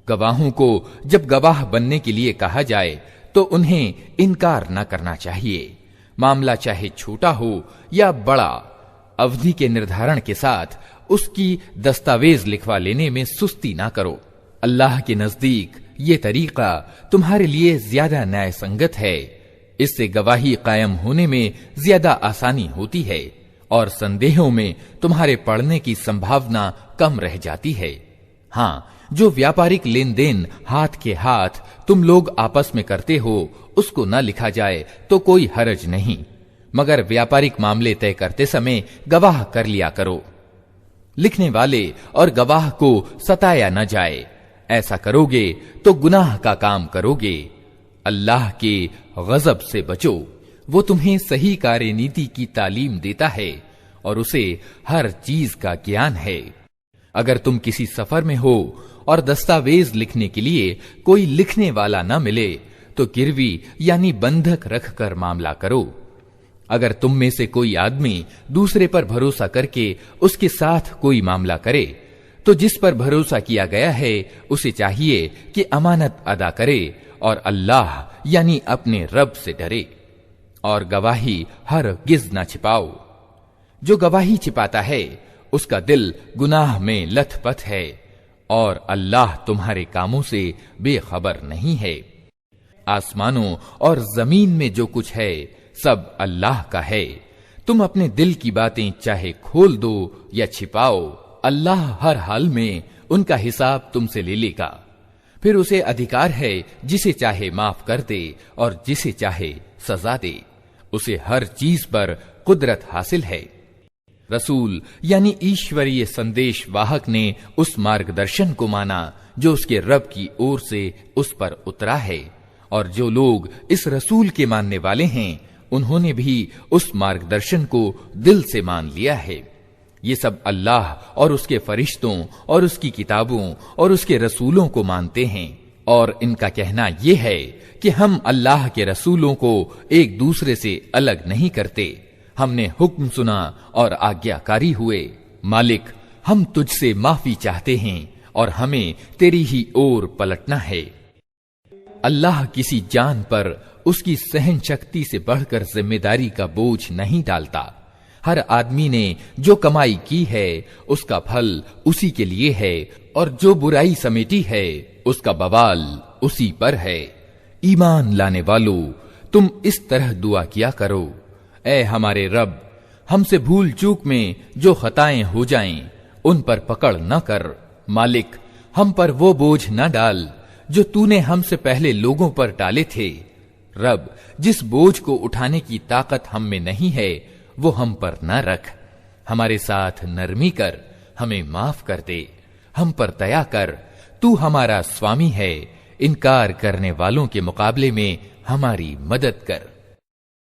S2: गवाहों को जब गवाह बनने के लिए कहा जाए तो उन्हें इनकार न करना चाहिए, मामला चाहे छोटा हो या बड़ा। अवधि के निर्धारण के साथ उसकी दस्तावेज लिखवा लेने में सुस्ती ना करो। अल्लाह के नजदीक ये तरीका तुम्हारे लिए ज्यादा न्याय संगत है। इससे गवाही कायम होने में ज्यादा आसानी होती है और संदेहों में तुम्हारे पड़ने की संभावना कम रह जाती है। हाँ, जो व्यापारिक लेन देन हाथ के हाथ तुम लोग आपस में करते हो उसको न लिखा जाए तो कोई हरज नहीं, मगर व्यापारिक मामले तय करते समय गवाह कर लिया करो। लिखने वाले और गवाह को सताया न जाए। ऐसा करोगे तो गुनाह का काम करोगे। अल्लाह के गजब से बचो। वो तुम्हें सही कार्यनीति की तालीम देता है और उसे हर चीज का ज्ञान है। अगर तुम किसी सफर में हो और दस्तावेज लिखने के लिए कोई लिखने वाला न मिले तो गिरवी यानी बंधक रखकर मामला करो। अगर तुम में से कोई आदमी दूसरे पर भरोसा करके उसके साथ कोई मामला करे तो जिस पर भरोसा किया गया है उसे चाहिए कि अमानत अदा करे और अल्लाह यानी अपने रब से डरे, और गवाही हरगिज न छिपाओ। जो गवाही छिपाता है उसका दिल गुनाह में लथपथ है और अल्लाह तुम्हारे कामों से बेखबर नहीं है। आसमानों और जमीन में जो कुछ है सब अल्लाह का है। तुम अपने दिल की बातें चाहे खोल दो या छिपाओ, अल्लाह हर हाल में उनका हिसाब तुमसे ले लेगा। फिर उसे अधिकार है जिसे चाहे माफ कर दे और जिसे चाहे सजा दे। उसे हर चीज पर कुदरत हासिल है। रसूल यानी ईश्वरीय संदेश वाहक ने उस मार्गदर्शन को माना जो उसके रब की ओर से उस पर उतरा है, और जो लोग इस रसूल के मानने वाले हैं उन्होंने भी उस मार्गदर्शन को दिल से मान लिया है। ये सब अल्लाह और उसके फरिश्तों और उसकी किताबों और उसके रसूलों को मानते हैं, और इनका कहना यह है कि हम अल्लाह के रसूलों को एक दूसरे से अलग नहीं करते। हमने हुक्म सुना और आज्ञाकारी हुए। मालिक, हम तुझसे माफी चाहते हैं और हमें तेरी ही ओर पलटना है। अल्लाह किसी जान पर उसकी सहन शक्ति से बढ़कर जिम्मेदारी का बोझ नहीं डालता। हर आदमी ने जो कमाई की है उसका फल उसी के लिए है, और जो बुराई समेटी है उसका बवाल उसी पर है। ईमान लाने वालों, तुम इस तरह दुआ किया करो, ऐ हमारे रब, हमसे भूल चूक में जो खताएं हो जाएं उन पर पकड़ न कर। मालिक, हम पर वो बोझ न डाल जो तूने हमसे पहले लोगों पर डाले थे। रब, जिस बोझ को उठाने की ताकत हम में नहीं है वो हम पर न रख। हमारे साथ नरमी कर, हमें माफ कर दे, हम पर दया कर। तू हमारा स्वामी है, इनकार करने वालों के मुकाबले में हमारी मदद कर।